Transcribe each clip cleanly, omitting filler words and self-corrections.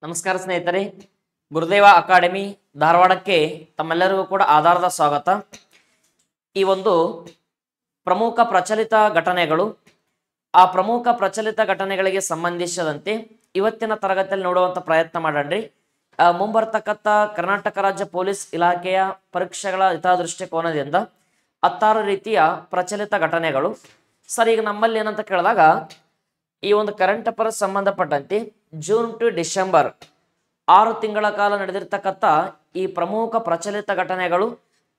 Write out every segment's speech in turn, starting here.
ನಮಸ್ಕಾರ ಸ್ನೇಹಿತರೆ, ಗುರುದೇವ ಅಕಾಡೆಮಿ ಧಾರವಾಡಕ್ಕೆ ತಮ್ಮೆಲ್ಲರಿಗೂ ಕೂಡ ಆಧಾರದ ಸ್ವಾಗತ. ಈ ಒಂದು ಪ್ರಮುಖ ಪ್ರಚಲಿತ ಘಟನೆಗಳು, ಆ ಪ್ರಮುಖ ಪ್ರಚಲಿತ ಘಟನೆಗಳಿಗೆ ಸಂಬಂಧಿಸಿದಂತೆ ಇವತ್ತಿನ ತರಗತಿಯಲ್ಲಿ ನೋಡುವಂತ ಪ್ರಯತ್ನ ಮಾಡೋಣ್ರಿ. ಮುಂಬರ್ತಕ್ಕಂಥ ಕರ್ನಾಟಕ ರಾಜ್ಯ ಪೊಲೀಸ್ ಇಲಾಖೆಯ ಪರೀಕ್ಷೆಗಳ ಹಿತದೃಷ್ಟಿಕೋನದಿಂದ 16 ರೀತಿಯ ಪ್ರಚಲಿತ ಘಟನೆಗಳು. ಸರ್, ಈಗ ನಮ್ಮಲ್ಲಿ ಏನಂತ ಕೇಳಿದಾಗ ಈ ಒಂದು ಕರೆಂಟ್ ಅಫೇರ್ ಸಂಬಂಧಪಟ್ಟಂತೆ ಜೂನ್ ಟು ಡಿಸೆಂಬರ್ 6 ತಿಂಗಳ ಕಾಲ ನಡೆದಿರ್ತಕ್ಕಂಥ ಈ ಪ್ರಮುಖ ಪ್ರಚಲಿತ ಘಟನೆಗಳು,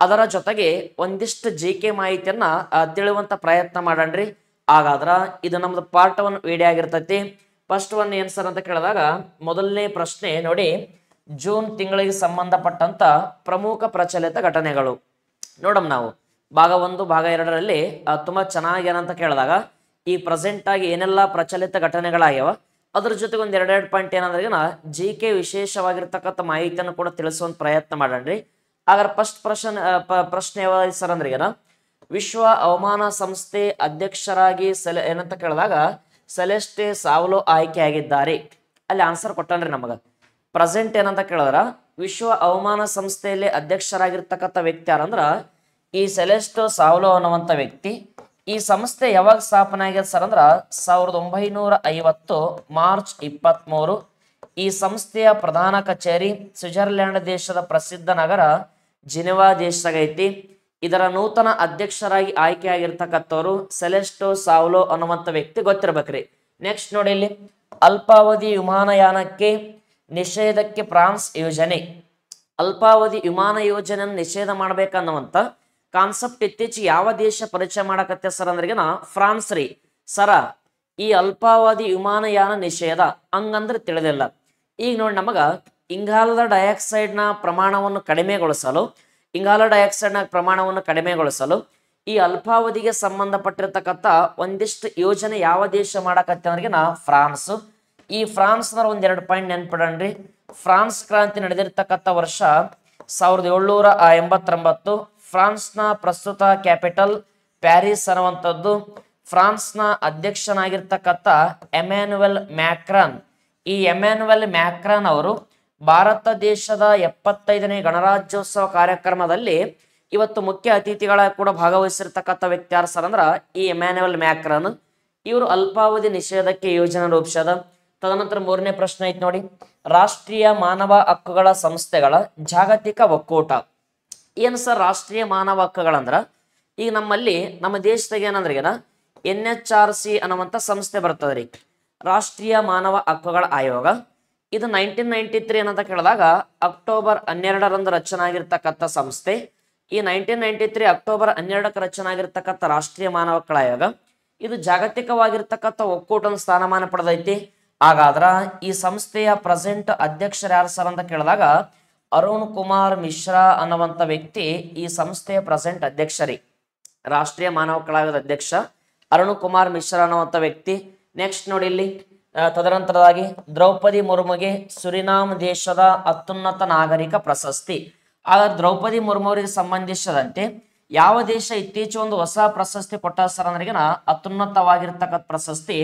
ಅದರ ಜೊತೆಗೆ ಒಂದಿಷ್ಟು GK ಮಾಹಿತಿಯನ್ನ ತಿಳಿಯುವಂತ ಪ್ರಯತ್ನ ಮಾಡೋಣ್ರಿ. ಹಾಗಾದ್ರ ಇದು ನಮ್ದು ಪಾರ್ಟ್ 1 ವಿಡಿಯೋ ಆಗಿರ್ತೈತಿ. ಫಸ್ಟ್ ಒನ್ ಏನ್ ಸರ್ ಅಂತ ಕೇಳಿದಾಗ ಮೊದಲನೇ ಪ್ರಶ್ನೆ ನೋಡಿ, ಜೂನ್ ತಿಂಗಳಿಗೆ ಸಂಬಂಧಪಟ್ಟಂತ ಪ್ರಮುಖ ಪ್ರಚಲಿತ ಘಟನೆಗಳು ನೋಡಮ್. ನಾವು ಭಾಗ 1 ಭಾಗ 2ರಲ್ಲಿ ತುಂಬಾ ಚೆನ್ನಾಗಿ ಏನಂತ ಕೇಳಿದಾಗ ಈ ಪ್ರೆಸೆಂಟ್ ಆಗಿ ಏನೆಲ್ಲ ಪ್ರಚಲಿತ ಘಟನೆಗಳಾಗ್ಯಾವ, ಅದ್ರ ಜೊತೆಗೆ ಒಂದ್ 2 ಪಾಯಿಂಟ್ ಏನಂದ್ರೆ GK ವಿಶೇಷವಾಗಿರ್ತಕ್ಕಂಥ ಮಾಹಿತಿಯನ್ನು ಕೂಡ ತಿಳಿಸುವಂತ ಪ್ರಯತ್ನ ಮಾಡೋಣ್ರಿ. ಹಾಗಾದ್ರೆ ಫಸ್ಟ್ ಪ್ರಶ್ನೆ ಯಾವ್ದು ಸರ್ ಅಂದ್ರೆ ವಿಶ್ವ ಹವಾಮಾನ ಸಂಸ್ಥೆ ಅಧ್ಯಕ್ಷರಾಗಿ ಏನಂತ ಕೇಳಿದಾಗ ಸೆಲೆಸ್ಟೆ ಸಾವಲೋ ಆಯ್ಕೆ ಆಗಿದ್ದಾರೆ. ಅಲ್ಲಿ ಆನ್ಸರ್ ಕೊಟ್ಟನ್ರಿ ನಮಗ. ಪ್ರೆಸೆಂಟ್ ಏನಂತ ಕೇಳಿದ್ರ ವಿಶ್ವ ಹವಾಮಾನ ಸಂಸ್ಥೆಯಲ್ಲಿ ಅಧ್ಯಕ್ಷರಾಗಿರ್ತಕ್ಕಂಥ ವ್ಯಕ್ತಿ ಯಾರಂದ್ರ ಈ ಸೆಲೆಸ್ಟೋ ಸಾವಲೋ ಅನ್ನುವಂಥ ವ್ಯಕ್ತಿ. ಈ ಸಂಸ್ಥೆ ಯಾವಾಗ ಸ್ಥಾಪನೆ ಆಗ್ಯದ ಸರ್ ಅಂದ್ರ 1950 ಮಾರ್ಚ್ 23. ಈ ಸಂಸ್ಥೆಯ ಪ್ರಧಾನ ಕಚೇರಿ ಸ್ವಿಟ್ಜರ್ಲ್ಯಾಂಡ್ ದೇಶದ ಪ್ರಸಿದ್ಧ ನಗರ ಜಿನೆವಾ ದೇಶದಾಗೈತಿ. ಇದರ ನೂತನ ಅಧ್ಯಕ್ಷರಾಗಿ ಆಯ್ಕೆ ಆಗಿರ್ತಕ್ಕಂಥವ್ರು ಸೆಲೆಸ್ಟೋ ಸಾವಲೋ ಅನ್ನುವಂಥ ವ್ಯಕ್ತಿ ಗೊತ್ತಿರ್ಬೇಕ್ರಿ. ನೆಕ್ಸ್ಟ್ ನೋಡಿ, ಇಲ್ಲಿ ಅಲ್ಪಾವಧಿ ವಿಮಾನಯಾನಕ್ಕೆ ನಿಷೇಧಕ್ಕೆ ಫ್ರಾನ್ಸ್ ಯೋಜನೆ. ಅಲ್ಪಾವಧಿ ವಿಮಾನ ಯೋಜನೆಯನ್ನು ನಿಷೇಧ ಮಾಡ್ಬೇಕನ್ನುವಂತ ಕಾನ್ಸೆಪ್ಟ್ ಇತ್ತೀಚೆಗೆ ಯಾವ ದೇಶ ಪರಿಚಯ ಮಾಡಕತ್ತೆ ಸರ್ ಅಂದ್ರಿಗೆನ ಫ್ರಾನ್ಸ್ ರೀ. ಸರ, ಈ ಅಲ್ಪಾವಧಿ ವಿಮಾನಯಾನ ನಿಷೇಧ ಹಂಗಂದ್ರೆ ತಿಳಿದಿಲ್ಲ. ಈಗ ನೋಡಿ, ನಮಗ ಇಂಗಾಲದ ಡೈಆಕ್ಸೈಡ್ ನ ಪ್ರಮಾಣವನ್ನು ಕಡಿಮೆಗೊಳಿಸಲು ಈ ಅಲ್ಪಾವಧಿಗೆ ಸಂಬಂಧಪಟ್ಟಿರ್ತಕ್ಕಂಥ ಒಂದಿಷ್ಟು ಯೋಜನೆ ಯಾವ ದೇಶ ಮಾಡಕತ್ತೆ ಅಂದ್ರಿಗೆನ ಫ್ರಾನ್ಸ್. ಈ ಫ್ರಾನ್ಸ್ ನ ಒಂದ್ 2 ಪಾಯಿಂಟ್ ನೆನ್ಪಿಡನ್ರಿ. ಫ್ರಾನ್ಸ್ ಕ್ರಾಂತಿ ನಡೆದಿರ್ತಕ್ಕಂಥ ವರ್ಷ 1789. ಫ್ರಾನ್ಸ್ನ ಪ್ರಸ್ತುತ ಕ್ಯಾಪಿಟಲ್ ಪ್ಯಾರಿಸ್ ಅನ್ನುವಂಥದ್ದು. ಫ್ರಾನ್ಸ್ನ ಅಧ್ಯಕ್ಷನಾಗಿರ್ತಕ್ಕಂಥ ಎಮ್ಯಾನ್ಯುಯಲ್ ಮ್ಯಾಕ್ರಾನ್. ಈ ಎಮ್ಯಾನ್ಯುಯಲ್ ಮ್ಯಾಕ್ರಾನ್ ಅವರು ಭಾರತ ದೇಶದ 75ನೇ ಗಣರಾಜ್ಯೋತ್ಸವ ಕಾರ್ಯಕ್ರಮದಲ್ಲಿ ಇವತ್ತು ಮುಖ್ಯ ಅತಿಥಿಗಳ ಕೂಡ ಭಾಗವಹಿಸಿರ್ತಕ್ಕಂಥ ವ್ಯಕ್ತಿ ಯಾರು ಸರ್ ಅಂದ್ರ ಈ ಎಮ್ಯಾನ್ಯುಯಲ್ ಮ್ಯಾಕ್ರಾನ್. ಇವರು ಅಲ್ಪಾವಧಿ ನಿಷೇಧಕ್ಕೆ ಯೋಜನೆ ರೂಪಿಸ್ಯದ. ತದನಂತರ 3ನೇ ಪ್ರಶ್ನೆ ಐತಿ ನೋಡಿ, ರಾಷ್ಟ್ರೀಯ ಮಾನವ ಹಕ್ಕುಗಳ ಸಂಸ್ಥೆಗಳ ಜಾಗತಿಕ ಒಕ್ಕೂಟ. ಏನು ಸರ್ ರಾಷ್ಟ್ರೀಯ ಮಾನವ ಹಕ್ಕುಗಳಂದ್ರ ಈಗ ನಮ್ಮಲ್ಲಿ ನಮ್ಮ ದೇಶದಾಗ ಏನಂದ್ರೆ NHRC ಅನ್ನುವಂಥ ಸಂಸ್ಥೆ ಬರ್ತದ್ರಿ, ರಾಷ್ಟ್ರೀಯ ಮಾನವ ಹಕ್ಕುಗಳ ಆಯೋಗ. ಇದು 1993 ಏನಂತ ಕೇಳಿದಾಗ ಅಕ್ಟೋಬರ್ 12ರಂದು ರಚನೆ ಆಗಿರ್ತಕ್ಕಂಥ ಸಂಸ್ಥೆ. ಈ 1993 ಅಕ್ಟೋಬರ್ 12ಕ್ಕೆ ರಚನೆ ಆಗಿರ್ತಕ್ಕಂಥ ರಾಷ್ಟ್ರೀಯ ಮಾನವ ಹಕ್ಕುಗಳ ಆಯೋಗ ಇದು ಜಾಗತಿಕವಾಗಿರ್ತಕ್ಕಂಥ ಒಕ್ಕೂಟದ ಸ್ಥಾನಮಾನ ಪಡೆದೈತಿ. ಹಾಗಾದ್ರ ಈ ಸಂಸ್ಥೆಯ ಪ್ರೆಸೆಂಟ್ ಅಧ್ಯಕ್ಷರು ಯಾರು ಸರ್ ಅಂತ ಕೇಳಿದಾಗ ಅರುಣ್ ಕುಮಾರ್ ಮಿಶ್ರಾ ಅನ್ನುವಂಥ ವ್ಯಕ್ತಿ ಈ ಸಂಸ್ಥೆಯ ಪ್ರೆಸೆಂಟ್ ಅಧ್ಯಕ್ಷರಿ. ರಾಷ್ಟ್ರೀಯ ಮಾನವ ಹಕ್ಕುಗಳ ಆಯೋಗದ ಅಧ್ಯಕ್ಷ ಅರುಣ್ ಕುಮಾರ್ ಮಿಶ್ರಾ ಅನ್ನುವಂಥ ವ್ಯಕ್ತಿ. ನೆಕ್ಸ್ಟ್ ನೋಡಿ, ಇಲ್ಲಿ ತದನಂತರವಾಗಿ ದ್ರೌಪದಿ ಮುರ್ಮುಗೆ ಸುರಿನಾಮ್ ದೇಶದ ಅತ್ಯುನ್ನತ ನಾಗರಿಕ ಪ್ರಶಸ್ತಿ. ಆಗ ದ್ರೌಪದಿ ಮುರ್ಮು ಅವರಿಗೆ ಸಂಬಂಧಿಸಿದಂತೆ ಯಾವ ದೇಶ ಇತ್ತೀಚೆಗೆ ಒಂದು ಹೊಸ ಪ್ರಶಸ್ತಿ ಕೊಟ್ಟ ಸರ್ ಅಂದ್ರೆ ಅತ್ಯುನ್ನತವಾಗಿರ್ತಕ್ಕಂಥ ಪ್ರಶಸ್ತಿ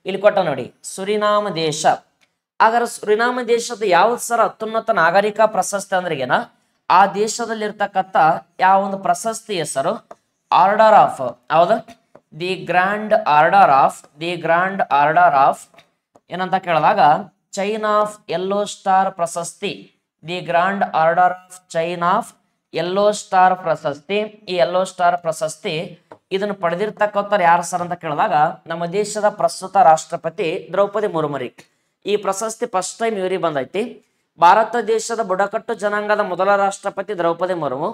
ಇಲ್ಲಿ ಕೊಟ್ಟ ನೋಡಿ, ಸುರಿನಾಮ್ ದೇಶ. ಹಾಗಾದ್ರೆ ಸುರಿನಾಮ ದೇಶದ ಯಾವ್ದು ಸರ್ ಅತ್ಯುನ್ನತ ನಾಗರಿಕ ಪ್ರಶಸ್ತಿ ಅಂದ್ರಿಗೆನ ಆ ದೇಶದಲ್ಲಿರ್ತಕ್ಕಂಥ ಯಾವ ಒಂದು ಪ್ರಶಸ್ತಿ ಹೆಸರು ಆರ್ಡರ್ ಆಫ್ ಯಾವ್ದು ದಿ ಗ್ರ್ಯಾಂಡ್ ಆರ್ಡರ್ ಆಫ್ ಏನಂತ ಕೇಳಿದಾಗ ಚೈನ್ ಆಫ್ ಯೆಲ್ಲೋ ಸ್ಟಾರ್ ಪ್ರಶಸ್ತಿ. The grand order of chain of yellow star ಪ್ರಶಸ್ತಿ. ಈ ಯೆಲ್ಲೋ ಸ್ಟಾರ್ ಪ್ರಶಸ್ತಿ ಇದನ್ನು ಪಡೆದಿರ್ತಕ್ಕಂಥವ್ರು ಯಾರು ಸರ್ ಅಂತ ಕೇಳಿದಾಗ ನಮ್ಮ ದೇಶದ ಪ್ರಸ್ತುತ ರಾಷ್ಟ್ರಪತಿ ದ್ರೌಪದಿ ಮುರ್ಮು. ಈ ಪ್ರಶಸ್ತಿ ಫಸ್ಟ್ ಟೈಮ್ ಇವರಿಗೆ ಬಂದೈತಿ. ಭಾರತ ದೇಶದ ಬುಡಕಟ್ಟು ಜನಾಂಗದ ಮೊದಲ ರಾಷ್ಟ್ರಪತಿ ದ್ರೌಪದಿ ಮುರ್ಮು.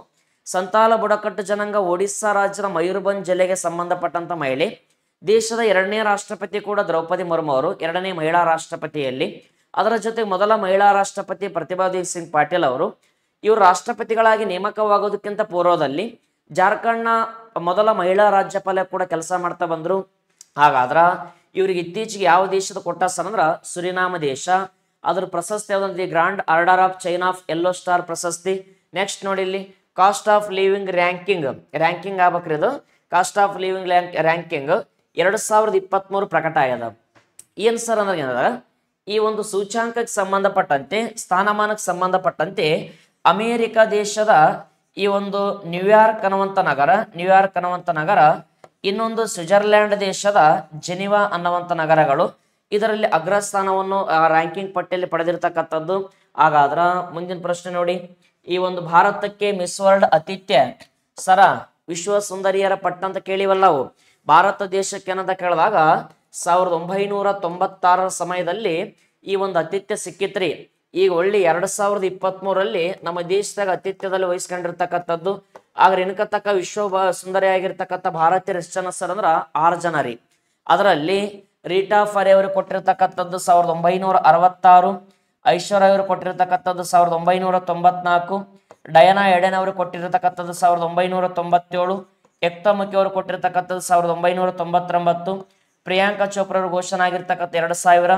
ಸಂತಾಲ ಬುಡಕಟ್ಟು ಜನಾಂಗ ಒಡಿಸ್ಸಾ ರಾಜ್ಯದ ಮಯೂರ್ಭಂಜ್ ಜಿಲ್ಲೆಗೆ ಸಂಬಂಧಪಟ್ಟಂತ ಮಹಿಳೆ. ದೇಶದ 2ನೇ ರಾಷ್ಟ್ರಪತಿ ಕೂಡ ದ್ರೌಪದಿ ಮುರ್ಮು ಅವರು, 2ನೇ ಮಹಿಳಾ ರಾಷ್ಟ್ರಪತಿಯಲ್ಲಿ. ಅದರ ಜೊತೆ ಮೊದಲ ಮಹಿಳಾ ರಾಷ್ಟ್ರಪತಿ ಪ್ರತಿಭಾದೇವಿ ಸಿಂಗ್ ಪಾಟೀಲ್ ಅವರು. ಇವರು ರಾಷ್ಟ್ರಪತಿಗಳಾಗಿ ನೇಮಕವಾಗೋದಕ್ಕಿಂತ ಪೂರ್ವದಲ್ಲಿ ಜಾರ್ಖಂಡ್ನ ಮೊದಲ ಮಹಿಳಾ ರಾಜ್ಯಪಾಲ ಕೂಡ ಕೆಲಸ ಮಾಡ್ತಾ ಬಂದ್ರು. ಹಾಗಾದ್ರ ಇವ್ರಿಗೆ ಇತ್ತೀಚೆಗೆ ಯಾವ ದೇಶದ ಕೊಟ್ಟ ಸರ್ ಅಂದ್ರ ಸುರಿನಾಮ ದೇಶ. ಅದ್ರ ಪ್ರಶಸ್ತಿ ಯಾವ್ದಂದ್ರೆ grand order of chain of yellow star ಪ್ರಶಸ್ತಿ. ನೆಕ್ಸ್ಟ್ ನೋಡಿ, ಇಲ್ಲಿ ಕಾಸ್ಟ್ ಆಫ್ ಲಿವಿಂಗ್ ರ್ಯಾಂಕಿಂಗ್ ಆಗ್ಬೇಕ್ರಿ. ಇದು ಕಾಸ್ಟ್ ಆಫ್ ಲಿವಿಂಗ್ ರ್ಯಾಂಕಿಂಗ್ 2023 ಪ್ರಕಟ ಆಗ್ಯದ. ಏನ್ ಸರ್ ಅಂದ್ರೆ ಈ ಒಂದು ಸೂಚ್ಯಾಂಕಕ್ಕೆ ಸಂಬಂಧಪಟ್ಟಂತೆ ಸ್ಥಾನಮಾನಕ್ಕೆ ಸಂಬಂಧಪಟ್ಟಂತೆ ಅಮೇರಿಕ ದೇಶದ ಈ ಒಂದು ನ್ಯೂಯಾರ್ಕ್ ಅನ್ನುವಂಥ ನಗರ ಇನ್ನೊಂದು ಸ್ವಿಟ್ಜರ್ಲ್ಯಾಂಡ್ ದೇಶದ ಜೆನಿವಾ ಅನ್ನುವಂಥ ನಗರಗಳು ಇದರಲ್ಲಿ ಅಗ್ರಸ್ಥಾನವನ್ನು ರ್ಯಾಂಕಿಂಗ್ ಪಟ್ಟಿಯಲ್ಲಿ ಪಡೆದಿರತಕ್ಕಂಥದ್ದು. ಹಾಗಾದ್ರ ಮುಂದಿನ ಪ್ರಶ್ನೆ ನೋಡಿ, ಈ ಒಂದು ಭಾರತಕ್ಕೆ ಮಿಸ್ ವರ್ಲ್ಡ್ ಆತಿಥ್ಯ ಸರ ವಿಶ್ವ ಸುಂದರಿಯರ ಪಟ್ಟ ಅಂತ ಕೇಳಿವಲ್ಲವು. ಭಾರತ ದೇಶಕ್ಕೆ ಏನಂತ ಕೇಳಿದಾಗ 1996 ಸಮಯದಲ್ಲಿ ಈ ಒಂದು ಆತಿಥ್ಯ ಸಿಕ್ಕಿತ್ರಿ. ಈಗ ಒಳ್ಳೆ 2023ರಲ್ಲಿ ನಮ್ಮ ದೇಶದಾಗ ಆತಿಥ್ಯದಲ್ಲಿ ವಹಿಸ್ಕೊಂಡಿರ್ತಕ್ಕಂಥದ್ದು. ಆದ್ರೆ ಇನ್ಕತಕ್ಕ ವಿಶ್ವ ಸುಂದರಿಯಾಗಿರ್ತಕ್ಕಂಥ ಭಾರತೀಯರು ಎಷ್ಟು ಜನ ಸರ್ ಅಂದ್ರ 6 ಜನ ರೀ. ಅದರಲ್ಲಿ ರೀಟಾ ಫರೆ ಅವರು ಕೊಟ್ಟಿರ್ತಕ್ಕಂಥದ್ದು 1966, ಐಶ್ವರ್ಯ ಅವರು ಕೊಟ್ಟಿರ್ತಕ್ಕಂಥದ್ದು 1994, ಡಯಾನಾ ಎಡೆನ್ ಅವರು ಕೊಟ್ಟಿರ್ತಕ್ಕಂಥದ್ದು 1997, ಎಕ್ತಮುಖಿ ಅವರು ಕೊಟ್ಟಿರ್ತಕ್ಕಂಥದ್ದು 1999, ಪ್ರಿಯಾಂಕಾ ಚೋಪ್ರಾ ಅವರು ಘೋಷಣೆ ಆಗಿರ್ತಕ್ಕಂಥ 2000,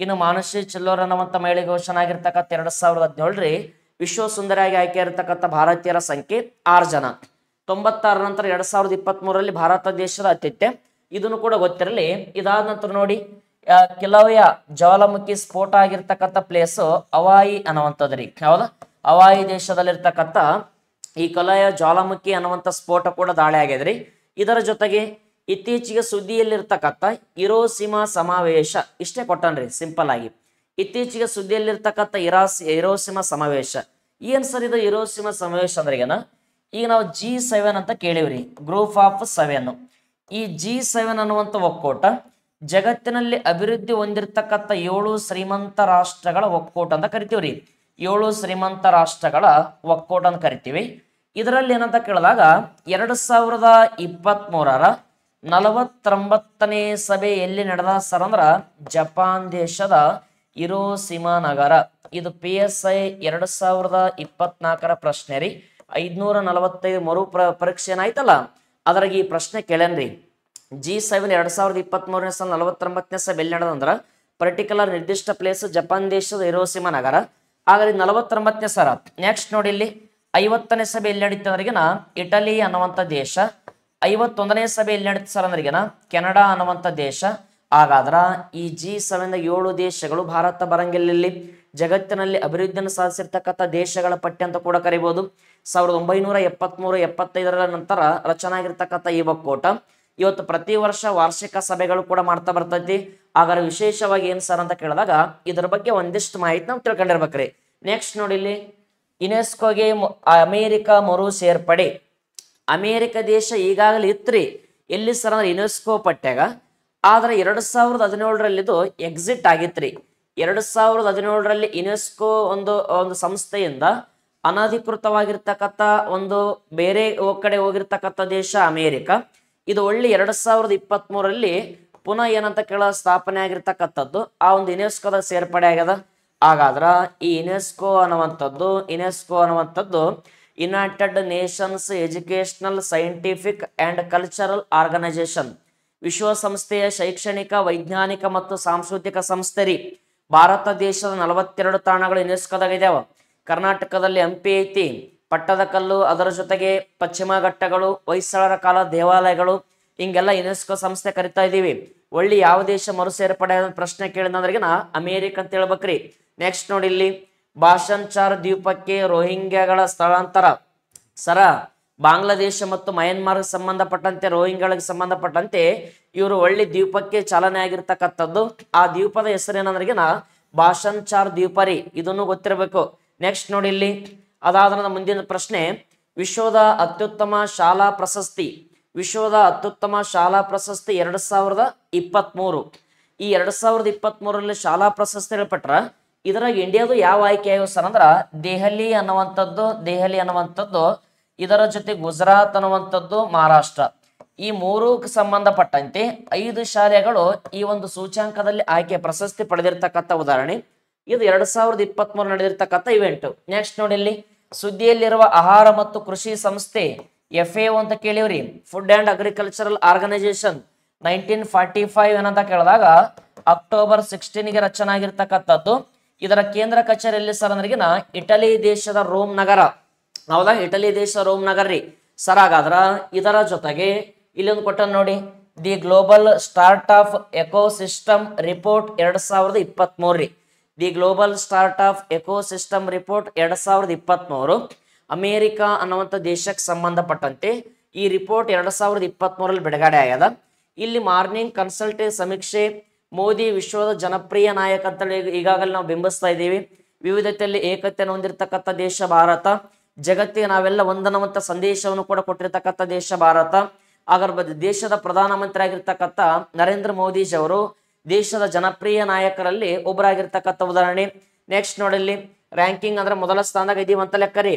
ಇನ್ನು ಮಾನಸಿ ಚಿಲ್ಲೋರ್ ಅನ್ನುವಂಥ ಮಹಿಳೆ ಘೋಷಣೆ ಆಗಿರ್ತಕ್ಕಂಥ 2017 ವಿಶ್ವ ಸುಂದರಿಯಾಗಿ ಆಯ್ಕೆ ಇರತಕ್ಕಂಥ ಭಾರತೀಯರ ಸಂಖ್ಯೆ 6 ಜನ. 96 ನಂತರ 2023ರಲ್ಲಿ ಭಾರತ ದೇಶದ ಆತಿಥ್ಯ, ಇದನ್ನು ಕೂಡ ಗೊತ್ತಿರಲಿ. ಇದಾದ ನಂತರ ನೋಡಿ, ಕೆಲವೇ ಜ್ವಾಲಾಮುಖಿ ಸ್ಫೋಟ ಆಗಿರ್ತಕ್ಕಂಥ ಪ್ಲೇಸು ಹವಾಯಿ ಅನ್ನುವಂಥದ್ರಿ. ಹೌದಾ, ಹವಾಯಿ ದೇಶದಲ್ಲಿರ್ತಕ್ಕಂಥ ಈ ಕಲಯ ಜ್ವಾಲಾಮುಖಿ ಅನ್ನುವಂಥ ಸ್ಫೋಟ ಕೂಡ ದಾಳಿ ಆಗಿದ್ರಿ. ಇದರ ಜೊತೆಗೆ ಇತ್ತೀಚೆಗೆ ಸುದ್ದಿಯಲ್ಲಿರ್ತಕ್ಕಂಥ ಹಿರೋಶಿಮಾ ಸಮಾವೇಶ ಇಷ್ಟೇ ಕೊಟ್ಟನ್ರಿ ಸಿಂಪಲ್ ಆಗಿ. ಇತ್ತೀಚೆಗೆ ಸುದ್ದಿಯಲ್ಲಿರ್ತಕ್ಕಂಥ ಹಿರೋಶಿಮಾ ಸಮಾವೇಶ ಏನ್ ಸರ್ ಇದು ಹಿರೋಶಿಮಾ ಸಮಾವೇಶ ಅಂದ್ರೆ ಈಗ ನಾವು G7 ಅಂತ ಕೇಳಿವ್ರಿ, ಗ್ರೂಪ್ ಆಫ್ 7. ಈ G7 ಅನ್ನುವಂಥ ಒಕ್ಕೂಟ ಜಗತ್ತಿನಲ್ಲಿ ಅಭಿವೃದ್ಧಿ ಹೊಂದಿರತಕ್ಕಂಥ 7 ಶ್ರೀಮಂತ ರಾಷ್ಟ್ರಗಳ ಒಕ್ಕೂಟ ಅಂತ ಕರಿತೀವ್ರಿ. 7 ಶ್ರೀಮಂತ ರಾಷ್ಟ್ರಗಳ ಒಕ್ಕೂಟ ಅಂತ ಕರಿತೀವಿ. ಇದರಲ್ಲಿ ಏನಂತ ಕೇಳಿದಾಗ 2023ರ 49ನೇ ಸಭೆ ಎಲ್ಲಿ ನಡೆದ ಸರ್ ಅಂದ್ರ ಜಪಾನ್ ದೇಶದ ಹಿರೋಶಿಮಾ ನಗರ. ಇದು PSI 2024ರ ಪ್ರಶ್ನೆ ರೀ. 545 ಮರು ಪರೀಕ್ಷೆ ಏನಾಯ್ತಲ್ಲ ಅದ್ರಾಗ ಈ ಪ್ರಶ್ನೆ ಕೇಳನ್ರಿ. G7 2023ನೇ ಸಾಲ 49ನೇ ಸಭೆ ಎಲ್ಲಿ ನಡೆದಂದ್ರ ಪರ್ಟಿಕ್ಯುಲರ್ ನಿರ್ದಿಷ್ಟ ಪ್ಲೇಸ್ ಜಪಾನ್ ದೇಶದ ಹಿರೋಶಿಮಾ ನಗರ. ಹಾಗಾದ್ರೆ 49ನೇ ಸರ. ನೆಕ್ಸ್ಟ್ ನೋಡಿ, ಇಲ್ಲಿ 50ನೇ ಸಭೆ ಎಲ್ಲಿ ನಡೀತದೆ ಅಂದ್ರಿಗೆನ ಇಟಲಿ ಅನ್ನುವಂಥ ದೇಶ. 51ನೇ ಸಭೆ ಎಲ್ಲಿ ನಡೀತದೆ ಸರ್ ಅಂದ್ರಿಗೆನ ಕೆನಡಾ ಅನ್ನುವಂಥ ದೇಶ. ಹಾಗಾದ್ರ ಈ G7 7 ದೇಶಗಳು ಭಾರತ ಬರಂಗಿಲ್ಲಿ ಜಗತ್ತಿನಲ್ಲಿ ಅಭಿವೃದ್ಧಿಯನ್ನು ಸಾಧಿಸಿರ್ತಕ್ಕಂಥ ದೇಶಗಳ ಪಟ್ಟಿ ಅಂತ ಕೂಡ ಕರಿಬಹುದು. 1973-75ರ ನಂತರ ರಚನೆ ಆಗಿರ್ತಕ್ಕಂಥ ಈ ಒಕ್ಕೂಟ ಇವತ್ತು ಪ್ರತಿ ವರ್ಷ ವಾರ್ಷಿಕ ಸಭೆಗಳು ಕೂಡ ಮಾಡ್ತಾ ಬರ್ತೈತಿ. ಹಾಗಾದ್ರೆ ವಿಶೇಷವಾಗಿ ಏನ್ ಸರ್ ಅಂತ ಕೇಳಿದಾಗ ಇದ್ರ ಬಗ್ಗೆ ಒಂದಿಷ್ಟು ಮಾಹಿತಿ ನಾವು ತಿಳ್ಕೊಂಡಿರ್ಬೇಕ್ರಿ. ನೆಕ್ಸ್ಟ್ ನೋಡಿ, ಇಲ್ಲಿ ಯುನೆಸ್ಕೋಗೆ ಅಮೇರಿಕ ಮರು ಸೇರ್ಪಡೆ. ಅಮೇರಿಕ ದೇಶ ಈಗಾಗಲೇ ಇತ್ರಿ ಎಲ್ಲಿ ಸರ್ ಅಂದ್ರೆ ಯುನೆಸ್ಕೋ ಪಟ್ಟ್ಯಾಗ. ಆದ್ರೆ 2017ರಲ್ಲಿ ಇದು ಎಕ್ಸಿಟ್ ಆಗಿತ್ರಿ. 2017ರಲ್ಲಿ ಯುನೆಸ್ಕೋ ಒಂದು ಸಂಸ್ಥೆಯಿಂದ ಅನಧಿಕೃತವಾಗಿರ್ತಕ್ಕಂಥ ಒಂದು ಬೇರೆ ಕಡೆ ಹೋಗಿರ್ತಕ್ಕಂಥ ದೇಶ ಅಮೇರಿಕ. ಇದು ಒಳ್ಳೆ 2023ರಲ್ಲಿ ಪುನಃ ಏನಂತ ಕೇಳ ಸ್ಥಾಪನೆ ಆಗಿರ್ತಕ್ಕಂಥದ್ದು ಆ ಒಂದು ಯುನೆಸ್ಕೋದ ಸೇರ್ಪಡೆ ಆಗ್ಯದ. ಹಾಗಾದ್ರ ಈ ಯುನೆಸ್ಕೋ ಅನ್ನುವಂಥದ್ದು united nations educational scientific and cultural organisation, ವಿಶ್ವಸಂಸ್ಥೆಯ ಶೈಕ್ಷಣಿಕ ವೈಜ್ಞಾನಿಕ ಮತ್ತು ಸಾಂಸ್ಕೃತಿಕ ಸಂಸ್ಥೆ ರೀ. ಭಾರತ ದೇಶದ 42 ತಾಣಗಳು ಯುನೆಸ್ಕೋದಾಗ ಇದಾವ. ಕರ್ನಾಟಕದಲ್ಲಿ ಹಂಪಿ ಐತಿ, ಪಟ್ಟದಕಲ್ಲು, ಅದರ ಜೊತೆಗೆ ಪಶ್ಚಿಮ ಘಟ್ಟಗಳು, ಹೊಯ್ಸಳರ ಕಾಲ ದೇವಾಲಯಗಳು, ಹಿಂಗೆಲ್ಲ ಯುನೆಸ್ಕೋ ಸಂಸ್ಥೆ ಕರಿತಾ ಇದೀವಿ. ಒಳ್ಳೆ ಯಾವ ದೇಶ ಮರು ಸೇರ್ಪಡೆ ಪ್ರಶ್ನೆ ಕೇಳಿದಂದ್ರಿಗಿನ ಅಮೇರಿಕ ಅಂತ ಹೇಳ್ಬೇಕ್ರಿ. ನೆಕ್ಸ್ಟ್ ನೋಡಿ, ಇಲ್ಲಿ ಭಾಷಣ್ ಚಾರ್ ದ್ವೀಪಕ್ಕೆ ರೋಹಿಂಗ್ಯಾಗಳ ಸ್ಥಳಾಂತರ. ಸರ ಬಾಂಗ್ಲಾದೇಶ ಮತ್ತು ಮಯನ್ಮಾರ್ ಸಂಬಂಧಪಟ್ಟಂತೆ ರೋಹಿಂಗ್ಯಾಗಳಿಗೆ ಸಂಬಂಧಪಟ್ಟಂತೆ ಇವರು ಒಳ್ಳೆ ದ್ವೀಪಕ್ಕೆ ಚಾಲನೆ ಆಗಿರ್ತಕ್ಕಂಥದ್ದು. ಆ ದ್ವೀಪದ ಹೆಸರೇನಂದ್ರಿಗಿನ ಭಾಷಣ್ ಚಾರ್ ದ್ವೀಪ ರೀ. ಇದನ್ನು ಗೊತ್ತಿರಬೇಕು. ನೆಕ್ಸ್ಟ್ ನೋಡಿ, ಇಲ್ಲಿ ಅದಾದ ಮುಂದಿನ ಪ್ರಶ್ನೆ, ವಿಶ್ವದ ಅತ್ಯುತ್ತಮ ಶಾಲಾ ಪ್ರಶಸ್ತಿ. ವಿಶ್ವದ ಅತ್ಯುತ್ತಮ ಶಾಲಾ ಪ್ರಶಸ್ತಿ 2023. ಈ 2023ರಲ್ಲಿ ಶಾಲಾ ಪ್ರಶಸ್ತಿ ಹೇಳ್ಪಟ್ರ ಇದ್ರಾಗ ಇಂಡಿಯಾದು ಯಾವ ಆಯ್ಕೆ ಆಗ್ಯಾವ ಸರ್ ಅಂದ್ರ ದೆಹಲಿ ಅನ್ನುವಂಥದ್ದು, ಇದರ ಜೊತೆ ಗುಜರಾತ್ ಅನ್ನುವಂಥದ್ದು, ಮಹಾರಾಷ್ಟ್ರ. ಈ 3ಕ್ಕೆ ಸಂಬಂಧಪಟ್ಟಂತೆ 5 ಶಾಲೆಗಳು ಈ ಒಂದು ಸೂಚ್ಯಾಂಕದಲ್ಲಿ ಆಯ್ಕೆ ಪ್ರಶಸ್ತಿ ಪಡೆದಿರ್ತಕ್ಕಂಥ ಉದಾಹರಣೆ. ಇದು 2023 ನಡೆದಿರ್ತಕ್ಕಂಥ ಇವೆಂಟ್. ನೆಕ್ಸ್ಟ್ ನೋಡಿ, ಇಲ್ಲಿ ಸುದ್ದಿಯಲ್ಲಿರುವ ಆಹಾರ ಮತ್ತು ಕೃಷಿ ಸಂಸ್ಥೆ FAO ಅಂತ ಕೇಳಿವ್ರಿ, ಫುಡ್ ಅಂಡ್ ಅಗ್ರಿಕಲ್ಚರಲ್ ಆರ್ಗನೈಸೇಷನ್. 1945 ಏನಂತ ಕೇಳಿದಾಗ ಅಕ್ಟೋಬರ್ 16ಗೆ ರಚನೆ ಆಗಿರ್ತಕ್ಕಂಥದ್ದು. ಇದರ ಕೇಂದ್ರ ಕಚೇರಿ ಎಲ್ಲಿ ಸರ್ ಅಂದ್ರಿಗಿನ ಇಟಲಿ ದೇಶದ ರೋಮ್ ನಗರ. ಹೌದಾ, ಇಟಲಿ ದೇಶ ರೋಮ್ ನಗರ ರೀ ಸರ್. ಹಾಗಾದ್ರ ಇದರ ಜೊತೆಗೆ ಇಲ್ಲೊಂದು ಕೊಟ್ಟ ನೋಡಿ, the global start of ecosystem report 2023 ರೀ. The global startup ecosystem report 2023 America ಅನ್ನುವಂಥ ದೇಶಕ್ಕೆ ಸಂಬಂಧಪಟ್ಟಂತೆ ಈ ರಿಪೋರ್ಟ್ 2023 ಬಿಡುಗಡೆ ಆಗ್ಯದ. ಇಲ್ಲಿ ಮಾರ್ನಿಂಗ್ ಕನ್ಸಲ್ಟೇಟಿವ್ ಸಮೀಕ್ಷೆ ಮೋದಿ ವಿಶ್ವದ ಜನಪ್ರಿಯ ನಾಯಕ ಅಂತೇಳಿ ಈಗಾಗಲೇ ನಾವು ಬಿಂಬಿಸ್ತಾ ಇದ್ದೀವಿ. ವಿವಿಧತೆಯಲ್ಲಿ ಏಕತೆಯನ್ನು ಹೊಂದಿರತಕ್ಕಂಥ ದೇಶ ಭಾರತ, ಜಗತ್ತಿಗೆ ನಾವೆಲ್ಲ ಒಂದನ್ನುವಂಥ ಸಂದೇಶವನ್ನು ಕೂಡ ಕೊಟ್ಟಿರ್ತಕ್ಕಂಥ ದೇಶ ಭಾರತ. ಹಾಗಾದ್ರೆ ದೇಶದ ಪ್ರಧಾನಮಂತ್ರಿ ಆಗಿರ್ತಕ್ಕಂಥ ನರೇಂದ್ರ ಮೋದಿಜಿ ಅವರು ದೇಶದ ಜನಪ್ರಿಯ ನಾಯಕರಲ್ಲಿ ಒಬ್ಬರಾಗಿರ್ತಕ್ಕಂಥ ಉದಾಹರಣೆ. ನೆಕ್ಸ್ಟ್ ನೋಡಲ್ಲಿ ರ್ಯಾಂಕಿಂಗ್ ಅಂದ್ರೆ ಮೊದಲ ಸ್ಥಾನದಾಗ ಇದೀವಂತ ಲೆಕ್ಕರಿ.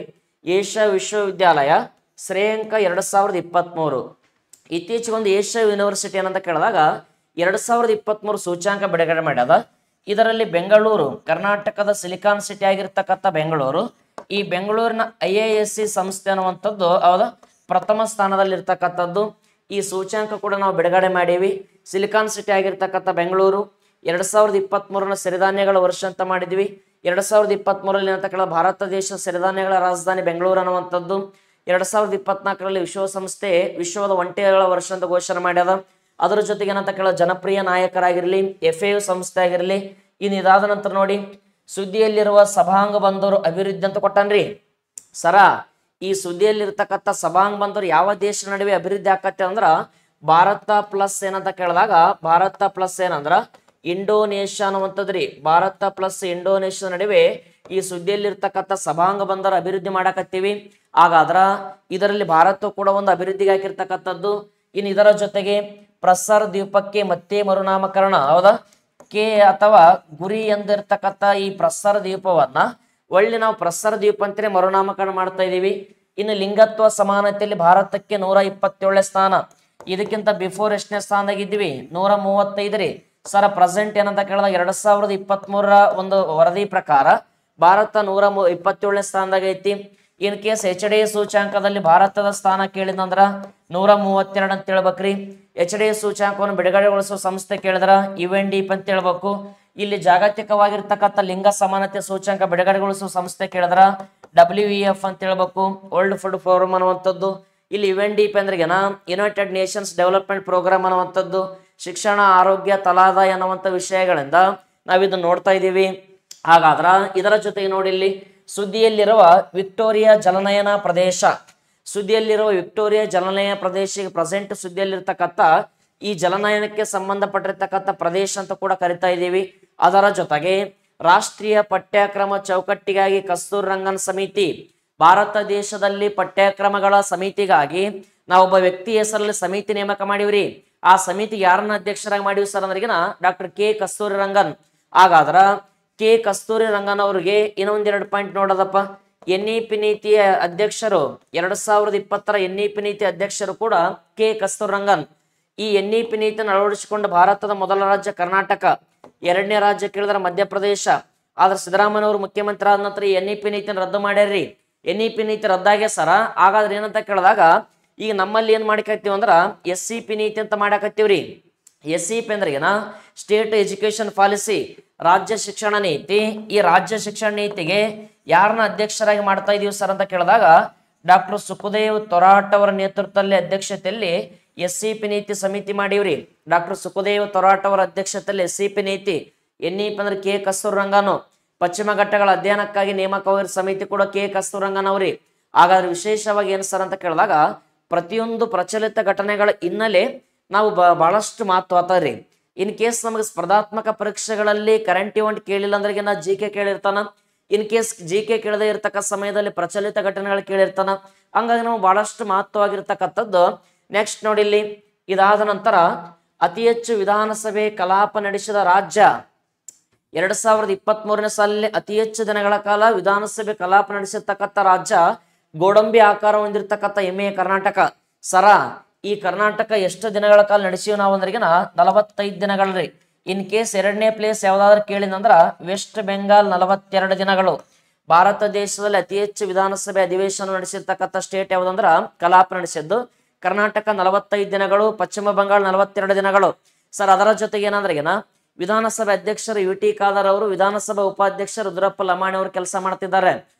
ಏಷ್ಯಾ ವಿಶ್ವವಿದ್ಯಾಲಯ ಶ್ರೇಯಾಂಕ 2023 ಇತ್ತೀಚೆಗೊಂದು ಏಷ್ಯಾ ಯೂನಿವರ್ಸಿಟಿ ಏನಂತ ಕೇಳಿದಾಗ 2023 ಸೂಚ್ಯಾಂಕ ಬಿಡುಗಡೆ ಮಾಡ್ಯದ. ಇದರಲ್ಲಿ ಬೆಂಗಳೂರು ಕರ್ನಾಟಕದ ಸಿಲಿಕಾನ್ ಸಿಟಿ ಆಗಿರ್ತಕ್ಕಂಥ ಬೆಂಗಳೂರು, ಈ ಬೆಂಗಳೂರಿನ IISc ಸಂಸ್ಥೆ ಅನ್ನುವಂಥದ್ದು ಅವರ ಪ್ರಥಮ ಸ್ಥಾನದಲ್ಲಿರ್ತಕ್ಕಂಥದ್ದು. ಈ ಸೂಚ್ಯಾಂಕ ಕೂಡ ನಾವು ಬಿಡುಗಡೆ ಮಾಡೀವಿ. ಸಿಲಿಕಾನ್ ಸಿಟಿ ಆಗಿರ್ತಕ್ಕಂಥ ಬೆಂಗಳೂರು 2023ನ ಸಿರಿಧಾನ್ಯಗಳ ವರ್ಷ ಅಂತ ಮಾಡಿದ್ವಿ. 2023ರಲ್ಲಿ ಏನಂತ ಕೇಳಿದ ಭಾರತ ದೇಶ ಸಿರಿಧಾನ್ಯಗಳ ರಾಜಧಾನಿ ಬೆಂಗಳೂರು ಅನ್ನುವಂಥದ್ದು. 2024ರಲ್ಲಿ ವಿಶ್ವಸಂಸ್ಥೆ ವಿಶ್ವದ ಒಂಟೆಗಳ ವರ್ಷ ಅಂತ ಘೋಷಣೆ ಮಾಡ್ಯದ. ಅದರ ಜೊತೆಗೆ ಏನಂತ ಕೇಳ ಜನಪ್ರಿಯ ನಾಯಕರಾಗಿರಲಿ, FAO ಸಂಸ್ಥೆ ಆಗಿರಲಿ. ಇನ್ನು ಇದಾದ ನಂತರ ನೋಡಿ ಸುದ್ದಿಯಲ್ಲಿರುವ ಸಭಾಂಗ ಬಂದರು ಅಭಿವೃದ್ಧಿ ಅಂತ ಕೊಟ್ಟನ್ರಿ ಸರ. ಈ ಸುದ್ದಿಯಲ್ಲಿರ್ತಕ್ಕಂಥ ಸಭಾಂಗ ಬಂದರು ಯಾವ ದೇಶ ನಡುವೆ ಅಭಿವೃದ್ಧಿ ಆಕತ್ತೆ ಅಂದ್ರ ಭಾರತ ಪ್ಲಸ್ ಏನಂತ ಕೇಳಿದಾಗ ಭಾರತ ಪ್ಲಸ್ ಏನಂದ್ರ ಇಂಡೋನೇಷ್ಯಾ ಅನ್ನುವಂಥದ್ರಿ. ಭಾರತ ಪ್ಲಸ್ ಇಂಡೋನೇಷ್ಯಾ ನಡುವೆ ಈ ಸುದ್ದಿಯಲ್ಲಿರ್ತಕ್ಕಂಥ ಸಭಾಂಗ ಬಂದರು ಅಭಿವೃದ್ಧಿ ಮಾಡಾಕತ್ತೀವಿ. ಹಾಗಾದ್ರ ಇದರಲ್ಲಿ ಭಾರತ ಕೂಡ ಒಂದು ಅಭಿವೃದ್ಧಿಗೆ ಹಾಕಿರ್ತಕ್ಕಂಥದ್ದು. ಇನ್ನು ಇದರ ಜೊತೆಗೆ ಪ್ರಸಾರ ದ್ವೀಪಕ್ಕೆ ಮತ್ತೆ ಮರುನಾಮಕರಣ ಹೌದಾ ಕೆ ಅಥವಾ ಗುರಿ ಎಂದಿರ್ತಕ್ಕಂಥ ಈ ಪ್ರಸಾರ ದ್ವೀಪವನ್ನ ಒಳ್ಳೆ ನಾವು ಪ್ರಸಾರ ದ್ವೀಪ ಅಂತಲೇ ಮರುನಾಮಕರಣ ಮಾಡ್ತಾ ಇದೀವಿ. ಇನ್ನು ಲಿಂಗತ್ವ ಸಮಾನತೆಯಲ್ಲಿ ಭಾರತಕ್ಕೆ 127ನೇ ಸ್ಥಾನ. ಇದಕ್ಕಿಂತ ಬಿಫೋರ್ ಎಷ್ಟನೇ ಸ್ಥಾನದಾಗಿದ್ವಿ 135 ರೀ ಸರ. ಪ್ರೆಸೆಂಟ್ ಏನಂತ ಕೇಳಿದಾಗ 2023ರ ಒಂದು ವರದಿ ಪ್ರಕಾರ ಭಾರತ 127ನೇ ಸ್ಥಾನದಾಗ ಐತಿ. ಇನ್ ಕೇಸ್ HD ಸೂಚ್ಯಾಂಕದಲ್ಲಿ ಭಾರತದ ಸ್ಥಾನ ಕೇಳಿದಂದ್ರ 132 ಅಂತ ಹೇಳ್ಬೇಕ್ರಿ. HD ಸೂಚ್ಯಾಂಕವನ್ನು ಬಿಡುಗಡೆಗೊಳಿಸುವ ಸಂಸ್ಥೆ ಕೇಳಿದ್ರ UNDP ಅಂತ ಹೇಳ್ಬೇಕು. ಇಲ್ಲಿ ಜಾಗತಿಕವಾಗಿರ್ತಕ್ಕಂಥ ಲಿಂಗ ಸಮಾನತೆ ಸೂಚ್ಯಾಂಕ ಬಿಡುಗಡೆಗೊಳಿಸುವ ಸಂಸ್ಥೆ ಕೇಳಿದ್ರ WEF ಅಂತ ಹೇಳ್ಬೇಕು, ವರ್ಲ್ಡ್ ಫುಡ್ ಫೋರಂ ಅನ್ನುವಂಥದ್ದು. ಇಲ್ಲಿ UNDP ಅಂದ್ರೆ ಯುನೈಟೆಡ್ ನೇಷನ್ಸ್ ಡೆವಲಪ್ಮೆಂಟ್ ಪ್ರೋಗ್ರಾಮ್ ಅನ್ನುವಂಥದ್ದು. ಶಿಕ್ಷಣ, ಆರೋಗ್ಯ, ತಲಾದಾಯ ಅನ್ನುವಂಥ ವಿಷಯಗಳಿಂದ ನಾವಿದನ್ನು ನೋಡ್ತಾ ಇದ್ದೀವಿ. ಹಾಗಾದ್ರ ಇದರ ಜೊತೆಗೆ ನೋಡಿ ಇಲ್ಲಿ ಸುದ್ದಿಯಲ್ಲಿರುವ ವಿಕ್ಟೋರಿಯಾ ಜಲನಯನ ಪ್ರದೇಶ, ಸುದ್ದಿಯಲ್ಲಿರುವ ವಿಕ್ಟೋರಿಯಾ ಜಲನಯನ ಪ್ರದೇಶ ಪ್ರೆಸೆಂಟ್ ಸುದ್ದಿಯಲ್ಲಿರ್ತಕ್ಕಂಥ ಈ ಜಲನಯನಕ್ಕೆ ಸಂಬಂಧಪಟ್ಟಿರ್ತಕ್ಕಂಥ ಪ್ರದೇಶ ಅಂತ ಕೂಡ ಕರಿತಾ ಇದ್ದೀವಿ. ಅದರ ಜೊತೆಗೆ ರಾಷ್ಟ್ರೀಯ ಪಠ್ಯಕ್ರಮ ಚೌಕಟ್ಟಿಗಾಗಿ ಕಸ್ತೂರಿ ರಂಗನ್ ಸಮಿತಿ, ಭಾರತ ದೇಶದಲ್ಲಿ ಪಠ್ಯಕ್ರಮಗಳ ಸಮಿತಿಗಾಗಿ ನಾವೊಬ್ಬ ವ್ಯಕ್ತಿ ಹೆಸರಲ್ಲಿ ಸಮಿತಿ ನೇಮಕ ಮಾಡಿವ್ರಿ. ಆ ಸಮಿತಿ ಯಾರನ್ನ ಅಧ್ಯಕ್ಷರಾಗಿ ಮಾಡಿವಿ sir ಅಂದ್ರಿಗಿನ doctor K Kasturi Rangan. ಹಾಗಾದ್ರ K Kasturi Rangan ಅವ್ರಿಗೆ ಇನ್ನೊಂದೆರಡು ಪಾಯಿಂಟ್ ನೋಡೋದಪ್ಪ. NEP ನೀತಿಯ ಅಧ್ಯಕ್ಷರು 2020ರ NEP ನೀತಿ ಅಧ್ಯಕ್ಷರು ಕೂಡ K ಕಸ್ತೂರಿ ರಂಗನ್. ಈ NEP ನೀತಿಯನ್ನು ಅಳವಡಿಸಿಕೊಂಡ ಭಾರತದ ಮೊದಲ ರಾಜ್ಯ ಕರ್ನಾಟಕ, ಎರಡನೇ ರಾಜ್ಯ ಕೇಳಿದ್ರೆ ಮಧ್ಯಪ್ರದೇಶ. ಆದ್ರೆ ಸಿದ್ದರಾಮಯ್ಯನವರು ಮುಖ್ಯಮಂತ್ರಿ ಆದ ನಂತರ ಈ NEP ನೀತಿಯನ್ನು ರದ್ದು ಮಾಡ್ಯಾರ್ರಿ. NEP ನೀತಿ ರದ್ದಾಗ್ಯ ಸರ. ಹಾಗಾದ್ರೆ ಏನಂತ ಕೇಳಿದಾಗ ಈಗ ನಮ್ಮಲ್ಲಿ ಏನ್ ಮಾಡ್ಕತ್ತೀವಿ ಅಂದ್ರ SCP ನೀತಿ ಅಂತ ಮಾಡಾಕತ್ತೀವ್ರಿ. SCP ಅಂದ್ರೆ ಸ್ಟೇಟ್ ಎಜುಕೇಶನ್ ಪಾಲಿಸಿ, ರಾಜ್ಯ ಶಿಕ್ಷಣ ನೀತಿ. ಈ ರಾಜ್ಯ ಶಿಕ್ಷಣ ನೀತಿಗೆ ಯಾರನ್ನ ಅಧ್ಯಕ್ಷರಾಗಿ ಮಾಡ್ತಾ ಇದೀವಿ ಸರ್ ಅಂತ ಕೇಳಿದಾಗ ಡಾಕ್ಟರ್ ಸುಖದೇವ್ ತೊರಾಟ್ ಅವರ ನೇತೃತ್ವದಲ್ಲಿ ಅಧ್ಯಕ್ಷತೆಯಲ್ಲಿ SCP ನೀತಿ ಸಮಿತಿ ಮಾಡಿವ್ರಿ. ಡಾಕ್ಟರ್ ಸುಖದೇವ್ ತೊರಾಟ್ ಅವರ ಅಧ್ಯಕ್ಷತೆಯಲ್ಲಿ SCP ನೀತಿ. NEP ಅಂದ್ರೆ K ಕಸ್ತೂರಿ ರಂಗನ್. ಪಶ್ಚಿಮ ಘಟ್ಟಗಳ ಅಧ್ಯಯನಕ್ಕಾಗಿ ನೇಮಕವಾಗಿರೋ ಸಮಿತಿ ಕೂಡ K ಕಸ್ತೂರಿ ರಂಗನ್ ಅವ್ರಿ. ಹಾಗಾದ್ರೆ ವಿಶೇಷವಾಗಿ ಏನ್ ಸರ್ ಅಂತ ಕೇಳಿದಾಗ ಪ್ರತಿಯೊಂದು ಪ್ರಚಲಿತ ಘಟನೆಗಳ ಹಿನ್ನೆಲೆ ನಾವು ಬಹಳಷ್ಟು ಮಾತು ರೀ. ಇನ್ ಕೇಸ್ ನಮಗೆ ಸ್ಪರ್ಧಾತ್ಮಕ ಪರೀಕ್ಷೆಗಳಲ್ಲಿ ಕರೆಂಟ್ ಇವೆಂಟ್ ಕೇಳಿಲ್ಲ ಅಂದ್ರೆ GK ಕೇಳಿರ್ತಾನ. ಇನ್ ಕೇಸ್ GK ಕೇಳದೆ ಇರ್ತಕ್ಕ ಸಮಯದಲ್ಲಿ ಪ್ರಚಲಿತ ಘಟನೆಗಳು ಕೇಳಿರ್ತಾನ. ಹಂಗಾಗಿ ನಾವು ಬಹಳಷ್ಟು ಮಹತ್ವವಾಗಿರ್ತಕ್ಕಂಥದ್ದು. ನೆಕ್ಸ್ಟ್ ನೋಡಿ ಇಲ್ಲಿ ಇದಾದ ನಂತರ ಅತಿ ಹೆಚ್ಚು ವಿಧಾನಸಭೆ ಕಲಾಪ ನಡೆಸಿದ ರಾಜ್ಯ 2023ನೇ ಸಾಲಿನಲ್ಲಿ ಅತಿ ಹೆಚ್ಚು ದಿನಗಳ ಕಾಲ ವಿಧಾನಸಭೆ ಕಲಾಪ ನಡೆಸಿರ್ತಕ್ಕಂಥ ರಾಜ್ಯ ಗೋಡಂಬಿ ಆಕಾರ ಹೊಂದಿರತಕ್ಕಂಥ ಹೆಮ್ಮೆಯ ಕರ್ನಾಟಕ ಸರ. ಈ ಕರ್ನಾಟಕ ಎಷ್ಟು ದಿನಗಳ ಕಾಲ ನಡೆಸಿವಿ ನಾವು ಅಂದ್ರಿಗಿನ 45 ದಿನಗಳ್ರಿ. ಇನ್ ಕೇಸ್ ಎರಡನೇ ಪ್ಲೇಸ್ ಯಾವ್ದಾದ್ರು ಕೇಳಿದಂದ್ರ ವೆಸ್ಟ್ ಬೆಂಗಾಲ್ 42 ದಿನಗಳು. ಭಾರತ ದೇಶದಲ್ಲಿ ಅತಿ ಹೆಚ್ಚು ವಿಧಾನಸಭೆ ಅಧಿವೇಶನ ನಡೆಸಿರ್ತಕ್ಕಂಥ ಸ್ಟೇಟ್ ಯಾವ್ದಂದ್ರ ಕಲಾಪ ನಡೆಸಿದ್ದು ಕರ್ನಾಟಕ 45 ದಿನಗಳು, ಪಶ್ಚಿಮ ಬಂಗಾಳ 42 ದಿನಗಳು ಸರ್. ಅದರ ಜೊತೆಗೆ ಏನಂದ್ರಿಗಿನ ವಿಧಾನಸಭೆ ಅಧ್ಯಕ್ಷರು UT ಖಾದರ್ ಅವರು, ವಿಧಾನಸಭಾ ಉಪಾಧ್ಯಕ್ಷರು ರುದ್ರಪ್ಪ ಲಮಾಣಿ ಅವರು ಕೆಲಸ ಮಾಡ್ತಿದ್ದಾರೆ.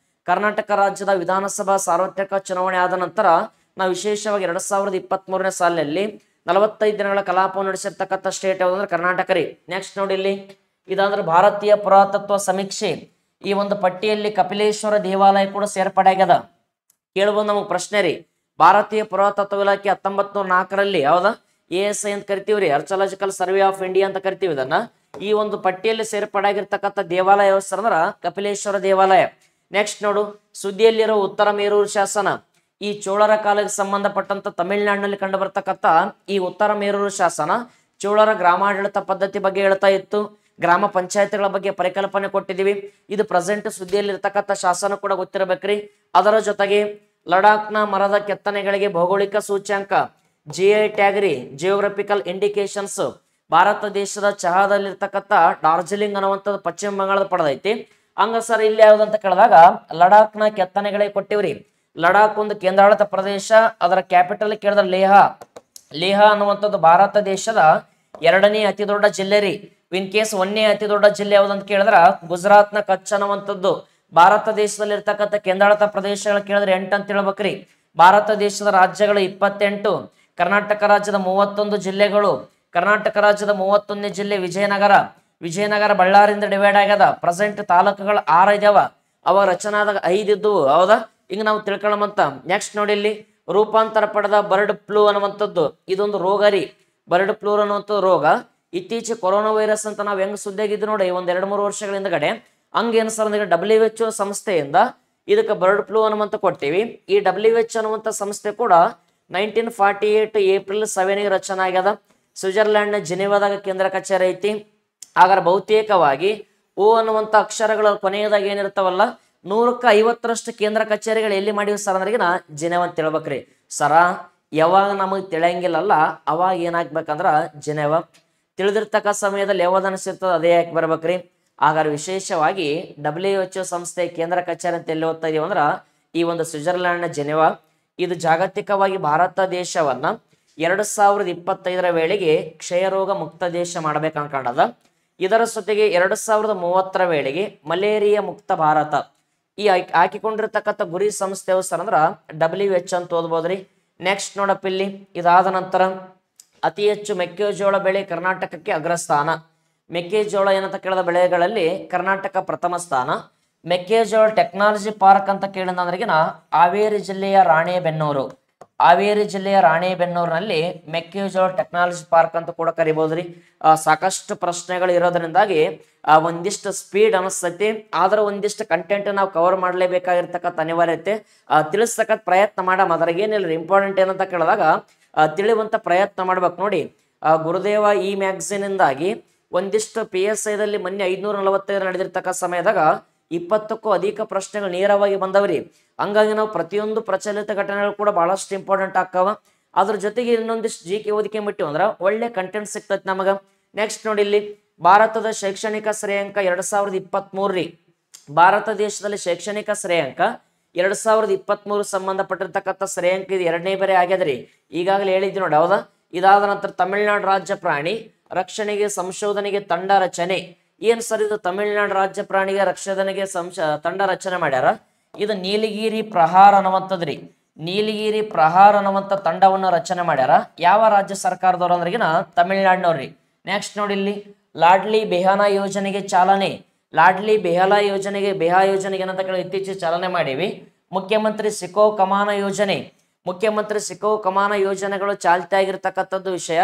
ಕರ್ನಾಟಕ ರಾಜ್ಯದ ವಿಧಾನಸಭಾ ಸಾರ್ವತ್ರಿಕ ಚುನಾವಣೆ ಆದ ನಂತರ ನಾವು ವಿಶೇಷವಾಗಿ 2023ನೇ ಸಾಲಿನಲ್ಲಿ 45 ದಿನಗಳ ಕಲಾಪವನ್ನು ನಡೆಸಿರ್ತಕ್ಕಂಥ ಸ್ಟೇಟ್ ಯಾವ್ದಂದ್ರೆ ಕರ್ನಾಟಕ ರೀ. ನೆಕ್ಸ್ಟ್ ನೋಡಿ ಇಲ್ಲಿ ಇದಾಂದ್ರೆ ಭಾರತೀಯ ಪುರಾತತ್ವ ಸಮೀಕ್ಷೆ ಈ ಒಂದು ಪಟ್ಟಿಯಲ್ಲಿ ಕಪಿಲೇಶ್ವರ ದೇವಾಲಯ ಕೂಡ ಸೇರ್ಪಡೆ ಆಗ್ಯದ. ಕೇಳ್ಬೋದು ನಮಗೆ ಪ್ರಶ್ನೆ ರೀ, ಭಾರತೀಯ ಪುರಾತತ್ವ ಇಲಾಖೆ 1904ರಲ್ಲಿ ಯಾವ್ದ ASI ಅಂತ ಕರಿತೀವಿ ರೀ, ಆರ್ಚಾಲಜಿಕಲ್ ಸರ್ವೆ ಆಫ್ ಇಂಡಿಯಾ ಅಂತ ಕರಿತೀವಿ ಇದನ್ನ. ಈ ಒಂದು ಪಟ್ಟಿಯಲ್ಲಿ ಸೇರ್ಪಡೆ ಆಗಿರ್ತಕ್ಕಂಥ ದೇವಾಲಯ ಯಾವ ಅಂದ್ರ ಕಪಿಲೇಶ್ವರ ದೇವಾಲಯ. ನೆಕ್ಸ್ಟ್ ನೋಡು, ಸುದ್ದಿಯಲ್ಲಿರೋ ಉತ್ತರ ಮೇರೂರು ಶಾಸನ ಈ ಚೋಳರ ಕಾಲಕ್ಕೆ ಸಂಬಂಧಪಟ್ಟಂತ ತಮಿಳುನಾಡಿನಲ್ಲಿ ಕಂಡು ಬರ್ತಕ್ಕಂಥ ಈ ಉತ್ತರ ಮೇರೂರು ಶಾಸನ ಚೋಳರ ಗ್ರಾಮಾಡಳಿತ ಪದ್ಧತಿ ಬಗ್ಗೆ ಹೇಳ್ತಾ ಇತ್ತು. ಗ್ರಾಮ ಪಂಚಾಯತ್ಗಳ ಬಗ್ಗೆ ಪರಿಕಲ್ಪನೆ ಕೊಟ್ಟಿದ್ದೀವಿ. ಇದು ಪ್ರೆಸೆಂಟ್ ಸುದ್ದಿಯಲ್ಲಿ ಇರ್ತಕ್ಕಂಥ ಶಾಸನ ಕೂಡ ಗೊತ್ತಿರಬೇಕ್ರಿ. ಅದರ ಜೊತೆಗೆ ಲಡಾಖ್ನ ಮರದ ಕೆತ್ತನೆಗಳಿಗೆ ಭೌಗೋಳಿಕ ಸೂಚ್ಯಾಂಕ GI ಟ್ಯಾಗ್ ರೀ, ಜಿಯೋಗ್ರಫಿಕಲ್ ಇಂಡಿಕೇಶನ್ಸ್. ಭಾರತ ದೇಶದ ಚಹಾದಲ್ಲಿರ್ತಕ್ಕಂಥ ಡಾರ್ಜಿಲಿಂಗ್ ಅನ್ನುವಂಥದ್ದು ಪಶ್ಚಿಮ ಬಂಗಾಳದ ಪಡೆದೈತಿ. ಹಂಗ ಸರ್ ಇಲ್ಲಿ ಯಾವ್ದಂತ ಕೇಳಿದಾಗ ಲಡಾಖ್ನ ಕೆತ್ತನೆಗಳಿಗೆ ಕೊಟ್ಟಿವ್ರಿ. ಲಡಾಖ್ ಒಂದು ಕೇಂದ್ರಾಡಳಿತ ಪ್ರದೇಶ, ಅದರ ಕ್ಯಾಪಿಟಲ್ ಕೇಳಿದ್ರೆ ಲೇಹ. ಲೇಹ ಅನ್ನುವಂಥದ್ದು ಭಾರತ ದೇಶದ 2ನೇ ಅತಿ ದೊಡ್ಡ ಜಿಲ್ಲೆ ರೀ. ಇನ್ ಕೇಸ್ 1ನೇ ಅತಿ ದೊಡ್ಡ ಜಿಲ್ಲೆ ಯಾವ್ದಂತ ಕೇಳಿದ್ರ ಗುಜರಾತ್ನ ಕಚ್ ಅನ್ನುವಂಥದ್ದು. ಭಾರತ ದೇಶದಲ್ಲಿ ಇರ್ತಕ್ಕಂಥ ಕೇಂದ್ರಾಡಳಿತ ಪ್ರದೇಶಗಳು ಕೇಳಿದ್ರೆ 8 ಅಂತ ಹೇಳ್ಬೇಕ್ರಿ. ಭಾರತ ದೇಶದ ರಾಜ್ಯಗಳು 28. ಕರ್ನಾಟಕ ರಾಜ್ಯದ 31 ಜಿಲ್ಲೆಗಳು. ಕರ್ನಾಟಕ ರಾಜ್ಯದ 31ನೇ ಜಿಲ್ಲೆ ವಿಜಯನಗರ. ವಿಜಯನಗರ ಬಳ್ಳಾರಿಯಿಂದ ಡಿವೈಡ್ ಆಗ್ಯದ. ಪ್ರೆಸೆಂಟ್ ತಾಲೂಕುಗಳು 6 ಇದಾವ, ಅವಾಗ ರಚನೆ ಆದಾಗ 5 ಇದ್ದವು. ಹೌದಾ, ಈಗ ನಾವು ತಿಳ್ಕೊಳ್ಳಮಂತ. ನೆಕ್ಸ್ಟ್ ನೋಡಿ, ಇಲ್ಲಿ ರೂಪಾಂತರ ಪಡೆದ ಬರ್ಡ್ ಫ್ಲೂ ಅನ್ನುವಂಥದ್ದು ಇದೊಂದು ರೋಗ ರೀ. ಬರ್ಡ್ ಫ್ಲೂ ಅನ್ನುವಂಥದ್ದು ರೋಗ ಇತ್ತೀಚೆಗೆ ಕೊರೋನಾ ವೈರಸ್ ಅಂತ ನಾವು ಹೆಂಗ್ ಸುದ್ದಿಯಾಗಿದ್ದು ನೋಡಿ ಒಂದ್ 2-3 ವರ್ಷಗಳ ಹಿಂದಗಡೆ. ಹಂಗೇನು ಸರ್ ಅಂದ್ರೆ WHO ಸಂಸ್ಥೆಯಿಂದ ಇದಕ್ಕೆ ಬರ್ಡ್ ಫ್ಲೂ ಅನ್ನುವಂತ ಕೊಡ್ತೀವಿ. ಈ WHO ಅನ್ನುವಂಥ ಸಂಸ್ಥೆ ಕೂಡ 1948 ಏಪ್ರಿಲ್ 7ಗೆ ರಚನೆ ಆಗ್ಯದ. ಸ್ವಿಟ್ಜರ್ಲ್ಯಾಂಡ್ ನ ಜಿನೆವಾದಾಗ ಕೇಂದ್ರ ಕಚೇರಿ ಐತಿ. ಹಾಗಾದ್ರೆ ಬಹುತೇಕವಾಗಿ ಓ ಅನ್ನುವಂಥ ಅಕ್ಷರಗಳ ಕೊನೆಯದಾಗ ಏನಿರ್ತಾವಲ್ಲ 150ರಷ್ಟು ಕೇಂದ್ರ ಕಚೇರಿಗಳು ಎಲ್ಲಿ ಮಾಡಿವಿ ಸರ್ ಅಂದ್ರಿಗಿನ ಜಿನೆವಾ ಅಂತ ಹೇಳ್ಬೇಕ್ರಿ. ಸರ ಯಾವಾಗ ನಮಗೆ ತಿಳಿಯಂಗಿಲ್ಲಲ್ಲ ಅವಾಗ ಏನಾಗ್ಬೇಕಂದ್ರ ಜಿನೆವಾ. ತಿಳಿದಿರ್ತಕ್ಕ ಸಮಯದಲ್ಲಿ ಯಾವ್ದು ಅನಿಸಿರ್ತದ ಅದೇ ಯಾಕೆ ಬರ್ಬೇಕ್ರಿ. ಹಾಗಾದ್ರೆ ವಿಶೇಷವಾಗಿ WHO ಸಂಸ್ಥೆ ಕೇಂದ್ರ ಕಚೇರಿ ಅಂತ ಎಲ್ಲಿ ಓದ್ತಾ ಇದೀವಿ ಅಂದ್ರ ಈ ಒಂದು ಸ್ವಿಟ್ಜರ್ಲ್ಯಾಂಡ್ ನ ಜಿನೆವಾ. ಇದು ಜಾಗತಿಕವಾಗಿ ಭಾರತ ದೇಶವನ್ನ 2025ರ ವೇಳೆಗೆ ಕ್ಷಯರೋಗ ಮುಕ್ತ ದೇಶ ಮಾಡ್ಬೇಕು ಅನ್ಕೊಂಡದ. ಇದರ ಜೊತೆಗೆ 2030ರ ವೇಳೆಗೆ ಮಲೇರಿಯಾ ಮುಕ್ತ ಭಾರತ ಈ ಹಾಕಿಕೊಂಡಿರ್ತಕ್ಕಂಥ ಗುರಿ ಸಂಸ್ಥೆ ಸರ್ ಅಂದ್ರ WHO ಅಂತ ಓದ್ಬೋದ್ರಿ. ನೆಕ್ಸ್ಟ್ ನೋಡಪ್ಪ ಇಲ್ಲಿ ಇದಾದ ನಂತರ ಅತಿ ಹೆಚ್ಚು ಮೆಕ್ಕೆಜೋಳ ಬೆಳೆ ಕರ್ನಾಟಕಕ್ಕೆ ಅಗ್ರಸ್ಥಾನ. ಮೆಕ್ಕೆಜೋಳ ಏನಂತ ಕೇಳಿದ ಬೆಳೆಗಳಲ್ಲಿ ಕರ್ನಾಟಕ ಪ್ರಥಮ ಸ್ಥಾನ. ಮೆಕ್ಕೆಜೋಳ ಟೆಕ್ನಾಲಜಿ ಪಾರ್ಕ್ ಅಂತ ಕೇಳಿದ ಅಂದ್ರಿಗಿನ ಹಾವೇರಿ ಜಿಲ್ಲೆಯ ರಾಣೆಬೆನ್ನೂರು. ಹಾವೇರಿ ಜಿಲ್ಲೆಯ ರಾಣೆಬೆನ್ನೂರಿನಲ್ಲಿ ಮೆಕ್ಕೆಜೋಳ ಟೆಕ್ನಾಲಜಿ ಪಾರ್ಕ್ ಅಂತ ಕೂಡ ಕರಿಬಹುದ್ರಿ. ಸಾಕಷ್ಟು ಪ್ರಶ್ನೆಗಳು ಇರೋದ್ರಿಂದಾಗಿ ಒಂದಿಷ್ಟು ಸ್ಪೀಡ್ ಅನಿಸ್ತೈತಿ, ಆದ್ರೆ ಒಂದಿಷ್ಟು ಕಂಟೆಂಟ್ ನಾವು ಕವರ್ ಮಾಡಲೇಬೇಕಾಗಿರ್ತಕ್ಕಂಥ ಅನಿವಾರ್ಯತೆ ತಿಳಿಸ್ತಕ್ಕಂಥ ಪ್ರಯತ್ನ ಮಾಡಮ್. ಅದ್ರಾಗ ಏನಿಲ್ಲ ಇಂಪಾರ್ಟೆಂಟ್ ಏನಂತ ಕೇಳಿದಾಗ ತಿಳಿಯುವಂತ ಪ್ರಯತ್ನ ಮಾಡ್ಬೇಕು. ನೋಡಿ, ಗುರುದೇವ ಈ ಮ್ಯಾಗಝಿನ್ ಇಂದಾಗಿ ಒಂದಿಷ್ಟು PSIದಲ್ಲಿ ಮೊನ್ನೆ 545 ನಡೆದಿರ್ತಕ್ಕ ಸಮಯದಾಗ 20ಕ್ಕೂ ಅಧಿಕ ಪ್ರಶ್ನೆಗಳು ನೇರವಾಗಿ ಬಂದವ್ರಿ. ಹಂಗಾಗಿ ನಾವು ಪ್ರತಿಯೊಂದು ಪ್ರಚಲಿತ ಘಟನೆಗಳು ಕೂಡ ಬಹಳಷ್ಟು ಇಂಪಾರ್ಟೆಂಟ್ ಆಗ್ತಾವ. ಅದ್ರ ಜೊತೆಗೆ ಇನ್ನೊಂದಿಷ್ಟು GK ಓದಿಕೆ ಬಿಟ್ಟಿವಿ ಅಂದ್ರ ಒಳ್ಳೆ ಕಂಟೆಂಟ್ ಸಿಗ್ತೈತಿ ನಮಗ. ನೆಕ್ಸ್ಟ್ ನೋಡಿ, ಇಲ್ಲಿ ಭಾರತದ ಶೈಕ್ಷಣಿಕ ಶ್ರೇಯಾಂಕ 2023 ರೀ. ಭಾರತ ದೇಶದಲ್ಲಿ ಶೈಕ್ಷಣಿಕ ಶ್ರೇಯಾಂಕ 2023 ಸಂಬಂಧಪಟ್ಟಿರ್ತಕ್ಕಂಥ ಶ್ರೇಯಾಂಕ ಇದು 2ನೇ ಬೇರೆ ಆಗ್ಯದ್ರಿ. ಈಗಾಗಲೇ ಹೇಳಿದ್ವಿ ನೋಡಿ. ಹೌದಾ, ಇದಾದ ನಂತರ ತಮಿಳುನಾಡು ರಾಜ್ಯ ಪ್ರಾಣಿ ರಕ್ಷಣೆಗೆ ಸಂಶೋಧನೆಗೆ ತಂಡ ರಚನೆ. ಏನ್ ಸರ್ ಇದು ತಮಿಳುನಾಡು ರಾಜ್ಯ ಪ್ರಾಣಿಗೆ ರಕ್ಷಣೆಗೆ ತಂಡ ರಚನೆ ಮಾಡ್ಯಾರ. ಇದು ನೀಲಗಿರಿ ಪ್ರಹಾರ ಅನ್ನುವಂಥದ್ರಿ. ನೀಲಗಿರಿ ಪ್ರಹಾರ ಅನ್ನುವಂಥ ತಂಡವನ್ನು ರಚನೆ ಮಾಡ್ಯಾರ. ಯಾವ ರಾಜ್ಯ ಸರ್ಕಾರದವ್ರು ಅಂದ್ರಿಗಿನ ತಮಿಳುನಾಡಿನವ್ರಿ. ನೆಕ್ಸ್ಟ್ ನೋಡಿ, ಇಲ್ಲಿ ಲಾಡ್ಲಿ ಬೆಹಾನಾ ಯೋಜನೆಗೆ ಚಾಲನೆ. ಲಾಡ್ಲಿ ಬೆಹಲಾ ಯೋಜನೆಗೆ ಯೋಜನೆಗೆ ಏನಂತ ಕೇಳಿ ಇತ್ತೀಚೆಗೆ ಚಾಲನೆ ಮಾಡೀವಿ. ಮುಖ್ಯಮಂತ್ರಿ ಸಿಖೋ ಕಮಾನ ಯೋಜನೆ. ಮುಖ್ಯಮಂತ್ರಿ ಸಿಖೋ ಕಮಾನ ಯೋಜನೆಗಳು ಚಾಲ್ತಿ ಆಗಿರ್ತಕ್ಕಂಥದ್ದು ವಿಷಯ.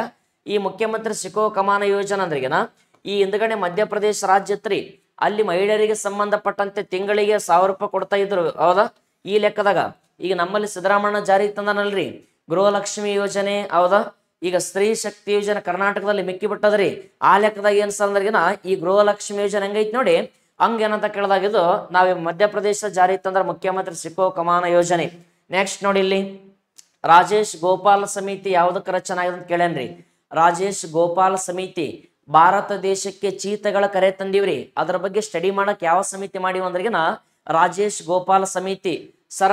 ಈ ಮುಖ್ಯಮಂತ್ರಿ ಸಿಖೋ ಕಮಾನ ಯೋಜನೆ ಅಂದ್ರಿಗಿನ ಈ ಹಿಂದ್ಗಡೆ ಮಧ್ಯಪ್ರದೇಶ ರಾಜ್ಯ ಇತ್ರಿ, ಅಲ್ಲಿ ಮಹಿಳೆಯರಿಗೆ ಸಂಬಂಧಪಟ್ಟಂತೆ ತಿಂಗಳಿಗೆ 1000 ರೂಪಾಯಿ ಕೊಡ್ತಾ ಇದ್ರು. ಹೌದಾ, ಈ ಲೆಕ್ಕದಾಗ ಈಗ ನಮ್ಮಲ್ಲಿ ಸಿದ್ದರಾಮಣ್ಣ ಜಾರಿ ತಂದನಲ್ರಿ ಗೃಹಲಕ್ಷ್ಮಿ ಯೋಜನೆ. ಹೌದಾ, ಈಗ ಸ್ತ್ರೀ ಶಕ್ತಿ ಯೋಜನೆ ಕರ್ನಾಟಕದಲ್ಲಿ ಮಿಕ್ಕಿ ಬಿಟ್ಟದ್ರಿ. ಆ ಲೆಕ್ಕದಾಗ ಏನ್ ಸಂದ್ರಗಿನ ಈ ಗೃಹಲಕ್ಷ್ಮಿ ಯೋಜನೆ ಹೆಂಗೈತಿ ನೋಡಿ. ಹಂಗೇನಂತ ಕೇಳಿದಾಗ ಇದು ನಾವೇ ಮಧ್ಯಪ್ರದೇಶ ಜಾರಿ ತಂದ್ರ ಮುಖ್ಯಮಂತ್ರಿ ಸಿಖೋ ಕಮಾನ ಯೋಜನೆ. ನೆಕ್ಸ್ಟ್ ನೋಡಿ, ಇಲ್ಲಿ ರಾಜೇಶ್ ಗೋಪಾಲ್ ಸಮಿತಿ ಯಾವುದಕ್ಕೆ ರಚನೆ ಆಗಿದೆ ಅಂತ ಕೇಳೇನ್ರಿ. ರಾಜೇಶ್ ಗೋಪಾಲ್ ಸಮಿತಿ ಭಾರತ ದೇಶಕ್ಕೆ ಚೀತಗಳ ಕರೆ ತಂದಿವ್ರಿ. ಅದ್ರ ಬಗ್ಗೆ ಸ್ಟಡಿ ಮಾಡಕ್ ಯಾವ ಸಮಿತಿ ಮಾಡಿವ ಅಂದ್ರಿಗಿನ ರಾಜೇಶ್ ಗೋಪಾಲ್ ಸಮಿತಿ. ಸರ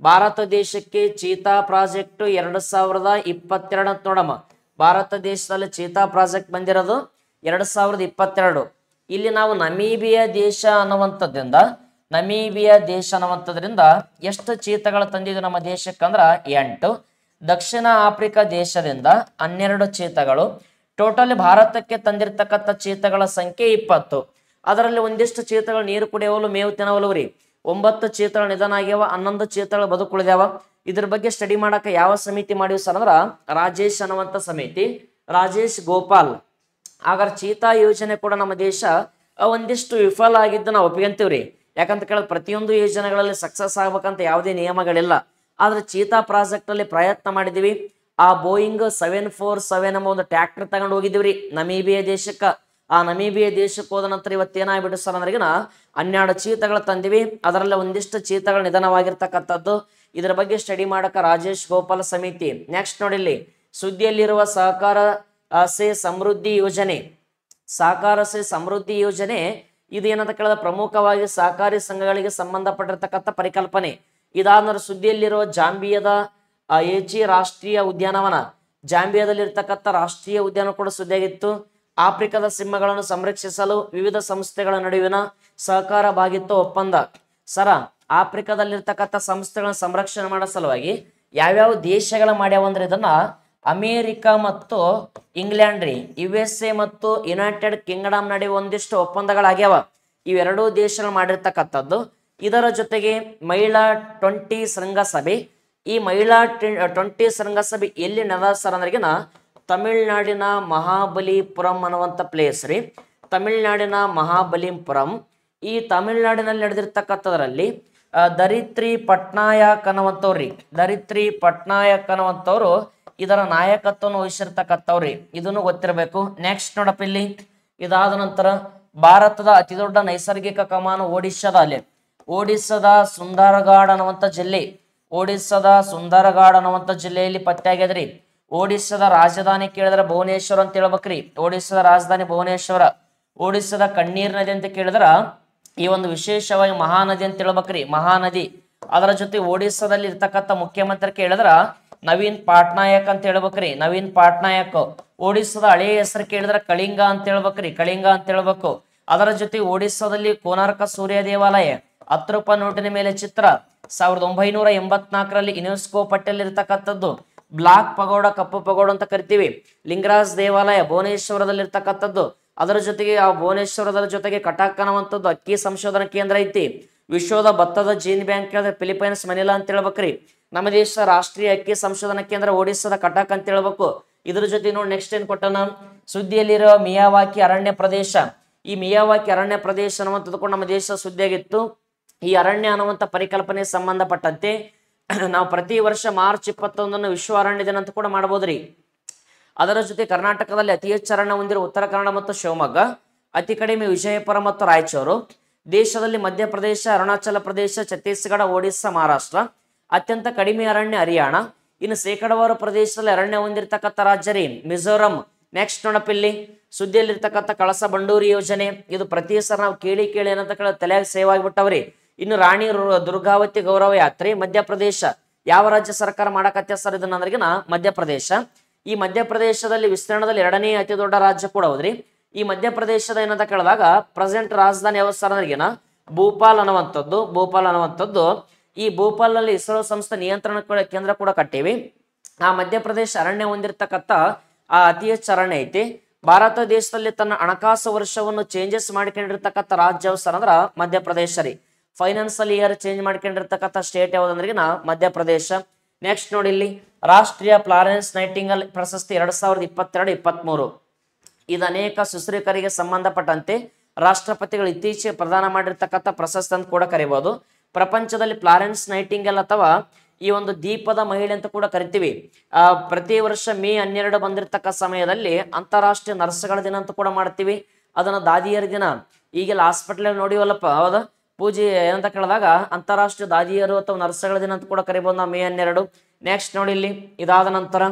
ಭಾರತ ದೇಶಕ್ಕೆ ಚೀತಾ ಪ್ರಾಜೆಕ್ಟ್ 2022 ಅಂತ ನೋಡಮ್ಮ. ಭಾರತ ದೇಶದಲ್ಲಿ ಚೀತಾ ಪ್ರಾಜೆಕ್ಟ್ ಬಂದಿರೋದು 2022. ಇಲ್ಲಿ ನಾವು ನಮೀಬಿಯಾ ದೇಶ ಅನ್ನುವಂಥದ್ರಿಂದ ಎಷ್ಟು ಚೀತಾಗಳು ತಂದಿದ್ದು ನಮ್ಮ ದೇಶಕ್ಕಂದ್ರ 8. ದಕ್ಷಿಣ ಆಫ್ರಿಕಾ ದೇಶದಿಂದ 12 ಚೀತಾಗಳು. ಟೋಟಲಿ ಭಾರತಕ್ಕೆ ತಂದಿರತಕ್ಕಂಥ ಚೀತಾಗಳ ಸಂಖ್ಯೆ 20. ಅದರಲ್ಲಿ ಒಂದಿಷ್ಟು ಚೀತಾಗಳು ನೀರು ಕುಡಿಯವಲು, ಮೇವು ತಿನ್ನವಲ್ರಿ. 9 ಚೀತಾಗಳು ನಿಧನ ಆಗ್ಯಾವ, 11 ಚೀತಾಗಳು ಬದುಕುಳಿದ್ಯಾವ. ಇದ್ರ ಬಗ್ಗೆ ಸ್ಟಡಿ ಮಾಡಕ್ಕೆ ಯಾವ ಸಮಿತಿ ಮಾಡಿವಿ ಸರ್ ಅಂದ್ರ ರಾಜೇಶ್ ಅನ್ನುವಂಥ ಸಮಿತಿ, ರಾಜೇಶ್ ಗೋಪಾಲ್. ಹಾಗಾದ್ರೆ ಚೀತಾ ಯೋಜನೆ ಕೂಡ ನಮ್ಮ ದೇಶ ಒಂದಿಷ್ಟು ವಿಫಲ ಆಗಿದ್ದು ನಾವು ಒಪ್ಕೊಂತೀವ್ರಿ. ಯಾಕಂತ ಕೇಳಿದ್ರೆ ಪ್ರತಿಯೊಂದು ಯೋಜನೆಗಳಲ್ಲಿ ಸಕ್ಸಸ್ ಆಗ್ಬೇಕಂತ ಯಾವುದೇ ನಿಯಮಗಳಿಲ್ಲ. ಆದ್ರೆ ಚೀತಾ ಪ್ರಾಜೆಕ್ಟ್ ಅಲ್ಲಿ ಪ್ರಯತ್ನ ಮಾಡಿದೀವಿ. ಆ ಬೋಯಿಂಗ್ 747 ಎಂಬ ಒಂದು ಟ್ರ್ಯಾಕ್ಟರ್ ತಗೊಂಡು ಹೋಗಿದ್ದೀವ್ರಿ ನಮೀಬಿಯಾ ದೇಶಕ್ಕೆ. ಆ ನಮೀಬಿಯಾ ದೇಶಕ್ಕೆ ಹೋದ ನಂತರ ಇವತ್ತೇನಾಗ್ಬಿಟ್ಟು ಸರ್ ಅಂದ್ರಿಗಿನ 12 ಚೀತಾಗಳು ತಂದಿವಿ. ಅದರಲ್ಲಿ ಒಂದಿಷ್ಟು ಚೀತಾಗಳು ನಿಧನವಾಗಿರ್ತಕ್ಕಂಥದ್ದು. ಇದರ ಬಗ್ಗೆ ಸ್ಟಡಿ ಮಾಡಕ ರಾಜೇಶ್ ಗೋಪಾಲ್ ಸಮಿತಿ. ನೆಕ್ಸ್ಟ್ ನೋಡಿಲ್ಲಿ ಸುದ್ದಿಯಲ್ಲಿರುವ ಸಹಕಾರ ಸೇ ಸಮೃದ್ಧಿ ಯೋಜನೆ. ಸಹಕಾರ ಸೇ ಸಮೃದ್ಧಿ ಯೋಜನೆ ಇದು ಏನಂತ ಕೇಳಿದ್ರೆ ಪ್ರಮುಖವಾಗಿ ಸಹಕಾರಿ ಸಂಘಗಳಿಗೆ ಸಂಬಂಧಪಟ್ಟಿರ್ತಕ್ಕಂಥ ಪರಿಕಲ್ಪನೆ. ಇದಾದ ಸುದ್ದಿಯಲ್ಲಿರುವ ಜಾಂಬಿಯಾದ ಏಚಿ ರಾಷ್ಟ್ರೀಯ ಉದ್ಯಾನವನ. ಜಾಂಬಿಯಾದಲ್ಲಿರ್ತಕ್ಕಂಥ ರಾಷ್ಟ್ರೀಯ ಉದ್ಯಾನ ಕೂಡ ಸುದ್ದಿಯಾಗಿತ್ತು. ಆಫ್ರಿಕಾದ ಸಿಂಹಗಳನ್ನು ಸಂರಕ್ಷಿಸಲು ವಿವಿಧ ಸಂಸ್ಥೆಗಳ ನಡುವಿನ ಸಹಕಾರ ಭಾಗಿತ್ವ ಒಪ್ಪಂದ. ಸರ ಆಫ್ರಿಕಾದಲ್ಲಿರ್ತಕ್ಕಂಥ ಸಂಸ್ಥೆಗಳನ್ನ ಸಂರಕ್ಷಣೆ ಮಾಡೋ ಸಲುವಾಗಿ ಯಾವ್ಯಾವ ದೇಶಗಳ ಮಾಡ್ಯಾವ ಅಂದ್ರೆ ಇದನ್ನ ಅಮೇರಿಕಾ ಮತ್ತು ಇಂಗ್ಲೆಂಡ್ ರೀ, USA ಮತ್ತು ಯುನೈಟೆಡ್ ಕಿಂಗ್ಡಮ್ ನಡುವೆ ಒಂದಿಷ್ಟು ಒಪ್ಪಂದಗಳಾಗ್ಯಾವ. ಇವೆರಡೂ ದೇಶಗಳು ಮಾಡಿರ್ತಕ್ಕಂಥದ್ದು. ಇದರ ಜೊತೆಗೆ ಮಹಿಳಾ 20 ಶೃಂಗಸಭೆ. ಈ ಮಹಿಳಾ 20 ಶೃಂಗಸಭೆ ಎಲ್ಲಿ ನಡೆದ ಸರ್ ಅಂದ್ರಿಗಿನ ತಮಿಳ್ನಾಡಿನ ಮಹಾಬಲಿಪುರಂ ಅನ್ನುವಂಥ ಪ್ಲೇಸ್ ರೀ. ತಮಿಳ್ನಾಡಿನ ಮಹಾಬಲಿಪುರಂ. ಈ ತಮಿಳ್ನಾಡಿನಲ್ಲಿ ನಡೆದಿರ್ತಕ್ಕಂಥದ್ರಲ್ಲಿ ಧರಿತ್ರಿ ಪಟ್ನಾಯಕ್ ಅನ್ನುವಂಥವ್ರಿ, ಧರಿತ್ರಿ ಪಟ್ನಾಯಕ್ ಅನ್ನುವಂಥವ್ರು ಇದರ ನಾಯಕತ್ವವನ್ನು ವಹಿಸಿರ್ತಕ್ಕಂಥವ್ರಿ. ಇದನ್ನು ಗೊತ್ತಿರಬೇಕು. ನೆಕ್ಸ್ಟ್ ನೋಡಪ್ಪ ಇಲ್ಲಿ ಇದಾದ ನಂತರ ಭಾರತದ ಅತಿ ದೊಡ್ಡ ನೈಸರ್ಗಿಕ ಕಮಾನು ಒಡಿಶಾದಲ್ಲಿ, ಒಡಿಸ್ಸಾದ ಸುಂದರಗಾಡ್ ಅನ್ನುವಂಥ ಜಿಲ್ಲೆ, ಒಡಿಸ್ಸಾದ ಸುಂದರಗಾಡ್ ಅನ್ನುವಂಥ ಜಿಲ್ಲೆಯಲ್ಲಿ ಪತ್ತೆ ಆಗ್ಯದ್ರಿ. ಒಡಿಸ್ಸಾದ ರಾಜಧಾನಿ ಕೇಳಿದ್ರೆ ಭುವನೇಶ್ವರ ಅಂತ ಹೇಳ್ಬೇಕ್ರಿ. ಒಡಿಸ್ಸಾದ ರಾಜಧಾನಿ ಭುವನೇಶ್ವರ. ಒಡಿಸ್ಸಾದ ಕಣ್ಣೀರ್ ನದಿ ಅಂತ ಕೇಳಿದ್ರ ಈ ಒಂದು ವಿಶೇಷವಾಗಿ ಮಹಾನದಿ ಅಂತ ಹೇಳ್ಬೇಕ್ರಿ, ಮಹಾನದಿ. ಅದರ ಜೊತೆ ಒಡಿಸ್ಸಾದಲ್ಲಿ ಇರ್ತಕ್ಕಂಥ ಮುಖ್ಯಮಂತ್ರಿ ಕೇಳಿದ್ರ ನವೀನ್ ಪಟ್ನಾಯಕ್ ಅಂತ ಹೇಳ್ಬೇಕ್ರಿ, ನವೀನ್ ಪಟ್ನಾಯಕ್. ಒಡಿಸ್ಸಾದ ಹಳೆಯ ಹೆಸರು ಕೇಳಿದ್ರೆ ಕಳಿಂಗ ಅಂತ ಹೇಳ್ಬೇಕ್ರಿ, ಕಳಿಂಗ ಅಂತ ಹೇಳ್ಬೇಕು. ಅದರ ಜೊತೆ ಒಡಿಸ್ಸಾದಲ್ಲಿ ಕೋನಾರ್ಕ ಸೂರ್ಯ ದೇವಾಲಯ, 10 ರೂಪಾಯಿ ನೋಟಿನ ಮೇಲೆ ಚಿತ್ರ, 1984ರಲ್ಲಿ ಯುನೆಸ್ಕೋ ಪಟ್ಟಿಯಲ್ಲಿ ಇರ್ತಕ್ಕಂಥದ್ದು. ಬ್ಲಾಕ್ ಪಗೋಡ, ಕಪ್ಪು ಪಗೋಡ ಅಂತ ಕರಿತೀವಿ. ಲಿಂಗರಾಜ್ ದೇವಾಲಯ ಭುವನೇಶ್ವರದಲ್ಲಿ ಇರ್ತಕ್ಕಂಥದ್ದು. ಅದರ ಜೊತೆಗೆ ಆ ಭುವನೇಶ್ವರದ ಜೊತೆಗೆ ಕಟಕ್ ಅನ್ನುವಂಥದ್ದು ಅಕ್ಕಿ ಸಂಶೋಧನಾ ಕೇಂದ್ರ ಐತಿ. ವಿಶ್ವದ ಭತ್ತದ ಜೀನ್ ಬ್ಯಾಂಕ್ ಹೇಳಿದ್ರೆ ಫಿಲಿಪೈನ್ಸ್ ಮನಿಲಾ ಅಂತ ಹೇಳ್ಬೇಕ್ರಿ. ನಮ್ಮ ದೇಶ ರಾಷ್ಟ್ರೀಯ ಅಕ್ಕಿ ಸಂಶೋಧನಾ ಕೇಂದ್ರ ಒಡಿಸ್ಸಾದ ಕಟಕ್ ಅಂತ ಹೇಳ್ಬೇಕು. ಇದ್ರ ಜೊತೆ ನೋಡಿ ನೆಕ್ಸ್ಟ್ ಏನ್ ಕೊಟ್ಟನ, ಸುದ್ದಿಯಲ್ಲಿರೋ ಮಿಯಾವಾಕಿ ಅರಣ್ಯ ಪ್ರದೇಶ. ಈ ಮಿಯಾವಾಕಿ ಅರಣ್ಯ ಪ್ರದೇಶ ಅನ್ನುವಂಥದ್ದು ಕೂಡ ನಮ್ಮ ದೇಶ ಸುದ್ದಿಯಾಗಿತ್ತು. ಈ ಅರಣ್ಯ ಅನ್ನುವಂಥ ಪರಿಕಲ್ಪನೆ ಸಂಬಂಧಪಟ್ಟಂತೆ ನಾವು ಪ್ರತಿ ವರ್ಷ ಮಾರ್ಚ್ 21 ವಿಶ್ವ ಅರಣ್ಯ ದಿನ ಅಂತ ಕೂಡ ಮಾಡಬಹುದ್ರಿ. ಅದರ ಜೊತೆ ಕರ್ನಾಟಕದಲ್ಲಿ ಅತಿ ಹೆಚ್ಚು ಅರಣ್ಯ ಹೊಂದಿರುವ ಉತ್ತರ ಕನ್ನಡ ಮತ್ತು ಶಿವಮೊಗ್ಗ, ಅತಿ ಕಡಿಮೆ ವಿಜಯಪುರ ಮತ್ತು ರಾಯಚೂರು. ದೇಶದಲ್ಲಿ ಮಧ್ಯಪ್ರದೇಶ, ಅರುಣಾಚಲ ಪ್ರದೇಶ, ಛತ್ತೀಸ್ಗಢ, ಒಡಿಸ್ಸಾ, ಮಹಾರಾಷ್ಟ್ರ. ಅತ್ಯಂತ ಕಡಿಮೆ ಅರಣ್ಯ ಹರಿಯಾಣ. ಇನ್ನು ಶೇಕಡವಾರು ಪ್ರದೇಶದಲ್ಲಿ ಅರಣ್ಯ ಹೊಂದಿರತಕ್ಕಂಥ ರಾಜ್ಯ ರೀ ಮಿಜೋರಂ. ನೆಕ್ಸ್ಟ್ ನೋಡಪ್ಪ ಇಲ್ಲಿ ಸುದ್ದಿಯಲ್ಲಿರ್ತಕ್ಕಂಥ ಕಳಸ ಬಂಡೂರಿ ಯೋಜನೆ. ಇದು ಪ್ರತಿ ಸಲ ನಾವು ಕೇಳಿ ಏನಂತ ತಲೆಯಾಗಿ ಸೇವ್ ಆಗಿಬಿಟ್ಟವ್ರಿ. ಇನ್ನು ರಾಣಿ ದುರ್ಗಾವತಿ ಗೌರವ ಯಾತ್ರೆ ಮಧ್ಯಪ್ರದೇಶ. ಯಾವ ರಾಜ್ಯ ಸರ್ಕಾರ ಮಾಡಕತ್ಯ ಸರ್ ಇದನ್ನ ಅಂದ್ರಿಗಿನ ಮಧ್ಯಪ್ರದೇಶ. ಈ ಮಧ್ಯಪ್ರದೇಶದಲ್ಲಿ ವಿಸ್ತೀರ್ಣದಲ್ಲಿ 2ನೇ ಅತಿ ದೊಡ್ಡ ರಾಜ್ಯ ಕೂಡ ಹೌದ್ರಿ. ಈ ಮಧ್ಯಪ್ರದೇಶದ ಏನಂತ ಕೇಳಿದಾಗ ಪ್ರೆಸೆಂಟ್ ರಾಜಧಾನಿ ಯಾವ ಸರ್ ಅಂದ್ರಿಗಿನ ಭೂಪಾಲ್ ಅನ್ನುವಂಥದ್ದು, ಭೂಪಾಲ್ ಅನ್ನುವಂಥದ್ದು. ಈ ಭೂಪಾಲ್ ನಲ್ಲಿ ಇಸ್ರೋ ಸಂಸ್ಥೆ ನಿಯಂತ್ರಣ ಕೇಂದ್ರ ಕೂಡ ಕಟ್ಟಿವಿ. ಆ ಮಧ್ಯಪ್ರದೇಶ ಅರಣ್ಯ ಹೊಂದಿರತಕ್ಕಂಥ ಅತಿ ಹೆಚ್ಚು ಅರಣ್ಯ ಐತಿ. ಭಾರತ ದೇಶದಲ್ಲಿ ತನ್ನ ಹಣಕಾಸು ವರ್ಷವನ್ನು ಚೇಂಜಸ್ ಮಾಡ್ಕೊಂಡಿರ್ತಕ್ಕಂಥ ರಾಜ್ಯ ಯಾವ ಸರ್ ಅಂದ್ರ ಮಧ್ಯಪ್ರದೇಶ ರೀ. Financial year change ಮಾಡ್ಕೊಂಡಿರ್ತಕ್ಕಂಥ state ಯಾವ್ದಂದ್ರಿಗಿನ Madhya Pradesh. Next ನೋಡಿ ಇಲ್ಲಿ ರಾಷ್ಟ್ರೀಯ ಫ್ಲಾರೆನ್ಸ್ ನೈಟಿಂಗಲ್ ಪ್ರಶಸ್ತಿ 2022-23. ಇದು ಅನೇಕ ಸುಶ್ರೀಕರಿಗೆ ಸಂಬಂಧಪಟ್ಟಂತೆ ರಾಷ್ಟ್ರಪತಿಗಳು ಇತ್ತೀಚೆಗೆ ಪ್ರದಾನ ಮಾಡಿರ್ತಕ್ಕಂಥ ಪ್ರಶಸ್ತಿ ಅಂತ ಕೂಡ ಕರಿಬಹುದು. ಪ್ರಪಂಚದಲ್ಲಿ ಫ್ಲಾರೆನ್ಸ್ ನೈಟಿಂಗಲ್ ಅಥವಾ ಈ ಒಂದು ದೀಪದ ಮಹಿಳೆ ಅಂತ ಕೂಡ ಕರಿತೀವಿ. ಪ್ರತಿ ವರ್ಷ ಮೇ 12 ಬಂದಿರತಕ್ಕ ಸಮಯದಲ್ಲಿ ಅಂತಾರಾಷ್ಟ್ರೀಯ ನರ್ಸ್ಗಳ ದಿನ ಅಂತ ಕೂಡ ಮಾಡ್ತೀವಿ. ಅದನ್ನ ದಾದಿಯರ ದಿನ. ಈಗೆಲ್ಲ ಹಾಸ್ಪಿಟಲ್ ನೋಡಿವಲ್ಲಪ್ಪ, ಹೌದಾ, ಪೂಜೆ ಏನಂತ ಕೇಳಿದಾಗ ಅಂತಾರಾಷ್ಟ್ರೀಯ ದಾದಿಯರು ಅಥವಾ ನರ್ಸ್ಗಳ ದಿನ ಅಂತ ಕೂಡ ಕರಿಬಹುದು ನಾವು ಮೇ 12. ನೆಕ್ಸ್ಟ್ ನೋಡಿ ಇಲ್ಲಿ ಇದಾದ ನಂತರ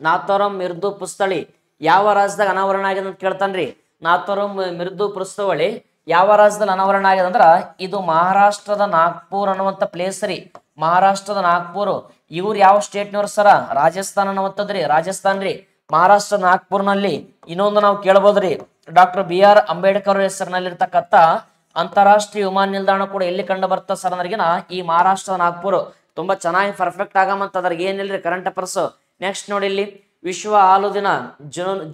ನಾಥೋರಂ ಮಿರ್ದು ಪುಸ್ತಳಿ ಯಾವ ರಾಜ್ಯದಾಗ ಅನಾವರಣ ಆಗಿದೆ ಅಂತ ಕೇಳ್ತಾನ್ರಿ. ನಾಥೋರಂ ಮಿರ್ದು ಪುಸ್ತವಳಿ ಯಾವ ರಾಜ್ಯದಲ್ಲಿ ಅನಾವರಣ ಆಗಿದೆ ಅಂದ್ರ ಇದು ಮಹಾರಾಷ್ಟ್ರದ ನಾಗ್ಪುರ್ ಅನ್ನುವಂಥ ಪ್ಲೇಸ್ ರೀ. ಮಹಾರಾಷ್ಟ್ರದ ನಾಗ್ಪುರ್. ಇವ್ರು ಯಾವ ಸ್ಟೇಟ್ನವ್ರು ಸರ? ರಾಜಸ್ಥಾನ ಅನ್ನುವಂಥದ್ರಿ, ರಾಜಸ್ಥಾನ್ ರೀ. ಮಹಾರಾಷ್ಟ್ರ ನಾಗ್ಪುರ್ನಲ್ಲಿ ಇನ್ನೊಂದು ನಾವು ಕೇಳಬಹುದ್ರಿ, ಡಾಕ್ಟರ್ BR ಅಂಬೇಡ್ಕರ್ ಹೆಸರಿನಲ್ಲಿರ್ತಕ್ಕಂಥ ಅಂತಾರಾಷ್ಟ್ರೀಯ ವಿಮಾನ ನಿಲ್ದಾಣ ಕೂಡ ಎಲ್ಲಿ ಕಂಡು ಬರ್ತಾ ಸರ್ ಅಂದ್ರಿಗಿನ ಈ ಮಹಾರಾಷ್ಟ್ರದ ನಾಗ್ಪುರ್. ತುಂಬಾ ಚೆನ್ನಾಗಿ ಪರ್ಫೆಕ್ಟ್ ಆಗಮಂತ ಅದ್ರಾಗ ಏನಿಲ್ರಿ ಕರೆಂಟ್ ಅಫೇರ್ಸ್. ನೆಕ್ಸ್ಟ್ ನೋಡಿ ಇಲ್ಲಿ ವಿಶ್ವ ಹಾಲು ದಿನ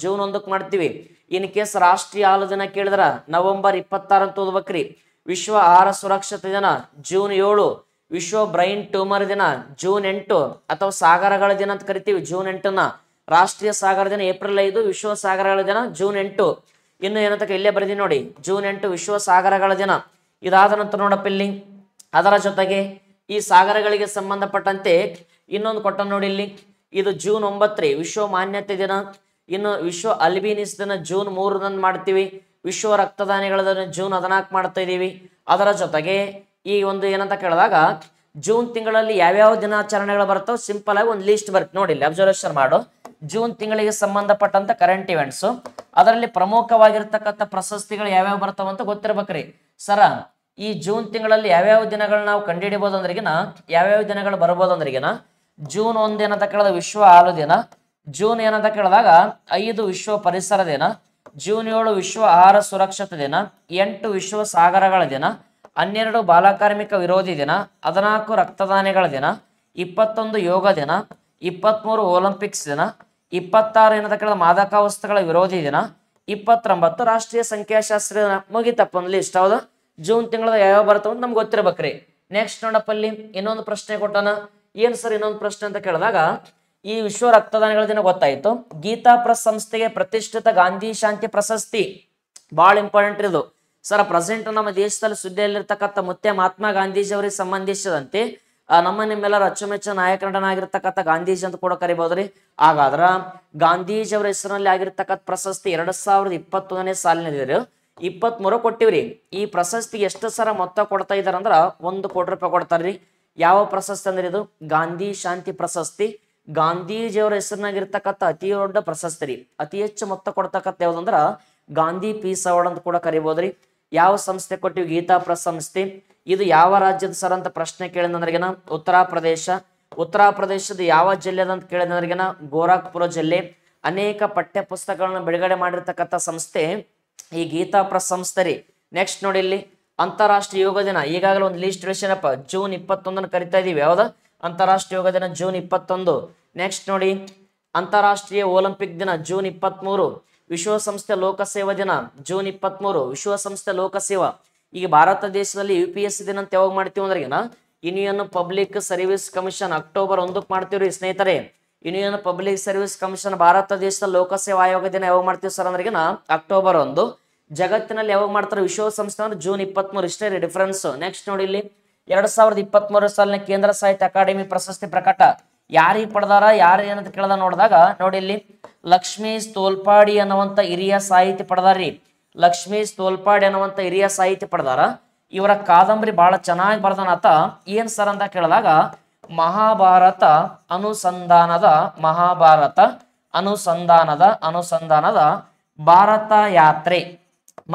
ಜೂನ್ 1ಕ್ಕೆ ಮಾಡ್ತೀವಿ. ಇನ್ ಕೇಸ್ ರಾಷ್ಟ್ರೀಯ ಹಾಲು ದಿನ ಕೇಳಿದ್ರ ನವೆಂಬರ್ 26 ಅಂತ ಓದ್ಬೇಕ್ರಿ. ವಿಶ್ವ ಆಹಾರ ಸುರಕ್ಷತೆ ದಿನ ಜೂನ್ 7. ವಿಶ್ವ ಬ್ರೈನ್ ಟ್ಯೂಮರ್ ದಿನ ಜೂನ್ 8 ಅಥವಾ ಸಾಗರಗಳ ದಿನ ಅಂತ ಕರಿತೀವಿ ಜೂನ್ 8ನ. ರಾಷ್ಟ್ರೀಯ ಸಾಗರ ದಿನ ಏಪ್ರಿಲ್ 5, ವಿಶ್ವ ಸಾಗರಗಳ ದಿನ ಜೂನ್ 8. ಇನ್ನು ಏನಂತ ಇಲ್ಲೇ ಬರೆದಿ ನೋಡಿ, ಜೂನ್ 8 ವಿಶ್ವ ಸಾಗರಗಳ ದಿನ. ಇದಾದ ನಂತರ ನೋಡಪ್ಪ ಇಲ್ಲಿ ಅದರ ಜೊತೆಗೆ ಈ ಸಾಗರಗಳಿಗೆ ಸಂಬಂಧಪಟ್ಟಂತೆ ಇನ್ನೊಂದು ಕೊಟ್ಟ ನೋಡಿ ಇಲ್ಲಿ, ಇದು ಜೂನ್ 9 ವಿಶ್ವ ಮಾನ್ಯತೆ ದಿನ. ಇನ್ನು ವಿಶ್ವ ಅಲ್ಬಿನಿಸ್ ದಿನ ಜೂನ್ 3 ಮಾಡ್ತೀವಿ. ವಿಶ್ವ ರಕ್ತದಾನಿಗಳ ದಿನ ಜೂನ್ 14 ಮಾಡ್ತಾ ಇದೀವಿ. ಅದರ ಜೊತೆಗೆ ಈ ಒಂದು ಏನಂತ ಕೇಳಿದಾಗ ಜೂನ್ ತಿಂಗಳಲ್ಲಿ ಯಾವ್ಯಾವ ದಿನಾಚರಣೆಗಳು ಬರ್ತಾವ ಸಿಂಪಲ್ ಆಗಿ ಒಂದು ಲಿಸ್ಟ್ ಬರುತ್ತೆ ನೋಡಿ, ಇಲ್ಲಿ ಅಬ್ಸರ್ವೇಷನ್ ಮಾಡು. ಜೂನ್ ತಿಂಗಳಿಗೆ ಸಂಬಂಧಪಟ್ಟಂತ ಕರೆಂಟ್ ಇವೆಂಟ್ಸ್, ಅದರಲ್ಲಿ ಪ್ರಮುಖವಾಗಿರ್ತಕ್ಕಂಥ ಪ್ರಶಸ್ತಿಗಳು ಯಾವ್ಯಾವ ಬರ್ತಾವ ಅಂತ ಗೊತ್ತಿರ್ಬೇಕ್ರಿ. ಸರ ಈ ಜೂನ್ ತಿಂಗಳಲ್ಲಿ ಯಾವ್ಯಾವ ದಿನಗಳು ನಾವು ಕಂಡುಹಿಡಿಬಹುದು ಅಂದ್ರಿಗಿನ, ಯಾವ್ಯಾವ ದಿನಗಳು ಬರ್ಬೋದು ಅಂದ್ರಿಗಿನ, ಜೂನ್ 1 ಏನಂತ ಕೇಳಿದ ವಿಶ್ವ ಹಾಲು ದಿನ. ಜೂನ್ ಏನಂತ ಕೇಳಿದಾಗ 5 ವಿಶ್ವ ಪರಿಸರ ದಿನ. ಜೂನ್ 7 ವಿಶ್ವ ಆಹಾರ ಸುರಕ್ಷತೆ ದಿನ. 8 ವಿಶ್ವ ಸಾಗರಗಳ ದಿನ. 12 ಬಾಲಕಾರ್ಮಿಕ ವಿರೋಧಿ ದಿನ. 14 ರಕ್ತದಾನಿಗಳ ದಿನ. 21 ಯೋಗ ದಿನ. 23 ಒಲಿಂಪಿಕ್ಸ್ ದಿನ. 26 ಏನಂತ ಕೇಳಿದ ಮಾದಕ ವಸ್ತುಗಳ ವಿರೋಧಿ ದಿನ. 29 ರಾಷ್ಟ್ರೀಯ ಸಂಖ್ಯಾಶಾಸ್ತ್ರ ದಿನ. ಮುಗಿತಪ್ಪ ಒಂದು ಲಿಸ್ಟ್. ಹೌದಾ, ಜೂನ್ ತಿಂಗಳದ ಯಾವ್ಯಾವ ಬರ್ತಾವ ನಮ್ಗೆ ಗೊತ್ತಿರ್ಬೇಕ್ರಿ. ನೆಕ್ಸ್ಟ್ ನೋಡಪ್ಪ ಅಲ್ಲಿ ಇನ್ನೊಂದು ಪ್ರಶ್ನೆ ಕೊಟ್ಟಾನ. ಏನ್ ಸರ್ ಇನ್ನೊಂದು ಪ್ರಶ್ನೆ ಅಂತ ಕೇಳಿದಾಗ, ಈ ವಿಶ್ವ ರಕ್ತದಾನಿಗಳ ದಿನ ಗೊತ್ತಾಯ್ತು. ಗೀತಾ ಪ್ರೆಸ್ ಸಂಸ್ಥೆಗೆ ಪ್ರತಿಷ್ಠಿತ ಗಾಂಧಿ ಶಾಂತಿ ಪ್ರಶಸ್ತಿ ಬಹಳ ಇಂಪಾರ್ಟೆಂಟ್ ಇದು. ಸರ್ ಪ್ರೆಸೆಂಟ್ ನಮ್ಮ ದೇಶದಲ್ಲಿ ಸುದ್ದಿಯಲ್ಲಿರ್ತಕ್ಕಂಥ ಮುತ್ಯ ಮಹಾತ್ಮ ಗಾಂಧೀಜಿ ಅವರಿಗೆ ಸಂಬಂಧಿಸಿದಂತೆ ನಮ್ಮ ನಿಮ್ಮೆಲ್ಲರ ಅಚ್ಚುಮೆಚ್ಚ ನಾಯಕನಾಗಿರ್ತಕ್ಕಂಥ ಗಾಂಧೀಜಿ ಅಂತ ಕೂಡ ಕರಿಬಹುದ್ರಿ. ಹಾಗಾದ್ರ ಗಾಂಧೀಜಿ ಅವರ ಹೆಸರಿನಲ್ಲಿ ಆಗಿರ್ತಕ್ಕಂಥ ಪ್ರಶಸ್ತಿ 2021ನೇ ಸಾಲಿನಲ್ಲಿ 23 ಕೊಟ್ಟಿವ್ರಿ. ಈ ಪ್ರಶಸ್ತಿಗೆ ಎಷ್ಟು ಸರ ಮೊತ್ತ ಕೊಡ್ತಾ ಇದಾರ ಅಂದ್ರ 1 ಕೋಟಿ ರೂಪಾಯಿ ಕೊಡ್ತಾರ್ರಿ. ಯಾವ ಪ್ರಶಸ್ತಿ ಅಂದ್ರೆ ಇದು ಗಾಂಧಿ ಶಾಂತಿ ಪ್ರಶಸ್ತಿ. ಗಾಂಧೀಜಿಯವರ ಹೆಸರಿನಾಗಿರ್ತಕ್ಕಂಥ ಅತಿ ದೊಡ್ಡ ಪ್ರಶಸ್ತಿ ರೀ. ಅತಿ ಹೆಚ್ಚು ಮೊತ್ತ ಕೊಡ್ತಕ್ಕಂಥ ಯಾವ್ದಂದ್ರ ಗಾಂಧಿ ಪೀಸ್ ಅವಾರ್ಡ್ ಅಂತ ಕೂಡ ಕರಿಬಹುದ್ರಿ. ಯಾವ ಸಂಸ್ಥೆ ಕೊಟ್ಟಿವಿ? ಗೀತಾ ಪ್ರೆಸ್ ಸಂಸ್ಥೆ. ಇದು ಯಾವ ರಾಜ್ಯದ ಸರ್ ಅಂತ ಪ್ರಶ್ನೆ ಕೇಳಿದಂದ್ರಿಗೆನ ಉತ್ತರ ಪ್ರದೇಶ. ಉತ್ತರ ಪ್ರದೇಶದ ಯಾವ ಜಿಲ್ಲೆದ ಅಂತ ಕೇಳಿದಂದ್ರಿಗೆನ ಗೋರಖ್ಪುರ ಜಿಲ್ಲೆ. ಅನೇಕ ಪಠ್ಯ ಪುಸ್ತಕಗಳನ್ನ ಬಿಡುಗಡೆ ಮಾಡಿರ್ತಕ್ಕಂಥ ಸಂಸ್ಥೆ ಈ ಗೀತಾ ಪ್ರೆಸ್ ಸಂಸ್ಥೆ ರೀ. ನೆಕ್ಸ್ಟ್ ನೋಡಿ ಇಲ್ಲಿ ಅಂತಾರಾಷ್ಟ್ರೀಯ ಯೋಗ ದಿನ. ಈಗಾಗಲೇ ಒಂದು ಲಿಸ್ಟ್ ಇಳಿಸಿನಪ್ಪ, ಜೂನ್ 21 ಕರಿತಾ ಇದೀವಿ. ಯಾವ್ದ? ಅಂತಾರಾಷ್ಟ್ರೀಯ ಯೋಗ ದಿನ ಜೂನ್ 21. ನೆಕ್ಸ್ಟ್ ನೋಡಿ ಅಂತಾರಾಷ್ಟ್ರೀಯ ಒಲಿಂಪಿಕ್ ದಿನ ಜೂನ್ 23. ವಿಶ್ವಸಂಸ್ಥೆ ಲೋಕಸೇವಾ ದಿನ ಜೂನ್ 23. ವಿಶ್ವಸಂಸ್ಥೆ ಲೋಕಸೇವಾ. ಈಗ ಭಾರತ ದೇಶದಲ್ಲಿ UPSC ದಿನ ಅಂತ ಯಾವಾಗ ಮಾಡ್ತೀವಿ ಅಂದ್ರಿಗೆನ union public service commission October 1 ಮಾಡ್ತೀವ್ರಿ ಸ್ನೇಹಿತರೆ. Union public service commission Bharat ದೇಶದ ಲೋಕಸೇವಾ ಆಯೋಗ ದಿನ ಯಾವಾಗ ಮಾಡ್ತೀವಿ ಸರ್ ಅಂದ್ರಿಗೆನ ಅಕ್ಟೋಬರ್ 1. ಜಗತ್ತಿನಲ್ಲಿ ಯಾವಾಗ ಮಾಡ್ತಾರೆ ವಿಶ್ವಸಂಸ್ಥೆ ಅಂದ್ರೆ ಜೂನ್ 23. ಇಷ್ಟೇ ಡಿಫರೆನ್ಸ್. ನೆಕ್ಸ್ಟ್ ನೋಡಿ ಇಲ್ಲಿ 2023 ಸಾಲಿನ ಕೇಂದ್ರ ಸಾಹಿತ್ಯ ಅಕಾಡೆಮಿ ಪ್ರಶಸ್ತಿ ಪ್ರಕಟ. ಯಾರಿಗೆ ಪಡೆದಾರ, ಯಾರು ಏನಂತ ಕೇಳ್ದ ನೋಡಿದಾಗ ನೋಡಿ ಇಲ್ಲಿ ಲಕ್ಷ್ಮೀಶ್ ತೋಲ್ಪಾಡಿ ಅನ್ನುವಂತ ಹಿರಿಯ ಸಾಹಿತಿ ಪಡೆದಾರ್ರಿ. ಲಕ್ಷ್ಮೀಶ್ ತೋಲ್ಪಾಡಿ ಅನ್ನುವಂತ ಹಿರಿಯ ಸಾಹಿತಿ ಪಡೆದಾರ. ಇವರ ಕಾದಂಬರಿ ಬಹಳ ಚೆನ್ನಾಗಿ ಬರ್ದಾನತ. ಏನ್ ಸರ್ ಅಂತ ಕೇಳಿದಾಗ ಮಹಾಭಾರತ ಅನುಸಂಧಾನದ ಭಾರತ ಯಾತ್ರೆ.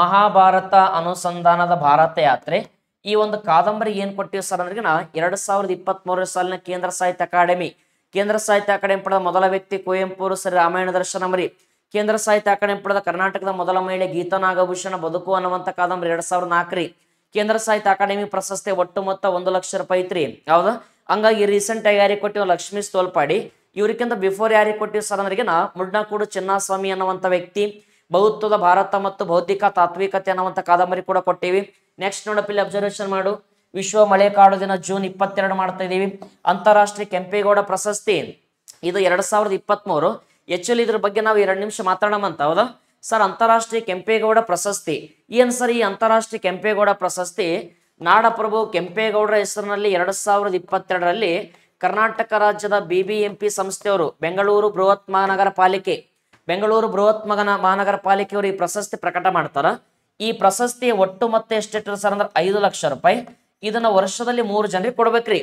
ಮಹಾಭಾರತ ಅನುಸಂಧಾನದ ಭಾರತ ಯಾತ್ರೆ. ಈ ಒಂದು ಕಾದಂಬರಿ ಏನ್ ಕೊಟ್ಟಿವಿ ಸರ್ ಅಂದ್ರೆ 2023 ಸಾಲಿನ ಕೇಂದ್ರ ಸಾಹಿತ್ಯ ಅಕಾಡೆಮಿ ಪಡೆದ ಮೊದಲ ವ್ಯಕ್ತಿ ಕುವೆಂಪು ಸರ್ ರಾಮಾಯಣ ದರ್ಶನಮರಿ. ಕೇಂದ್ರ ಸಾಹಿತ್ಯ ಅಕಾಡೆಮಿ ಪಡೆದ ಕರ್ನಾಟಕದ ಮೊದಲ ಮಹಿಳೆ ಗೀತಾ ನಾಗಭೂಷಣ ಬದುಕು ಅನ್ನುವಂತ ಕಾದಂಬರಿ 2004. ಕೇಂದ್ರ ಸಾಹಿತ್ಯ ಅಕಾಡೆಮಿ ಪ್ರಶಸ್ತಿ ಒಟ್ಟು ಮೊತ್ತ 1 ಲಕ್ಷ ರೂಪಾಯಿ ಐತ್ರಿ. ಯಾವ್ದ? ಹಂಗಾಗಿ ರೀಸೆಂಟ್ ಆಗಿ ಯಾರಿಗೆ ಕೊಟ್ಟಿವ ಲಕ್ಷ್ಮೀಶ್ ತೋಲ್ಪಾಡಿ. ಇವ್ರಿಗಿಂತ ಬಿಫೋರ್ ಯಾರಿಗೆ ಕೊಟ್ಟಿವಿ ಸರ್ ಅಂದ್ರೆ ಮುಡ್ನಕೂಡು ಚಿನ್ನಸ್ವಾಮಿ ಅನ್ನುವಂತ ವ್ಯಕ್ತಿ ಬಹುತ್ವದ ಭಾರತ ಮತ್ತು ಬೌದ್ಧಿಕ ತಾತ್ವಿಕತೆ ಅನ್ನುವಂತ ಕಾದಂಬರಿ ಕೂಡ ಕೊಟ್ಟಿವಿ. ನೆಕ್ಸ್ಟ್ ನೋಡಪ್ಪ ಇಲ್ಲಿ ಅಬ್ಸರ್ವೇಷನ್ ಮಾಡು. ವಿಶ್ವ ಮಳೆಕಾಡು ದಿನ ಜೂನ್ 22 ಮಾಡ್ತಾ ಇದೀವಿ. ಅಂತಾರಾಷ್ಟ್ರೀಯ ಕೆಂಪೇಗೌಡ ಪ್ರಶಸ್ತಿ ಇದು 2023. ಆಕ್ಚುಲಿ ಇದ್ರ ಬಗ್ಗೆ ನಾವು 2 ನಿಮಿಷ ಮಾತಾಡೋಣ ಅಂತ. ಹೌದಾ ಸರ್? ಅಂತಾರಾಷ್ಟ್ರೀಯ ಕೆಂಪೇಗೌಡ ಪ್ರಶಸ್ತಿ ಏನ್ ಸರ್? ಈ ಅಂತಾರಾಷ್ಟ್ರೀಯ ಕೆಂಪೇಗೌಡ ಪ್ರಶಸ್ತಿ ನಾಡಪ್ರಭು ಕೆಂಪೇಗೌಡರ ಹೆಸರಿನಲ್ಲಿ 2022ರಲ್ಲಿ ಕರ್ನಾಟಕ ರಾಜ್ಯದ BBMP ಸಂಸ್ಥೆಯವರು ಬೆಂಗಳೂರು ಬೃಹತ್ ಮಹಾನಗರ ಪಾಲಿಕೆಯವರು ಈ ಪ್ರಶಸ್ತಿ ಪ್ರಕಟ ಮಾಡ್ತಾರ. ಈ ಪ್ರಶಸ್ತಿಯ ಒಟ್ಟು ಮತ್ತೆ ಎಷ್ಟಿಟ್ಟರು ಸರ್ ಅಂದ್ರೆ 5 ಲಕ್ಷ ರೂಪಾಯಿ. ಇದನ್ನ ವರ್ಷದಲ್ಲಿ 3 ಜನರಿಗೆ ಕೊಡ್ಬೇಕ್ರಿ.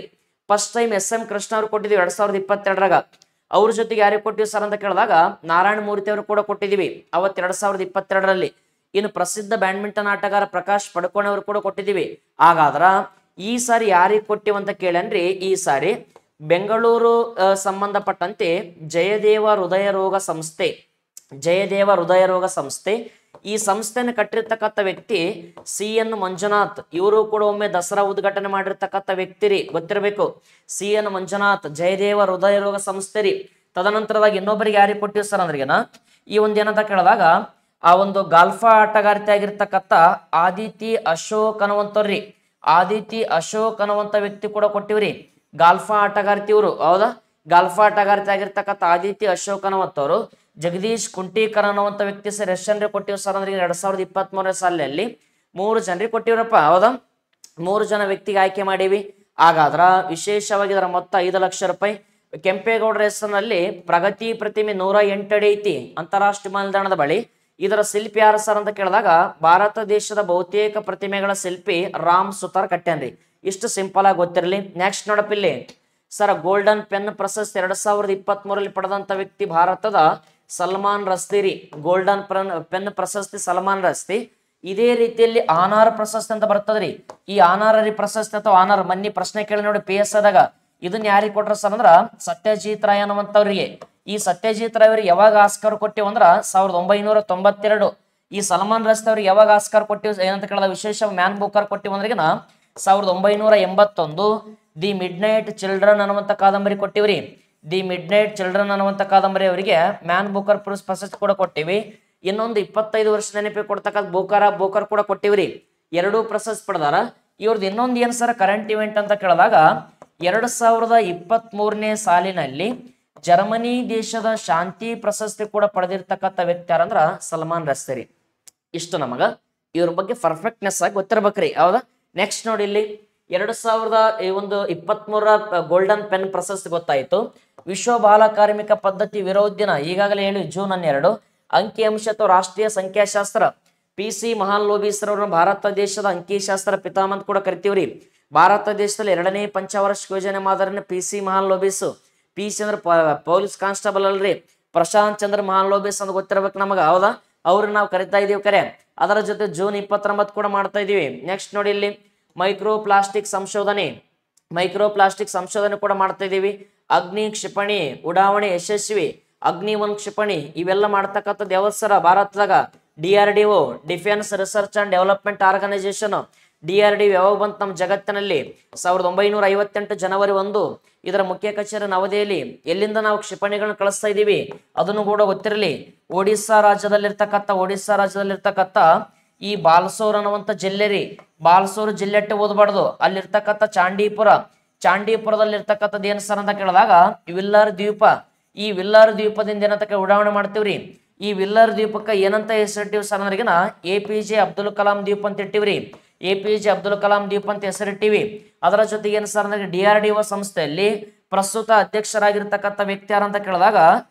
ಫಸ್ಟ್ ಟೈಮ್ SM ಕೃಷ್ಣ ಅವ್ರು ಕೊಟ್ಟಿದ್ವಿ 2022ರಾಗ. ಅವ್ರ ಜೊತೆಗೆ ಯಾರಿಗೆ ಕೊಟ್ಟಿವಿ ಸರ್ ಅಂತ ಕೇಳಿದಾಗ ನಾರಾಯಣ ಮೂರ್ತಿ ಅವರು ಕೂಡ ಕೊಟ್ಟಿದೀವಿ ಅವತ್ತು 2022ರಲ್ಲಿ. ಇನ್ನು ಪ್ರಸಿದ್ಧ ಬ್ಯಾಡ್ಮಿಂಟನ್ ಆಟಗಾರ ಪ್ರಕಾಶ್ ಪಡುಕೋಣೆ ಅವರು ಕೂಡ ಕೊಟ್ಟಿದ್ದೀವಿ. ಹಾಗಾದ್ರ ಈ ಸಾರಿ ಯಾರಿಗೆ ಕೊಟ್ಟಿವಿ ಅಂತ ಕೇಳನ್ರಿ, ಈ ಸಾರಿ ಬೆಂಗಳೂರು ಸಂಬಂಧಪಟ್ಟಂತೆ ಜಯದೇವ ಹೃದಯ ರೋಗ ಸಂಸ್ಥೆ ಈ ಸಂಸ್ಥೆಯನ್ನು ಕಟ್ಟಿರ್ತಕ್ಕಂಥ ವ್ಯಕ್ತಿ CN ಮಂಜುನಾಥ್. ಇವರು ಕೂಡ ಒಮ್ಮೆ ದಸರಾ ಉದ್ಘಾಟನೆ ಮಾಡಿರ್ತಕ್ಕಂಥ ವ್ಯಕ್ತಿ ರೀ, ಗೊತ್ತಿರಬೇಕು. CN ಮಂಜುನಾಥ್ ಜಯದೇವ ಹೃದಯ ರೋಗ ಸಂಸ್ಥೆ ರೀ. ತದನಂತರದಾಗ ಇನ್ನೊಬ್ಬರಿಗೆ ಯಾರಿಗೆ ಕೊಟ್ಟಿವಿ ಸರ್ ಅಂದ್ರಿಗೆನ ಈ ಒಂದು ಏನಂತ ಕೇಳಿದಾಗ ಆ ಒಂದು ಗಾಲ್ಫಾ ಆಟಗಾರ್ತಿ ಆಗಿರ್ತಕ್ಕಂಥ ಆದಿತಿ ಅಶೋಕ್ ಅನ್ನುವಂಥವ್ರಿ, ಆದಿತಿ ಅಶೋಕ್ ಅನ್ನುವಂಥ ವ್ಯಕ್ತಿ ಕೂಡ ಕೊಟ್ಟಿವ್ರಿ. ಗಾಲ್ಫಾ ಆಟಗಾರ್ತಿ ಇವರು, ಹೌದಾ, ಗಾಲ್ಫಾ ಆಟಗಾರ್ತಿ ಆಗಿರ್ತಕ್ಕಂಥ ಆದಿತಿ ಅಶೋಕ್ ಅನ್ನುವಂಥವ್ರು. ಜಗದೀಶ್ ಕುಂಟೀಕರ್ ಅನ್ನುವಂಥ ವ್ಯಕ್ತಿ ಸರ್ ಎಷ್ಟು ಜನರಿಗೆ ಕೊಟ್ಟಿವಿ ಸರ್ ಅಂದ್ರೆ 2023ನೇ ಸಾಲಿನಲ್ಲಿ 3 ಜನರಿಗೆ ಕೊಟ್ಟಿವ್ರಪ್ಪ, ಹೌದಾ, 3 ಜನ ವ್ಯಕ್ತಿಗೆ ಆಯ್ಕೆ ಮಾಡೀವಿ. ಹಾಗಾದ್ರ ವಿಶೇಷವಾಗಿ ಇದರ ಮೊತ್ತ 5 ಲಕ್ಷ ರೂಪಾಯಿ. ಕೆಂಪೇಗೌಡರ ಹೆಸರಿನಲ್ಲಿ ಪ್ರಗತಿ ಪ್ರತಿಮೆ 108 ಅಡಿ ಐತಿ ಅಂತಾರಾಷ್ಟ್ರೀಯ ವಿಮಾನ ನಿಲ್ದಾಣದ ಬಳಿ. ಇದರ ಶಿಲ್ಪಿ ಯಾರು ಸರ್ ಅಂತ ಕೇಳಿದಾಗ ಭಾರತ ದೇಶದ ಬಹುತೇಕ ಪ್ರತಿಮೆಗಳ ಶಿಲ್ಪಿ ರಾಮ್ ಸುತಾರ್ ಕಟ್ಟ್ಯಾನ್ರಿ. ಇಷ್ಟು ಸಿಂಪಲ್ ಆಗಿ ಗೊತ್ತಿರಲಿ. ನೆಕ್ಸ್ಟ್ ನೋಡಪ್ಪ ಇಲ್ಲಿ ಸರ್, ಗೋಲ್ಡನ್ ಪೆನ್ ಪ್ರಶಸ್ತಿ 2023ರಲ್ಲಿ ಪಡೆದಂತ ವ್ಯಕ್ತಿ ಭಾರತದ ಸಲ್ಮಾನ್ ರಸ್ತಿ ರೀ. ಗೋಲ್ಡನ್ ಪೆನ್ ಪ್ರಶಸ್ತಿ ಸಲ್ಮಾನ್ ರಸ್ತಿ. ಇದೇ ರೀತಿಯಲ್ಲಿ ಆನಾರ್ ಪ್ರಶಸ್ತಿ ಅಂತ ಬರ್ತದ್ರಿ. ಈ ಆನಾರರಿ ಪ್ರಶಸ್ತಿ ಅಥವಾ ಆನಾರ್ ಮನ್ನಿ ಪ್ರಶ್ನೆ ಕೇಳಿ ನೋಡಿ PS ಆದಾಗ, ಇದನ್ನ ಯಾರಿಗೆ ಕೊಟ್ರ ಸರ್ ಅಂದ್ರ ಸತ್ಯಜಿತ್ ರಾಯ್ ಅನ್ನುವಂಥವ್ರಿಗೆ. ಈ ಸತ್ಯಜಿತ್ ರಾಯ್ ಅವ್ರಿಗೆ ಯಾವಾಗ ಆಸ್ಕರ್ ಕೊಟ್ಟಿವ್ ಅಂದ್ರ 1992. ಈ ಸಲ್ಮಾನ್ ರಸ್ತಿ ಅವ್ರಿಗೆ ಯಾವಾಗ ಆಸ್ಕರ್ ಕೊಟ್ಟಿವ್ ಏನಂತ ಕೇಳಿದ ವಿಶೇಷ ಮ್ಯಾನ್ ಬುಕರ್ ಕೊಟ್ಟಿವ್ ಅಂದ್ರಿಗಿನ 1981 ದಿ ಮಿಡ್ ನೈಟ್ ಚಿಲ್ಡ್ರನ್ ಅನ್ನುವಂಥ ಕಾದಂಬರಿ ಕೊಟ್ಟಿವ್ರಿ. ದಿ ಮಿಡ್ ನೈಟ್ ಚಿಲ್ಡ್ರನ್ ಅನ್ನುವಂಥ ಕಾದಂಬರಿ ಅವರಿಗೆ ಮ್ಯಾನ್ ಬುಕರ್ ಪ್ರಶಸ್ತಿ ಕೂಡ ಕೊಟ್ಟಿವಿ. ಇನ್ನೊಂದು 25 ವರ್ಷ ನೆನಪಿಗೆ ಕೊಡ್ತಕ್ಕಂಥ ಬೋಕರ್ ಕೂಡ ಕೊಟ್ಟಿವ್ರಿ. 2 ಪ್ರಶಸ್ತಿ ಪಡೆದಾರ. ಇವ್ರದ್ದು ಇನ್ನೊಂದು ಏನ್ ಸರ್ ಕರೆಂಟ್ ಇವೆಂಟ್ ಅಂತ ಕೇಳಿದಾಗ 2023ನೇ ಸಾಲಿನಲ್ಲಿ ಜರ್ಮನಿ ದೇಶದ ಶಾಂತಿ ಪ್ರಶಸ್ತಿ ಕೂಡ ಪಡೆದಿರ್ತಕ್ಕಂಥ ವ್ಯಕ್ತಿ ಯಾರಂದ್ರ ಸಲ್ಮಾನ್ ರಸ್ತಿ. ಇಷ್ಟು ನಮಗ ಇವ್ರ ಬಗ್ಗೆ ಪರ್ಫೆಕ್ಟ್ನೆಸ್ ಆಗಿ ಗೊತ್ತಿರ್ಬೇಕ್ರಿ, ಹೌದಾ. ನೆಕ್ಸ್ಟ್ ನೋಡಿ ಇಲ್ಲಿ 2023 ಗೋಲ್ಡನ್ ಪೆನ್ ಪ್ರಶಸ್ತಿ ಗೊತ್ತಾಯ್ತು. ವಿಶ್ವ ಬಾಲ ಕಾರ್ಮಿಕ ಪದ್ಧತಿ ವಿರೋಧ ದಿನ ಈಗಾಗಲೇ ಹೇಳಿ ಜೂನ್ 12. ಅಂಕಿಅಂಶ ಅಥವಾ ರಾಷ್ಟ್ರೀಯ ಸಂಖ್ಯಾಶಾಸ್ತ್ರ PC ಮಹಾಲನೋಬಿಸ್ ರವರನ್ನು ಭಾರತ ದೇಶದ ಅಂಕಿಶಾಸ್ತ್ರ ಪಿತಾಮಹ ಅಂತ ಕೂಡ ಕರಿತೀವ್ರಿ. ಭಾರತ ದೇಶದಲ್ಲಿ 2ನೇ ಪಂಚವಾರ್ಷಿಕ ಯೋಜನೆ ಮಾದರಿನ PC ಮಹಾಲನೋಬಿಸ್. PC ಅಂದ್ರೆ ಪೊಲೀಸ್ ಕಾನ್ಸ್ಟೇಬಲ್ ಅಲ್ರಿ, ಪ್ರಶಾಂತ್ ಚಂದ್ರ ಮಹಾಲನೋಬಿಸ್ ಅಂತ ಗೊತ್ತಿರ್ಬೇಕು ನಮಗ, ಹೌದಾ. ಅವ್ರನ್ನ ನಾವು ಕರಿತಾ ಇದೀವಿ ಕರೆ. ಅದರ ಜೊತೆ ಜೂನ್ 29 ಕೂಡ ಮಾಡ್ತಾ ಇದೀವಿ. ನೆಕ್ಸ್ಟ್ ನೋಡಿ ಇಲ್ಲಿ ಮೈಕ್ರೋ ಪ್ಲಾಸ್ಟಿಕ್ ಸಂಶೋಧನೆ ಕೂಡ ಮಾಡ್ತಾ ಇದೀವಿ. ಅಗ್ನಿ ಕ್ಷಿಪಣಿ ಉಡಾವಣೆ ಯಶಸ್ವಿ, ಅಗ್ನಿ 1 ಕ್ಷಿಪಣಿ ಇವೆಲ್ಲ ಮಾಡ್ತಕ್ಕಂಥದ್ದು ಯಾವತ್ ಸರ ಭಾರತದಾಗ DRDO, defence research and development organisation. DRDO ಯಾವಾಗ ಬಂತು ನಮ್ಮ ಜಗತ್ತಿನಲ್ಲಿ 1958 ಜನವರಿ 1. ಇದರ ಮುಖ್ಯ ಕಚೇರಿ ನವದೆಹಲಿ. ಎಲ್ಲಿಂದ ನಾವು ಕ್ಷಿಪಣಿಗಳನ್ನ ಕಳಿಸ್ತಾ ಇದೀವಿ ಅದನ್ನು ಕೂಡ ಗೊತ್ತಿರಲಿ. ಒಡಿಸ್ಸಾ ರಾಜ್ಯದಲ್ಲಿರ್ತಕ್ಕಂಥ ಈ ಬಾಲ್ಸೋರ್ ಅನ್ನುವಂಥ ಜಿಲ್ಲೆ ರೀ. ಬಾಲ್ಸೋರ್ ಜಿಲ್ಲೆಟ್ಟು ಓದಬಾರ್ದು. ಅಲ್ಲಿರ್ತಕ್ಕಂಥ ಚಾಂಡೀಪುರದಲ್ಲಿರ್ತಕ್ಕಂಥದ್ದು ಏನ್ ಸರ್ ಅಂತ ಕೇಳಿದಾಗ ವಿಲ್ಲರ್ ದ್ವೀಪ. ಈ ವಿಲ್ಲರ್ ದ್ವೀಪದಿಂದ ಏನಂತ ಉಡಾವಣೆ ಮಾಡ್ತೀವ್ರಿ. ಈ ವಿಲ್ಲರ್ ದ್ವೀಪಕ್ಕೆ ಏನಂತ ಹೆಸರಿಟ್ಟಿವಿ ಸರ್ ಅಂದ್ರಿಗಿನ APJ ಅಬ್ದುಲ್ ಕಲಾಂ ದ್ವೀಪ ಅಂತ ಇಟ್ಟಿವ್ರಿ. APJ ಅಬ್ದುಲ್ ಕಲಾಂ ದ್ವೀಪ ಅಂತ ಹೆಸರಿಟ್ಟಿವಿ. ಅದರ ಜೊತೆಗೆ ಏನು ಸರ್ ಅಂದ್ರೆ DRDO ಸಂಸ್ಥೆಯಲ್ಲಿ ಪ್ರಸ್ತುತ ಅಧ್ಯಕ್ಷರಾಗಿರ್ತಕ್ಕಂಥ ವ್ಯಕ್ತಿ ಯಾರಂತ ಕೇಳಿದಾಗ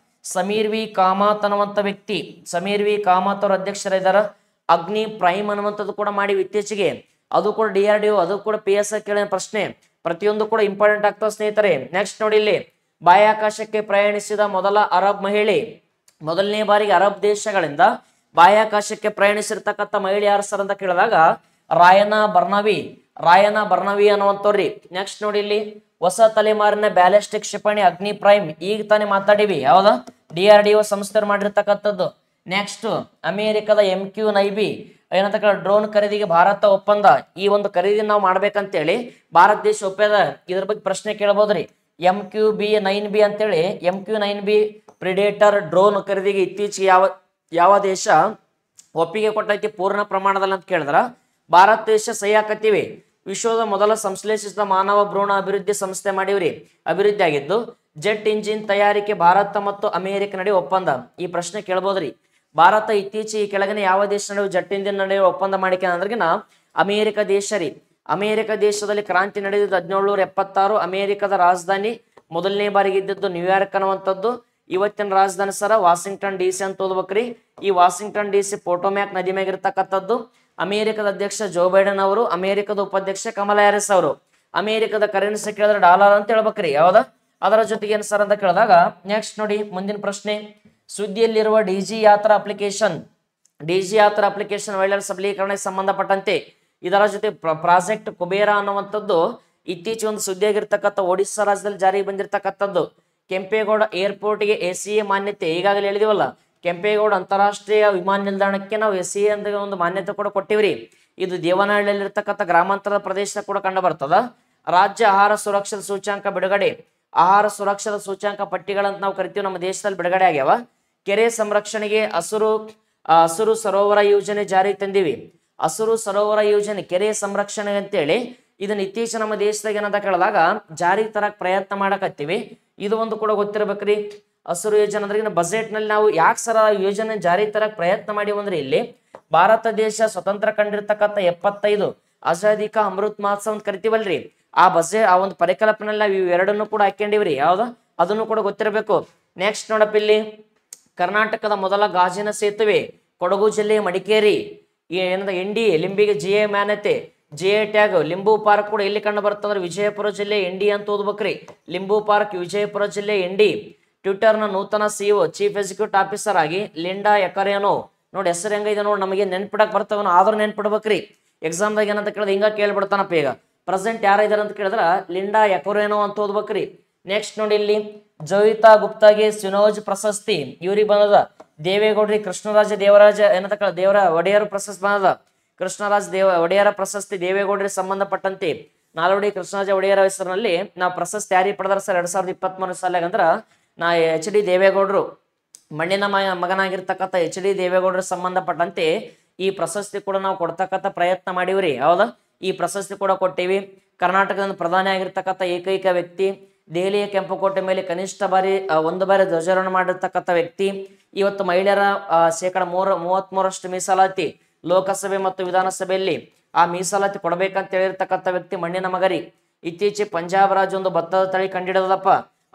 ಸಮೀರ್ ವಿ ಕಾಮತ್ ಅನ್ನುವಂಥ ವ್ಯಕ್ತಿ. ಸಮೀರ್ ವಿ ಕಾಮತ್ ಅವ್ರ ಅಧ್ಯಕ್ಷರಿದ್ದಾರೆ. ಅಗ್ನಿ ಪ್ರೈಮ್ ಅನ್ನುವಂಥದ್ದು ಕೂಡ ಮಾಡಿ ಇತ್ತೀಚೆಗೆ, ಅದು ಕೂಡ DRDO, ಅದು ಕೂಡ PS ಕೇಳಿದ ಪ್ರಶ್ನೆ. ಪ್ರತಿಯೊಂದು ಕೂಡ ಇಂಪಾರ್ಟೆಂಟ್ ಆಗ್ತದೆ ಸ್ನೇಹಿತರೆ. ನೆಕ್ಸ್ಟ್ ನೋಡಿ ಇಲ್ಲಿ ಬಾಹ್ಯಾಕಾಶಕ್ಕೆ ಪ್ರಯಾಣಿಸಿದ ಮೊದಲ ಅರಬ್ ಮಹಿಳೆ. ಮೊದಲನೇ ಬಾರಿಗೆ ಅರಬ್ ದೇಶಗಳಿಂದ ಬಾಹ್ಯಾಕಾಶಕ್ಕೆ ಪ್ರಯಾಣಿಸಿರ್ತಕ್ಕಂಥ ಮಹಿಳೆ ಯಾರು ಸರ್ ಅಂತ ಕೇಳಿದಾಗ ರಾಯನಾ ಬರ್ನವಿ ಅನ್ನುವಂಥವ್ರಿ. ನೆಕ್ಸ್ಟ್ ನೋಡಿ ಇಲ್ಲಿ ಹೊಸ ತಲೆಮಾರಿನ ಬ್ಯಾಲಿಸ್ಟಿಕ್ ಕ್ಷಿಪಣಿ ಅಗ್ನಿ ಪ್ರೈಮ್, ಈಗ ತಾನೇ ಮಾತಾಡಿವಿ, ಯಾವ್ದ DRDO ಸಂಸ್ಥೆ ಮಾಡಿರ್ತಕ್ಕಂಥದ್ದು. ನೆಕ್ಸ್ಟ್ ಅಮೆರಿಕದ MQ-9B ಏನಂತ ಕೇಳ ಡ್ರೋನ್ ಖರೀದಿಗೆ ಭಾರತ ಒಪ್ಪಂದ. ಈ ಒಂದು ಖರೀದಿ ನಾವು ಮಾಡ್ಬೇಕಂತೇಳಿ ಭಾರತ ದೇಶ ಒಪ್ಪದ. ಇದ್ರ ಬಗ್ಗೆ ಪ್ರಶ್ನೆ ಕೇಳಬಹುದ್ರಿ. MQ-9B ಅಂತೇಳಿ MQ-9B ಪ್ರಿಡೇಟರ್ ಡ್ರೋನ್ ಖರೀದಿಗೆ ಇತ್ತೀಚೆಗೆ ಯಾವ ದೇಶ ಒಪ್ಪಿಗೆ ಕೊಟ್ಟೈತಿ ಪೂರ್ಣ ಪ್ರಮಾಣದಲ್ಲಿ ಅಂತ ಕೇಳಿದ್ರ ಭಾರತ ದೇಶ ಸಹಿ ಹಾಕತ್ತೀವಿ. ವಿಶ್ವದ ಮೊದಲ ಸಂಶ್ಲೇಷಿಸಿದ ಮಾನವ ಭ್ರೂಣ ಅಭಿವೃದ್ಧಿ ಸಂಸ್ಥೆ ಮಾಡಿವ್ರಿ. ಅಭಿವೃದ್ಧಿ ಆಗಿದ್ದು ಜೆಟ್ ಇಂಜಿನ್ ತಯಾರಿಕೆ ಭಾರತ ಮತ್ತು ಅಮೆರಿಕ ನಡುವೆ ಒಪ್ಪಂದ. ಈ ಪ್ರಶ್ನೆ ಕೇಳಬಹುದ್ರಿ. ಭಾರತ ಇತ್ತೀಚೆಗೆ ಕೆಳಗಿನ ಯಾವ ದೇಶ ನಡುವೆ ಜೆಟ್ ಇಂಜಿನ್ ನಡುವೆ ಒಪ್ಪಂದ ಮಾಡಿಕೆ ಅಂದ್ರಿಗಿನ ಅಮೆರಿಕ ದೇಶ ರೀ. ಅಮೆರಿಕ ದೇಶದಲ್ಲಿ ಕ್ರಾಂತಿ ನಡೆದಿದ್ದು 1776. ಅಮೆರಿಕದ ರಾಜಧಾನಿ ಮೊದಲನೇ ಬಾರಿಗೆ ಇದ್ದದ್ದು ನ್ಯೂಯಾರ್ಕ್ ಅನ್ನುವಂಥದ್ದು. ಇವತ್ತಿನ ರಾಜಧಾನಿ ಸರ ವಾಷಿಂಗ್ಟನ್ DC ಅಂತ ಓದ್ಬೇಕ್ರಿ. ಈ ವಾಷಿಂಗ್ಟನ್ DC ಪೋಟೋಮ್ಯಾಕ್ ನದಿ ಮ್ಯಾಗ ಇರ್ತಕ್ಕಂಥದ್ದು. ಅಮೆರಿಕದ ಅಧ್ಯಕ್ಷ ಜೋ ಬೈಡನ್ ಅವರು, ಅಮೆರಿಕದ ಉಪಾಧ್ಯಕ್ಷ ಕಮಲಾ ಹ್ಯಾರಿಸ್ ಅವರು. ಅಮೆರಿಕದ ಕರೆನ್ಸಿ ಕೇಳಿದ್ರೆ ಡಾಲರ್ ಅಂತ ಹೇಳ್ಬೇಕ್ರಿ, ಯಾವ್ದ. ಅದರ ಜೊತೆಗೆ ಏನ್ ಸರ್ ಅಂತ ಕೇಳಿದಾಗ ನೆಕ್ಸ್ಟ್ ನೋಡಿ ಮುಂದಿನ ಪ್ರಶ್ನೆ. ಸುದ್ದಿಯಲ್ಲಿರುವ ಡಿಜಿ ಯಾತ್ರಾ ಅಪ್ಲಿಕೇಶನ್ ವೈರ್ಲೆಸ್ ಸಬಲೀಕರಣಕ್ಕೆ ಸಂಬಂಧಪಟ್ಟಂತೆ ಇದರ ಜೊತೆ ಪ್ರಾಜೆಕ್ಟ್ ಕುಬೇರ ಅನ್ನುವಂಥದ್ದು ಇತ್ತೀಚೆಗೆ ಒಂದು ಸುದ್ದಿಯಾಗಿರ್ತಕ್ಕಂಥ ಒಡಿಸ್ಸಾ ರಾಜ್ಯದಲ್ಲಿ ಜಾರಿಗೆ ಬಂದಿರತಕ್ಕಂಥದ್ದು. ಕೆಂಪೇಗೌಡ ಏರ್ಪೋರ್ಟ್ಗೆ ACA ಮಾನ್ಯತೆ ಈಗಾಗಲೇ ಹೇಳಿದಿವಲ್ಲ. ಕೆಂಪೇಗೌಡ ಅಂತಾರಾಷ್ಟ್ರೀಯ ವಿಮಾನ ನಿಲ್ದಾಣಕ್ಕೆ ನಾವು ACA ಅಂತ ಒಂದು ಮಾನ್ಯತೆ ಕೂಡ ಕೊಟ್ಟಿವ್ರಿ. ಇದು ದೇವನಹಳ್ಳಿಯಲ್ಲಿರ್ತಕ್ಕಂಥ ಗ್ರಾಮಾಂತರದ ಪ್ರದೇಶ ಕೂಡ ಕಂಡು ಬರ್ತದ. ರಾಜ್ಯ ಆಹಾರ ಸುರಕ್ಷತಾ ಸೂಚ್ಯಾಂಕ ಬಿಡುಗಡೆ. ಆಹಾರ ಸುರಕ್ಷತಾ ಸೂಚ್ಯಾಂಕ ಪಟ್ಟಿಗಳಂತ ನಾವು ಕರಿತೀವಿ, ನಮ್ಮ ದೇಶದಲ್ಲಿ ಬಿಡುಗಡೆ ಆಗ್ಯಾವ. ಕೆರೆ ಸಂರಕ್ಷಣೆಗೆ ಹಸಿರು ಸರೋವರ ಯೋಜನೆ ಜಾರಿಗೆ ತಂದೀವಿ. ಹಸಿರು ಸರೋವರ ಯೋಜನೆ ಕೆರೆ ಸಂರಕ್ಷಣೆ ಅಂತೇಳಿ ಇದನ್ನ ಇತ್ತೀಚೆಗೆ ನಮ್ಮ ದೇಶದಾಗ ಏನಂತ ಕೇಳಿದಾಗ ಜಾರಿಗೆ ತರಕ್ ಪ್ರಯತ್ನ ಮಾಡಕತ್ತೀವಿ. ಇದು ಒಂದು ಕೂಡ ಗೊತ್ತಿರ್ಬೇಕ್ರಿ. ಹಸಿರು ಯೋಜನೆ ಅಂದ್ರೆ ಬಜೆಟ್ ನಲ್ಲಿ ನಾವು ಯಾಕೆ ಸರ ಯೋಜನೆ ಜಾರಿ ತರಕ್ ಪ್ರಯತ್ನ ಮಾಡಿವಿ ಅಂದ್ರೆ, ಇಲ್ಲಿ ಭಾರತ ದೇಶ ಸ್ವತಂತ್ರ ಕಂಡಿರ್ತಕ್ಕಂಥ 75 ಆಜಾದಿ ಕಾ ಅಮೃತ್ ಮಹೋತ್ಸವ ಅಂತ ಕರಿತೀವಲ್ರಿ, ಆ ಒಂದು ಪರಿಕಲ್ಪನೆಯಲ್ಲಿ ನಾವು ಇವೆರಡನ್ನು ಕೂಡ ಹಾಕೊಂಡಿವ್ರಿ. ಯಾವ್ದು ಅದನ್ನು ಕೂಡ ಗೊತ್ತಿರಬೇಕು. ನೆಕ್ಸ್ಟ್ ನೋಡಪ್ಪ, ಇಲ್ಲಿ ಕರ್ನಾಟಕದ ಮೊದಲ ಗಾಜಿನ ಸೇತುವೆ ಕೊಡಗು ಜಿಲ್ಲೆಯ ಮಡಿಕೇರಿ. ಏನಂದ್ರೆ NDA ಲಿಂಬಿಗೆ GI ಮಾನ್ಯತೆ, GI ಟ್ಯಾಗ್. ಲಿಂಬು ಪಾರ್ಕ್ ಕೂಡ ಎಲ್ಲಿ ಕಂಡು ಬರ್ತಂದ್ರೆ ವಿಜಯಪುರ ಜಿಲ್ಲೆ ND ಅಂತ ಓದ್ಬೇಕ್ರಿ. ಲಿಂಬು ಪಾರ್ಕ್ ವಿಜಯಪುರ ಜಿಲ್ಲೆ ND. ಟ್ವಿಟರ್ ನ ನೂತನ CEO ಚೀಫ್ ಎಕ್ಸಿಕ್ಯೂಟಿವ್ ಆಫೀಸರ್ ಆಗಿ ಲಿಂಡಾ ಎಕರೇನೋ. ನೋಡಿ ಹೆಸರು ಹೆಂಗೈತೆ ನೋಡಿ, ನಮಗೆ ನೆನ್ಪಿಡಕ್ ಬರ್ತವನು ಆದ್ರೂ ನೆನ್ಪಿಡ್ಬೇಕ್ರಿ. ಎಕ್ಸಾಮ್ದಾಗ ಏನಂತ ಕೇಳಿದ್ರೆ ಹಿಂಗ ಕೇಳ್ಬಿಡ್ತಾನಪ್ಪ. ಈಗ ಪ್ರೆಸೆಂಟ್ ಯಾರ ಇದಾರೆ ಅಂತ ಕೇಳಿದ್ರ ಲಿಂಡಾ ಎಕರೇನೋ ಅಂತ ಓದ್ಬೇಕ್ರಿ. ನೆಕ್ಸ್ಟ್ ನೋಡಿ, ಇಲ್ಲಿ ಜೋಯಿತಾ ಗುಪ್ತಾಗೆ ಸಿನೋಜ್ ಪ್ರಶಸ್ತಿ ಇವ್ರಿಗೆ ಬಂದದ. ದೇವೇಗೌಡ್ರಿ ಕೃಷ್ಣರಾಜ ದೇವರಾಜ ಏನಂತ ದೇವರ ಒಡೆಯರು ಪ್ರಶಸ್ತಿ ಬಂದದ. ಕೃಷ್ಣರಾಜ ಒಡೆಯರ ಪ್ರಶಸ್ತಿ ದೇವೇಗೌಡ್ರಿಗೆ ಸಂಬಂಧಪಟ್ಟಂತೆ ನಾಲ್ವಡಿ ಕೃಷ್ಣರಾಜ ಒಡೆಯರ ಹೆಸರಿನಲ್ಲಿ ನಾವು ಪ್ರಶಸ್ತಿ ಯಾರಿಗೆ ಪಡೆದಾರ ಸರ್ 2023 ಸಾಲಾಗ ಅಂದ್ರ HD ದೇವೇಗೌಡರು, ಮಣ್ಣಿನ ಮಗನಾಗಿರ್ತಕ್ಕಂಥ HD ದೇವೇಗೌಡರಿಗೆ ಸಂಬಂಧಪಟ್ಟಂತೆ ಈ ಪ್ರಶಸ್ತಿ ಕೂಡ ನಾವು ಕೊಡ್ತಕ್ಕಂಥ ಪ್ರಯತ್ನ ಮಾಡಿವ್ರಿ. ಹೌದಾ, ಈ ಪ್ರಶಸ್ತಿ ಕೂಡ ಕೊಟ್ಟಿವಿ. ಕರ್ನಾಟಕದ ಪ್ರಧಾನಿ ಆಗಿರ್ತಕ್ಕಂಥ ಏಕೈಕ ವ್ಯಕ್ತಿ, ದೆಹಲಿಯ ಕೆಂಪುಕೋಟೆ ಮೇಲೆ ಕನಿಷ್ಠ ಒಂದು ಬಾರಿ ಧ್ವಜಾರೋಹಣ ಮಾಡಿರ್ತಕ್ಕಂಥ ವ್ಯಕ್ತಿ. ಇವತ್ತು ಮಹಿಳೆಯರ 33% ಮೀಸಲಾತಿ ಲೋಕಸಭೆ ಮತ್ತು ವಿಧಾನಸಭೆಯಲ್ಲಿ ಆ ಮೀಸಲಾತಿ ಕೊಡಬೇಕಂತ ಹೇಳಿರ್ತಕ್ಕಂಥ ವ್ಯಕ್ತಿ ಮಣ್ಣಿನ ಮಗರಿ. ಇತ್ತೀಚೆಗೆ ಪಂಜಾಬ್ ರಾಜ್ಯ ಒಂದು ಭತ್ತದ ತಳಿ ಕಂಡಿಡದಪ್ಪ.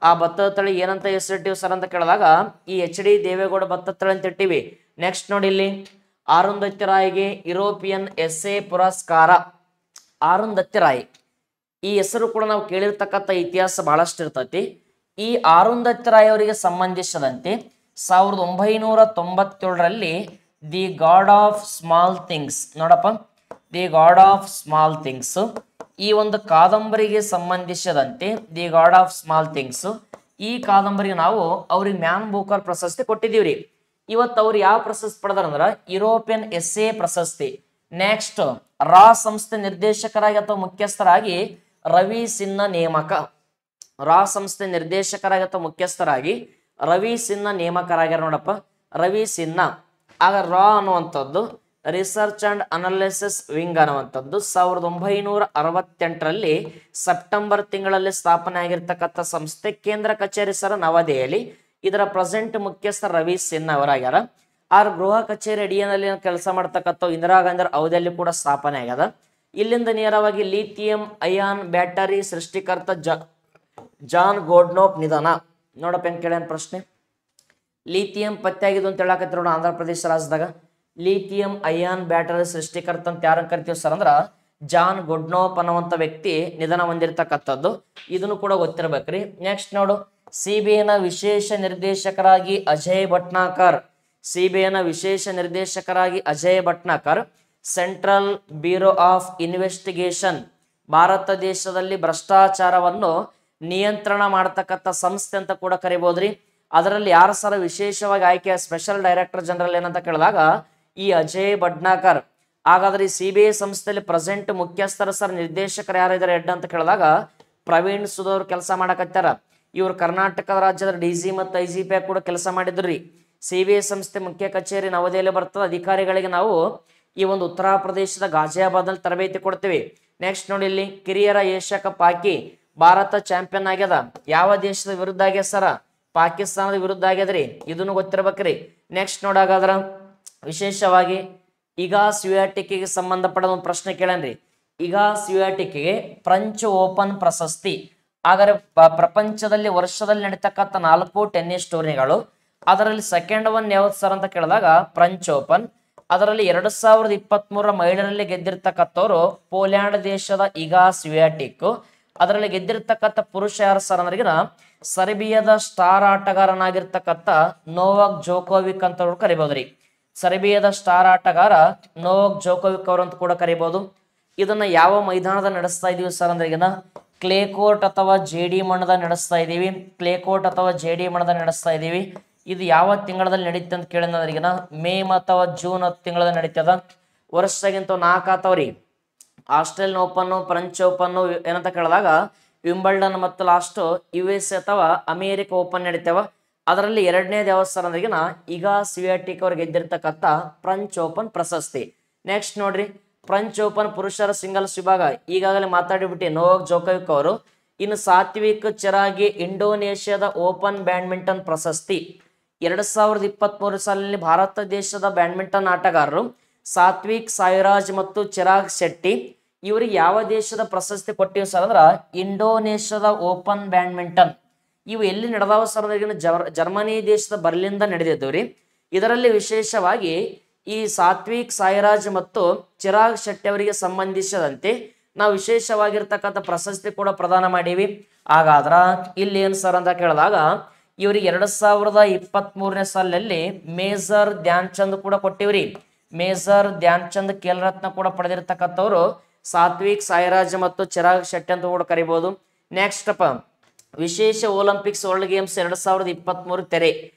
ಆ ಭತ್ತದ ತಳಿ ಏನಂತ ಹೆಸರಿಟ್ಟಿವಿ ಸರ್ ಅಂತ ಕೇಳಿದಾಗ ಈ HD ದೇವೇಗೌಡ ಭತ್ತದ ತಳಿ ಅಂತ ಇಟ್ಟಿವಿ. ನೆಕ್ಸ್ಟ್ ನೋಡಿ, ಇಲ್ಲಿ ಅರುಂಧತಿ ರಾಯ್ಗೆ ಯುರೋಪಿಯನ್ ಎಸ್ಸೆ ಪುರಸ್ಕಾರ. ಅರುಂಧತಿ ರಾಯ್ ಈ ಹೆಸರು ಕೂಡ ನಾವು ಕೇಳಿರ್ತಕ್ಕಂಥ ಇತಿಹಾಸ ಬಹಳಷ್ಟು ಇರ್ತೈತಿ. ಈ ಅರುಂಧತಿ ರಾಯ್ ಅವರಿಗೆ ಸಂಬಂಧಿಸಿದಂತೆ 1997ರಲ್ಲಿ the God of Small Things, ನೋಡಪ್ಪ, the God of Small Things ಈ ಒಂದು ಕಾದಂಬರಿಗೆ ಸಂಬಂಧಿಸಿದಂತೆ the God of Small Things ಈ ಕಾದಂಬರಿಗೆ ನಾವು ಅವ್ರಿಗೆ ಮ್ಯಾನ್ ಬೂಕರ್ ಪ್ರಶಸ್ತಿ ಕೊಟ್ಟಿದ್ದೀವ್ರಿ. ಇವತ್ತು ಅವ್ರು ಯಾವ ಪ್ರಶಸ್ತಿ ಪಡೆದಾರ ಅಂದ್ರ ಯುರೋಪಿಯನ್ ಎಸ್ಸೆ ಪ್ರಶಸ್ತಿ. ನೆಕ್ಸ್ಟ್ ರಾ ಸಂಸ್ಥೆ ನಿರ್ದೇಶಕರಾಗಿ ಅಥವಾ ಮುಖ್ಯಸ್ಥರಾಗಿ ರವಿ ಸಿನ್ಹಾ ನೇಮಕ. ರಾ ಸಂಸ್ಥೆ ನಿರ್ದೇಶಕರಾಗಿ ಅಥವಾ ಮುಖ್ಯಸ್ಥರಾಗಿ ರವಿ ಸಿನ್ಹಾ ನೇಮಕರಾಗ್ಯಾರ. ನೋಡಪ್ಪ, ರವಿ ಸಿನ್ಹಾ. ಆಗ ರಾ ಅನ್ನುವಂಥದ್ದು ರಿಸರ್ಚ್ ಅಂಡ್ ಅನಾಲಿಸಿಸ್ ವಿಂಗ್ ಅನ್ನುವಂಥದ್ದು 1968ರಲ್ಲಿ ಸೆಪ್ಟೆಂಬರ್ ತಿಂಗಳಲ್ಲಿ ಸ್ಥಾಪನೆ ಆಗಿರ್ತಕ್ಕಂಥ ಸಂಸ್ಥೆ. ಕೇಂದ್ರ ಕಚೇರಿ ಸರ ನವದೆಹಲಿ. ಇದರ ಪ್ರೆಸೆಂಟ್ ಮುಖ್ಯಸ್ಥ ರವಿ ಸಿನ್ಹಾ ಅವರಾಗ್ಯಾರ. ಗೃಹ ಕಚೇರಿ ಅಡಿಯಲ್ಲಿ ಕೆಲಸ ಮಾಡ್ತಕ್ಕಂಥ ಇಂದಿರಾ ಗಾಂಧಿ ಅವಧಿಯಲ್ಲಿ ಕೂಡ ಸ್ಥಾಪನೆ ಆಗ್ಯದ. ಇಲ್ಲಿಂದ ನೇರವಾಗಿ ಲಿಥಿಯಂ ಅಯಾನ್ ಬ್ಯಾಟರಿ ಸೃಷ್ಟಿಕರ್ತ ಜಾನ್ ಗೋಡ್ನೋಪ್ ನಿಧನ. ನೋಡಪ್ಪ ಹೆಂಗ್ ಕೇಳ್ಯಾನ ಪ್ರಶ್ನೆ. ಲಿಥಿಯಂ ಪತ್ತೆ ಆಗಿದ್ದು ಅಂತ ಹೇಳಕತ್ತಿ ನೋಡ ಆಂಧ್ರ ಪ್ರದೇಶ ರಾಜ್ಯದಾಗ. ಲಿಥಿಯಂ ಅಯಾನ್ ಬ್ಯಾಟರಿ ಸೃಷ್ಟಿಕರ್ತ ಅಂತ ಯಾರನ್ನ ಕರಿತೀವಿ ಸರ್ ಅಂದ್ರ ಜಾನ್ ಗೋಡ್ನೋಪ್ ಅನ್ನುವಂಥ ವ್ಯಕ್ತಿ ನಿಧನ ಹೊಂದಿರತಕ್ಕಂಥದ್ದು. ಇದನ್ನು ಕೂಡ ಗೊತ್ತಿರ್ಬೇಕ್ರಿ. ನೆಕ್ಸ್ಟ್ ನೋಡು, CBIನ ವಿಶೇಷ ನಿರ್ದೇಶಕರಾಗಿ ಅಜಯ್ ಭಟ್ನಾಕರ್. CBIನ ವಿಶೇಷ ನಿರ್ದೇಶಕರಾಗಿ Ajay Bhatnagar. Central Bureau of Investigation, Bharat ದೇಶದಲ್ಲಿ ಭ್ರಷ್ಟಾಚಾರವನ್ನು ನಿಯಂತ್ರಣ ಮಾಡತಕ್ಕಂಥ ಸಂಸ್ಥೆ ಅಂತ ಕೂಡ ಕರಿಬಹುದ್ರಿ. ಅದರಲ್ಲಿ ಯಾರು ಸರ ವಿಶೇಷವಾಗಿ ಆಯ್ಕೆ ಸ್ಪೆಷಲ್ ಡೈರೆಕ್ಟರ್ ಜನರಲ್ ಏನಂತ ಕೇಳಿದಾಗ ಈ ಅಜಯ್ ಭಟ್ನಾಕರ್. ಹಾಗಾದ್ರೆ ಈ CBI ಸಂಸ್ಥೆಯಲ್ಲಿ ಪ್ರೆಸೆಂಟ್ ಮುಖ್ಯಸ್ಥರ ಸರ್ ನಿರ್ದೇಶಕರು ಯಾರಿದ್ದಾರೆ ಹೆಡ್ ಅಂತ ಕೇಳಿದಾಗ ಪ್ರವೀಣ್ ಸುದ್ ಅವರು ಕೆಲಸ ಮಾಡಕತ್ತಾರ. ಇವರು ಕರ್ನಾಟಕ ರಾಜ್ಯದ DG ಮತ್ತು IGP ಕೂಡ ಕೆಲಸ ಮಾಡಿದ್ರಿ. CBI ಸಂಸ್ಥೆ ಮುಖ್ಯ ಕಚೇರಿ ನವದೆಹಲಿ ಬರ್ತದೆ. ಅಧಿಕಾರಿಗಳಿಗೆ ನಾವು ಈ ಒಂದು ಉತ್ತರ ಪ್ರದೇಶದ ಗಾಜಿಯಾಬಾದ್ ನಲ್ಲಿ ತರಬೇತಿ ಕೊಡ್ತೀವಿ. ನೆಕ್ಸ್ಟ್ ನೋಡಿ, ಇಲ್ಲಿ ಕಿರಿಯರ Asia cup hockey Bharat champion ಆಗ್ಯದ. ಯಾವ ದೇಶದ ವಿರುದ್ಧ ಆಗ್ಯದ ಸರ? ಪಾಕಿಸ್ತಾನದ ವಿರುದ್ಧ ಆಗ್ಯದ್ರಿ. ಇದನ್ನು ಗೊತ್ತಿರ್ಬೇಕ್ರಿ. ನೆಕ್ಸ್ಟ್ ನೋಡಾಗಾದ್ರ ವಿಶೇಷವಾಗಿ ಇಗಾ ಸ್ವಿಯಾಟೆಕ್ಗೆ ಸಂಬಂಧಪಟ್ಟ ಒಂದು ಪ್ರಶ್ನೆ ಕೇಳನ್ರಿ. ಇಗಾ ಸ್ವಿಯಾಟೆಕ್ಗೆ ಫ್ರೆಂಚ್ ಓಪನ್ ಪ್ರಶಸ್ತಿ. ಹಾಗಾದ್ರೆ ಪ್ರಪಂಚದಲ್ಲಿ ವರ್ಷದಲ್ಲಿ ನಡೀತಕ್ಕಂಥ 4 ಟೆನ್ನಿಸ್ ಟೂರ್ನಿಗಳು, ಅದರಲ್ಲಿ ಸೆಕೆಂಡ್ ಒನ್ ಯಾವ್ದು ಸರ್ ಅಂತ ಕೇಳಿದಾಗ ಫ್ರೆಂಚ್ ಓಪನ್. ಅದರಲ್ಲಿ 2023 ಮಹಿಳೆಯರಲ್ಲಿ ಗೆದ್ದಿರ್ತಕ್ಕಂಥವ್ರು ಪೋಲ್ಯಾಂಡ್ ದೇಶದ ಇಗಾ ಸ್ವಿಯಾಟೆಕ್. ಅದರಲ್ಲಿ ಗೆದ್ದಿರ್ತಕ್ಕಂಥ ಪುರುಷ ಯಾರು ಸರ್ ಅಂದ್ರಿಗಿನ ಸರ್ಬಿಯಾದ ಸ್ಟಾರ್ ಆಟಗಾರನಾಗಿರ್ತಕ್ಕಂಥ ನೋವಾಕ್ ಜೋಕೋವಿಕ್ ಅಂತ ಕರಿಬಹುದ್ರಿ. ಸರ್ಬಿಯಾದ ಸ್ಟಾರ್ ಆಟಗಾರ ನೋವಾಕ್ ಜೋಕೋವಿಕ್ ಅವರು ಅಂತ ಕೂಡ ಕರಿಬಹುದು. ಇದನ್ನ ಯಾವ ಮೈದಾನದ ನಡೆಸ್ತಾ ಇದೀವಿ ಸರ್ ಅಂದ್ರಿಗಿನ ಕ್ಲೇ ಕೋರ್ಟ್ ಅಥವಾ JD ಮಣ್ಣದ ನಡೆಸ್ತಾ ಇದೀವಿ. ಕ್ಲೇ ಕೋರ್ಟ್ ಅಥವಾ JD ಮಣ್ಣದ ನಡೆಸ್ತಾ ಇದೀವಿ. ಇದು ಯಾವ ತಿಂಗಳಲ್ಲಿ ನಡೀತದೆ ಅಂತ ಕೇಳಿದ್ರಿಗಿನ ಮೇ ಅಥವಾ ಜೂನ್ ತಿಂಗಳಲ್ಲಿ ನಡೀತದ. ವರ್ಷದಾಗಿಂತ 4 ಆತವ್ರಿ. ಆಸ್ಟ್ರೇಲಿಯನ್ ಓಪನ್, ಫ್ರೆಂಚ್ ಓಪನ್ ಏನಂತ ಕೇಳಿದಾಗ ವಿಂಬಲ್ಡನ್ ಮತ್ತು ಲಾಸ್ಟ್ US ಅಥವಾ ಅಮೇರಿಕ ಓಪನ್ ನಡೀತಾವ. ಅದರಲ್ಲಿ ಎರಡನೇದು ಯಾವ ಸರ್ ಅಂದ್ರಿಗಿನ ಈಗ ಸಿಯಾಟಿಕ್ ಅವ್ರು ಗೆದ್ದಿರ್ತಕ್ಕಂಥ ಫ್ರೆಂಚ್ ಓಪನ್ ಪ್ರಶಸ್ತಿ. ನೆಕ್ಸ್ಟ್ ನೋಡ್ರಿ, ಫ್ರೆಂಚ್ ಓಪನ್ ಪುರುಷರ ಸಿಂಗಲ್ಸ್ ವಿಭಾಗ ಈಗಾಗಲೇ ಮಾತಾಡಿಬಿಟ್ಟು ನೋವಾಕ್ ಜೋಕೋವಿಕ್ ಅವರು. ಇನ್ನು ಸಾತ್ವಿಕ್ ಚಿರಾಗಿ ಇಂಡೋನೇಷ್ಯಾದ ಓಪನ್ ಬ್ಯಾಡ್ಮಿಂಟನ್ ಪ್ರಶಸ್ತಿ 2023 ಸಾಲಿನಲ್ಲಿ ಭಾರತ ದೇಶದ ಬ್ಯಾಡ್ಮಿಂಟನ್ ಆಟಗಾರರು ಸಾತ್ವಿಕ್ ಸಾಯಿರಾಜ್ ಮತ್ತು ಚಿರಾಗ್ ಶೆಟ್ಟಿ ಇವರಿಗೆ ಯಾವ ದೇಶದ ಪ್ರಶಸ್ತಿ ಕೊಟ್ಟಿವಿ ಸರ್ ಅಂದ್ರ ಇಂಡೋನೇಷ್ಯಾದ ಓಪನ್ ಬ್ಯಾಡ್ಮಿಂಟನ್. ಇವು ಎಲ್ಲಿ ನಡೆದಾವ ಸರ್ ಅಂದ್ರೆ ಜರ್ಮನಿ ದೇಶದ ಬರ್ಲಿನ್ದ ನಡೆದಿದ್ದವು. ಇದರಲ್ಲಿ ವಿಶೇಷವಾಗಿ ಈ ಸಾತ್ವಿಕ್ ಸಾಯಿರಾಜ್ ಮತ್ತು ಚಿರಾಗ್ ಶೆಟ್ಟಿ ಅವರಿಗೆ ಸಂಬಂಧಿಸಿದಂತೆ ನಾವು ವಿಶೇಷವಾಗಿರ್ತಕ್ಕಂಥ ಪ್ರಶಸ್ತಿ ಕೂಡ ಪ್ರದಾನ ಮಾಡೀವಿ. ಹಾಗಾದ್ರ ಇಲ್ಲಿ ಏನ್ ಸರ್ ಅಂತ ಕೇಳಿದಾಗ ಇವರಿಗೆ 2023ನೇ ಸಾಲಿನಲ್ಲಿ ಮೇಜರ್ ಧ್ಯಾನ್ ಚಂದ್ ಕೂಡ ಕೊಟ್ಟಿವ್ರಿ. ಮೇಜರ್ ಧ್ಯಾನ್ ಚಂದ್ ಖೇಲ್ ರತ್ನ ಕೂಡ ಪಡೆದಿರ್ತಕ್ಕಂಥವ್ರು ಸಾತ್ವಿಕ್ ಸಾಯಿರಾಜ್ ಮತ್ತು ಚಿರಾಗ್ ಶೆಟ್ಟಿ ಅಂತ ಕೂಡ ಕರಿಬಹುದು. ನೆಕ್ಸ್ಟ್ ವಿಶೇಷ ಒಲಿಂಪಿಕ್ಸ್ ವರ್ಲ್ಡ್ ಗೇಮ್ಸ್ 2023 ತೆರೆ.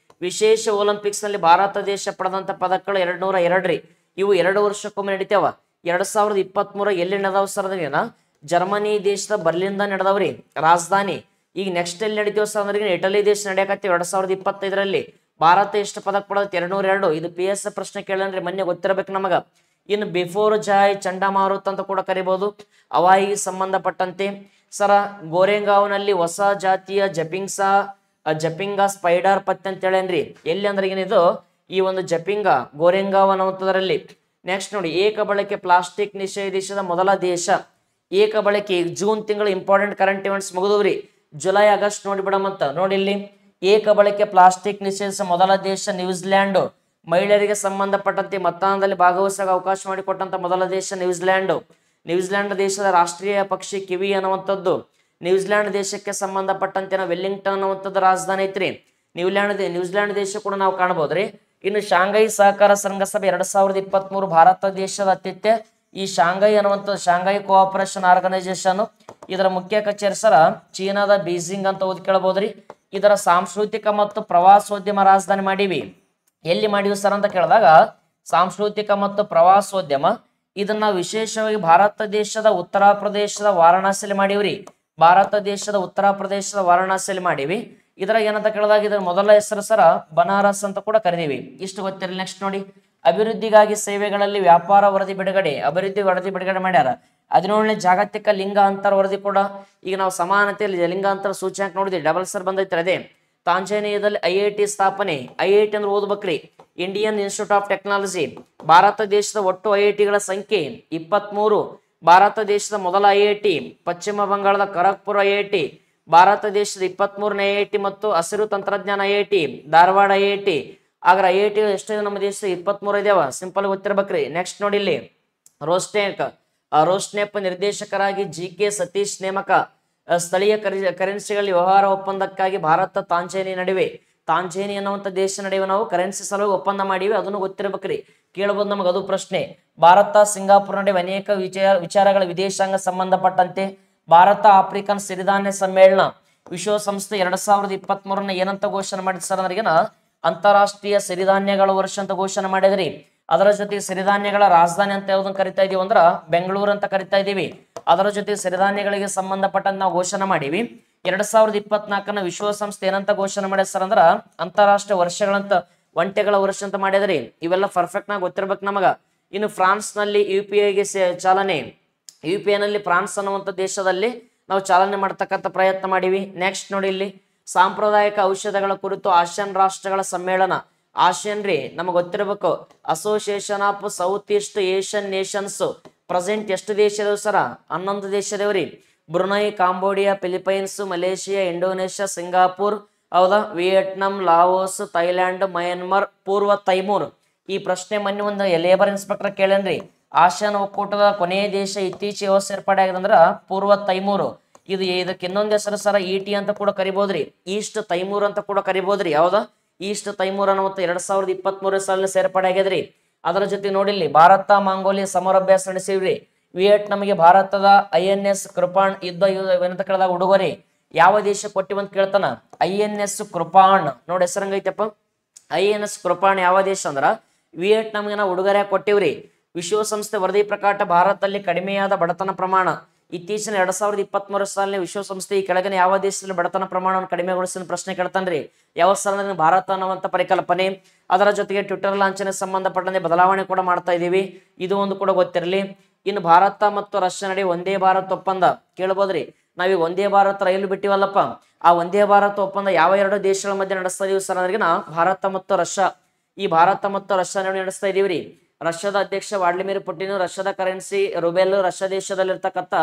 ವಿಶೇಷ ಒಲಿಂಪಿಕ್ಸ್ ನಲ್ಲಿ ಭಾರತ ದೇಶ ಪಡೆದಂತ ಪದಕಗಳು 202 ಇವು 2 ವರ್ಷಕ್ಕೊಮ್ಮೆ ನಡೀತಾವ. 2023 ಎಲ್ಲಿ ನಡೆದಾವ ಸರ್ ಅಂದ್ರೆ ಜರ್ಮನಿ ದೇಶದ ಬರ್ಲಿನ್ದ ನಡೆದವ್ರಿ ರಾಜಧಾನಿ. ಈಗ ನೆಕ್ಸ್ಟ್ ಎಲ್ಲಿ ನಡೀತೀವ ಸರ್ ಅಂದ್ರೆ ಇಟಲಿ ದೇಶ ನಡೆಯಕತ್ತೀವಿ 2025ರಲ್ಲಿ. ಭಾರತ ಎಷ್ಟು ಪದಕ ಪಡೆದ 202. ಇದು PS ಪ್ರಶ್ನೆ ಕೇಳನ್ರಿ, ಮೊನ್ನೆ ಗೊತ್ತಿರಬೇಕು ನಮಗ. ಇನ್ನು ಬಿಫೋರ್ ಜಾಯ್ ಚಂಡಮಾರುತ ಅಂತ ಕೂಡ ಕರಿಬಹುದು. ಹವಾಯಿಗೆ ಸಂಬಂಧಪಟ್ಟಂತೆ ಸರ ಗೋರೆಗಾಂವ್ನಲ್ಲಿ ಹೊಸ ಜಾತಿಯ ಜಪಿಂಗಾ ಸ್ಪೈಡರ್ ಪತ್ತೆ ಅಂತ ಹೇಳೇನ್ರಿ. ಎಲ್ಲಿ ಅಂದ್ರೆ ಏನಿದು ಈ ಒಂದು ಜಪಿಂಗಾ ಗೋರೆಗಾಂವ್ ಅನ್ನುವಂಥದ್ರಲ್ಲಿ. ನೆಕ್ಸ್ಟ್ ನೋಡಿ, ಏಕ ಬಳಕೆ ಪ್ಲಾಸ್ಟಿಕ್ ನಿಷೇಧಿಸಿದ ಮೊದಲ ದೇಶ. ಏಕ ಬಳಕೆ ಜೂನ್ ತಿಂಗಳು ಇಂಪಾರ್ಟೆಂಟ್ ಕರೆಂಟ್ ಇವೆಂಟ್ಸ್ ಮುಗಿದವ್ರಿ. ಜುಲೈ ಆಗಸ್ಟ್ ನೋಡಿಬಿಡಮಂತ. ನೋಡಿ ಇಲ್ಲಿ ಏಕ ಬಳಕೆ ಪ್ಲಾಸ್ಟಿಕ್ ನಿಷೇಧಿಸಿದ ಮೊದಲ ದೇಶ ನ್ಯೂಜಿಲ್ಯಾಂಡ್. ಮಹಿಳೆಯರಿಗೆ ಸಂಬಂಧಪಟ್ಟಂತೆ ಮತದಾನದಲ್ಲಿ ಭಾಗವಹಿಸಲು ಅವಕಾಶ ಮಾಡಿಕೊಟ್ಟಂತ ಮೊದಲ ದೇಶ ನ್ಯೂಜಿಲ್ಯಾಂಡ್. ನ್ಯೂಜಿಲ್ಯಾಂಡ್ ದೇಶದ ರಾಷ್ಟ್ರೀಯ ಪಕ್ಷಿ ಕಿವಿ ಅನ್ನುವಂಥದ್ದು. ನ್ಯೂಜಿಲ್ಯಾಂಡ್ ದೇಶಕ್ಕೆ ಸಂಬಂಧಪಟ್ಟಂತೆ ನಾವು ವೆಲ್ಲಿಂಗ್ಟನ್ ಅನ್ನುವಂಥದ್ದು ರಾಜಧಾನಿ ಐತ್ರಿ. ನ್ಯೂಜಿಲ್ಯಾಂಡ್ ದೇಶ ಕೂಡ ನಾವು ಕಾಣಬಹುದ್ರಿ. ಇನ್ನು ಶಾಂಘೈ ಸಹಕಾರ ಶೃಂಗಸಭೆ 2023 ಭಾರತ ದೇಶದ ಆತಿಥ್ಯ. ಈ ಶಾಂಘೈ ಅನ್ನುವಂಥದ್ದು ಶಾಂಘೈ ಕೋಆಪರೇಷನ್ ಆರ್ಗನೈಸೇಷನ್. ಇದರ ಮುಖ್ಯ ಕಚೇರಿ ಸರ ಚೀನಾದ ಬೀಜಿಂಗ್ ಅಂತ ಓದ್ಕೇಳಬಹುದ್ರಿ. ಇದರ ಸಾಂಸ್ಕೃತಿಕ ಮತ್ತು ಪ್ರವಾಸೋದ್ಯಮ ರಾಜಧಾನಿ ಮಾಡೀವಿ. ಎಲ್ಲಿ ಮಾಡಿವಿ ಸರ್ ಅಂತ ಕೇಳಿದಾಗ ಸಾಂಸ್ಕೃತಿಕ ಮತ್ತು ಪ್ರವಾಸೋದ್ಯಮ ಇದನ್ನ ವಿಶೇಷವಾಗಿ ಭಾರತ ದೇಶದ ಉತ್ತರ ಪ್ರದೇಶದ ವಾರಣಾಸಿಯಲ್ಲಿ ಮಾಡೀವ್ರಿ. ಭಾರತ ದೇಶದ ಉತ್ತರ ಪ್ರದೇಶದ ವಾರಣಾಸಿಯಲ್ಲಿ ಮಾಡೀವಿ. ಇದರ ಏನಂತ ಕೇಳಿದಾಗ ಇದರ ಮೊದಲ ಹೆಸರು ಸರ ಬನಾರಸ್ ಅಂತ ಕೂಡ ಕರೀತೀವಿ. ಇಷ್ಟು ಗೊತ್ತಿರಲಿ. ನೆಕ್ಸ್ಟ್ ನೋಡಿ, ಅಭಿವೃದ್ಧಿಗಾಗಿ ಸೇವೆಗಳಲ್ಲಿ ವ್ಯಾಪಾರ ವರದಿ ಬಿಡುಗಡೆ. ಅಭಿವೃದ್ಧಿ ವರದಿ ಬಿಡುಗಡೆ ಮಾಡ್ಯಾರ. 17ನೇ ಜಾಗತಿಕ ಲಿಂಗ ಅಂತರ ವರದಿ ಕೂಡ. ಈಗ ನಾವು ಸಮಾನತೆಯಲ್ಲಿ ಲಿಂಗ ಅಂತರ ಸೂಚ್ಯಾಂಕ ನೋಡಿದ್ವಿ, ಡಬಲ್ ಸರ್ ಬಂದೈತ್ರಿ. ಅದೇ ತಾಂಜಾನಿಯಾದಲ್ಲಿ IIT ಸ್ಥಾಪನೆ. IIT ಅಂದ್ರೆ ಓದ್ಬೇಕ್ರಿ, Indian Institute of Technology. Bharat ದೇಶದ ಒಟ್ಟು IITಗಳ ಸಂಖ್ಯೆ 23. ಭಾರತ ದೇಶದ ಮೊದಲ IIT ಪಶ್ಚಿಮ ಬಂಗಾಳದ ಖರಗ್ಪುರ IIT. ಭಾರತ ದೇಶದ 23ನೇ IIT ಮತ್ತು ಹಸಿರು ತಂತ್ರಜ್ಞಾನ IIT ಧಾರವಾಡ IIT. ಆಗ IIT ಎಷ್ಟಿದೆ ನಮ್ಮ ದೇಶದ 23 ಇದಾವ. ಸಿಂಪಲ್ ಗೊತ್ತಿರ್ಬೇಕ್ರಿ. ನೆಕ್ಸ್ಟ್ ನೋಡಿ, ಇಲ್ಲಿ ರೋಸ್ನೆಪ್ ನಿರ್ದೇಶಕರಾಗಿ GK ಸತೀಶ್ ನೇಮಕ. ಸ್ಥಳೀಯ ಕರೆನ್ಸಿಗಳಲ್ಲಿ ವ್ಯವಹಾರ ಒಪ್ಪಂದಕ್ಕಾಗಿ ಭಾರತ ತಾಂಜಾನಿಯಾ ನಡುವೆ. ತಾಂಜಾನಿಯಾ ಅನ್ನುವಂಥ ದೇಶ ನಡುವೆ ನಾವು ಕರೆನ್ಸಿ ಸಲುವಾಗಿ ಒಪ್ಪಂದ ಮಾಡಿವಿ. ಅದನ್ನು ಗೊತ್ತಿರ್ಬೇಕ್ರಿ, ಕೇಳಬಹುದು ನಮಗೆ ಅದು ಪ್ರಶ್ನೆ. ಭಾರತ ಸಿಂಗಾಪುರ್ ನಡುವೆ ಅನೇಕ ವಿಚಾರಗಳ ವಿದೇಶಾಂಗ ಸಂಬಂಧಪಟ್ಟಂತೆ. ಭಾರತ ಆಫ್ರಿಕನ್ ಸಿರಿಧಾನ್ಯ ಸಮ್ಮೇಳನ ವಿಶ್ವಸಂಸ್ಥೆ 2023 ಏನಂತ ಘೋಷಣೆ ಮಾಡಿದ ಸರ್ ಅಂದ್ರಿಗೇನ ಅಂತಾರಾಷ್ಟ್ರೀಯ ಸಿರಿಧಾನ್ಯಗಳ ವರ್ಷ ಅಂತ ಘೋಷಣೆ ಮಾಡಿದ್ರಿ. ಅದರ ಜೊತೆಗೆ ಸಿರಿಧಾನ್ಯಗಳ ರಾಜಧಾನಿ ಅಂತ ಯಾವ್ದನ್ನ ಕರಿತಾ ಇದೀವಿ ಅಂದ್ರ ಬೆಂಗಳೂರು ಅಂತ ಕರಿತಾ ಇದೀವಿ. ಅದರ ಜೊತೆಗೆ ಸಿರಿಧಾನ್ಯಗಳಿಗೆ ಸಂಬಂಧಪಟ್ಟಂತ ನಾವು ಘೋಷಣೆ ಮಾಡೀವಿ. 2024ನ ವಿಶ್ವಸಂಸ್ಥೆ ಏನಂತ ಘೋಷಣೆ ಮಾಡ್ಯಾರ ಸರ್ ಅಂದ್ರ ಅಂತಾರಾಷ್ಟ್ರೀಯ ವರ್ಷಗಳಂತ ಒಂಟೆಗಳ ವರ್ಷ ಅಂತ ಮಾಡಿದ್ರಿ. ಇವೆಲ್ಲ ಪರ್ಫೆಕ್ಟ್ ನಾಗ ಗೊತ್ತಿರ್ಬೇಕು ನಮಗ. ಇನ್ನು ಫ್ರಾನ್ಸ್ ನಲ್ಲಿ UPIಗೆ ಚಾಲನೆ. UPI ನಲ್ಲಿ ಫ್ರಾನ್ಸ್ ಅನ್ನುವಂಥ ದೇಶದಲ್ಲಿ ನಾವು ಚಾಲನೆ ಮಾಡ್ತಕ್ಕಂಥ ಪ್ರಯತ್ನ ಮಾಡೀವಿ. ನೆಕ್ಸ್ಟ್ ನೋಡಿ, ಇಲ್ಲಿ ಸಾಂಪ್ರದಾಯಿಕ ಔಷಧಗಳ ಕುರಿತು ಆಸಿಯಾನ್ ರಾಷ್ಟ್ರಗಳ ಸಮ್ಮೇಳನ. ಆಸಿಯಾನ್ ರೀ ನಮಗೆ ಗೊತ್ತಿರಬೇಕು, association of south East Asian Nations. Present ಎಷ್ಟು ದೇಶ ಇದಾವೆ ಸರ? 11 ದೇಶ ಇದಾವ್ರಿ. Brunei, Cambodia, Philippines, Malaysia, Indonesia, Singapore, ಹೌದಾ, ವಿಯೆಟ್ನಾಂ, ಲಾವೋಸ್, ಥೈಲ್ಯಾಂಡ್, ಮಯನ್ಮಾರ್, ಪೂರ್ವ ತೈಮೂರ್. ಈ ಪ್ರಶ್ನೆ ಮೊನ್ನೆ ಒಂದು ಲೇಬರ್ ಇನ್ಸ್ಪೆಕ್ಟರ್ ಕೇಳೇನ್ರಿ. ಆಸಿಯಾನ್ ಒಕ್ಕೂಟದ ಕೊನೆಯ ದೇಶ ಇತ್ತೀಚೆಗೆ ಸೇರ್ಪಡೆ ಆಗಿದೆ ಅಂದ್ರ ಪೂರ್ವ ತೈಮೂರು. ಇದಕ್ಕೆ ಇನ್ನೊಂದು ಹೆಸರು ಸರ ET ಅಂತ ಕೂಡ ಕರಿಬೋದ್ರಿ. ಈಸ್ಟ್ ತೈಮೂರ್ ಅಂತ ಕೂಡ ಕರಿಬೋದ್ರಿ. ಯಾವ್ದ ಈಸ್ಟ್ ತೈಮೂರ್ ಅನ್ನುವಂಥ 2023 ಸಾಲಿನ ಸೇರ್ಪಡೆ ಆಗ್ಯದ್ರಿ. ಅದರ ಜೊತೆ ನೋಡಿಲ್ಲಿ ಭಾರತ ಮಂಗೋಲಿಯಾ ಸಮರಾಭ್ಯಾಸ ನಡೆಸಿವ್ರಿ. ವಿಯೆಟ್ನಾಂಗೆ ಭಾರತದ INS ಕೃಪಾಣ್ ಯುದ್ಧ ಏನಂತ ಕೇಳಿದಾಗ ಉಡುಗೊರೆ ಯಾವ ದೇಶ ಕೊಟ್ಟಿವಂತ ಕೇಳ್ತಾನ. INS ಕೃಪಾಣ್ ನೋಡಿ ಹೆಸರಂಗೈತಪ್ಪ. INS ಕೃಪಾಣ್ ಯಾವ ದೇಶ ಅಂದ್ರ ವಿಯೆಟ್ನಾಂಗೆ ನಾವು ಉಡುಗೊರೆ ಕೊಟ್ಟಿವ್ರಿ. ವಿಶ್ವಸಂಸ್ಥೆ ವರದಿ ಪ್ರಕಾರ ಭಾರತದಲ್ಲಿ ಕಡಿಮೆಯಾದ ಬಡತನ ಪ್ರಮಾಣ. ಇತ್ತೀಚಿನ 2023 ಸಾಲಿನ ವಿಶ್ವಸಂಸ್ಥೆ ಈ ಕೆಳಗಿನ ಯಾವ ದೇಶದಲ್ಲಿ ಬಡತನ ಪ್ರಮಾಣವನ್ನು ಕಡಿಮೆಗೊಳಿಸಿದ ಪ್ರಶ್ನೆ ಕೇಳ್ತಾನ್ರಿ. ಯಾವ ಸ್ಥಾನದಲ್ಲಿ? ಭಾರತ ಅನ್ನುವಂಥ ಪರಿಕಲ್ಪನೆ. ಅದರ ಜೊತೆಗೆ ಟ್ವಿಟರ್ ಲಾಂಛನ ಸಂಬಂಧಪಟ್ಟಂತೆ ಬದಲಾವಣೆ ಕೂಡ ಮಾಡ್ತಾ ಇದೀವಿ, ಇದು ಒಂದು ಕೂಡ ಗೊತ್ತಿರಲಿ. ಇನ್ನು ಭಾರತ ಮತ್ತು ರಷ್ಯಾ ನಡುವೆ ಒಂದೇ ಭಾರತ್ ಒಪ್ಪಂದ ಕೇಳ್ಬೋದ್ರಿ. ನಾವೀಗ ಒಂದೇ ಭಾರತ್ ರೈಲು ಬಿಟ್ಟಿವಲ್ಲಪ್ಪ, ಆ ಒಂದೇ ಭಾರತ್ ಒಪ್ಪಂದ ಯಾವ ಎರಡು ದೇಶಗಳ ಮಧ್ಯೆ ನಡೆಸ್ತಾ ಇದೀವಿ ಸರ್ ಅಂದ್ರೆ ಭಾರತ ಮತ್ತು ರಷ್ಯಾ. ಈ ಭಾರತ ಮತ್ತು ರಷ್ಯಾ ನಡುವೆ ನಡೆಸ್ತಾ ಇದೀವ್ರಿ. ರಷ್ಯಾದ ಅಧ್ಯಕ್ಷ ವ್ಲಾಡಿಮಿರ್ ಪುಟಿನ್, ರಷ್ಯಾದ ಕರೆನ್ಸಿ ರುಬೆಲ್, ರಷ್ಯಾ ದೇಶದಲ್ಲಿರ್ತಕ್ಕಂಥ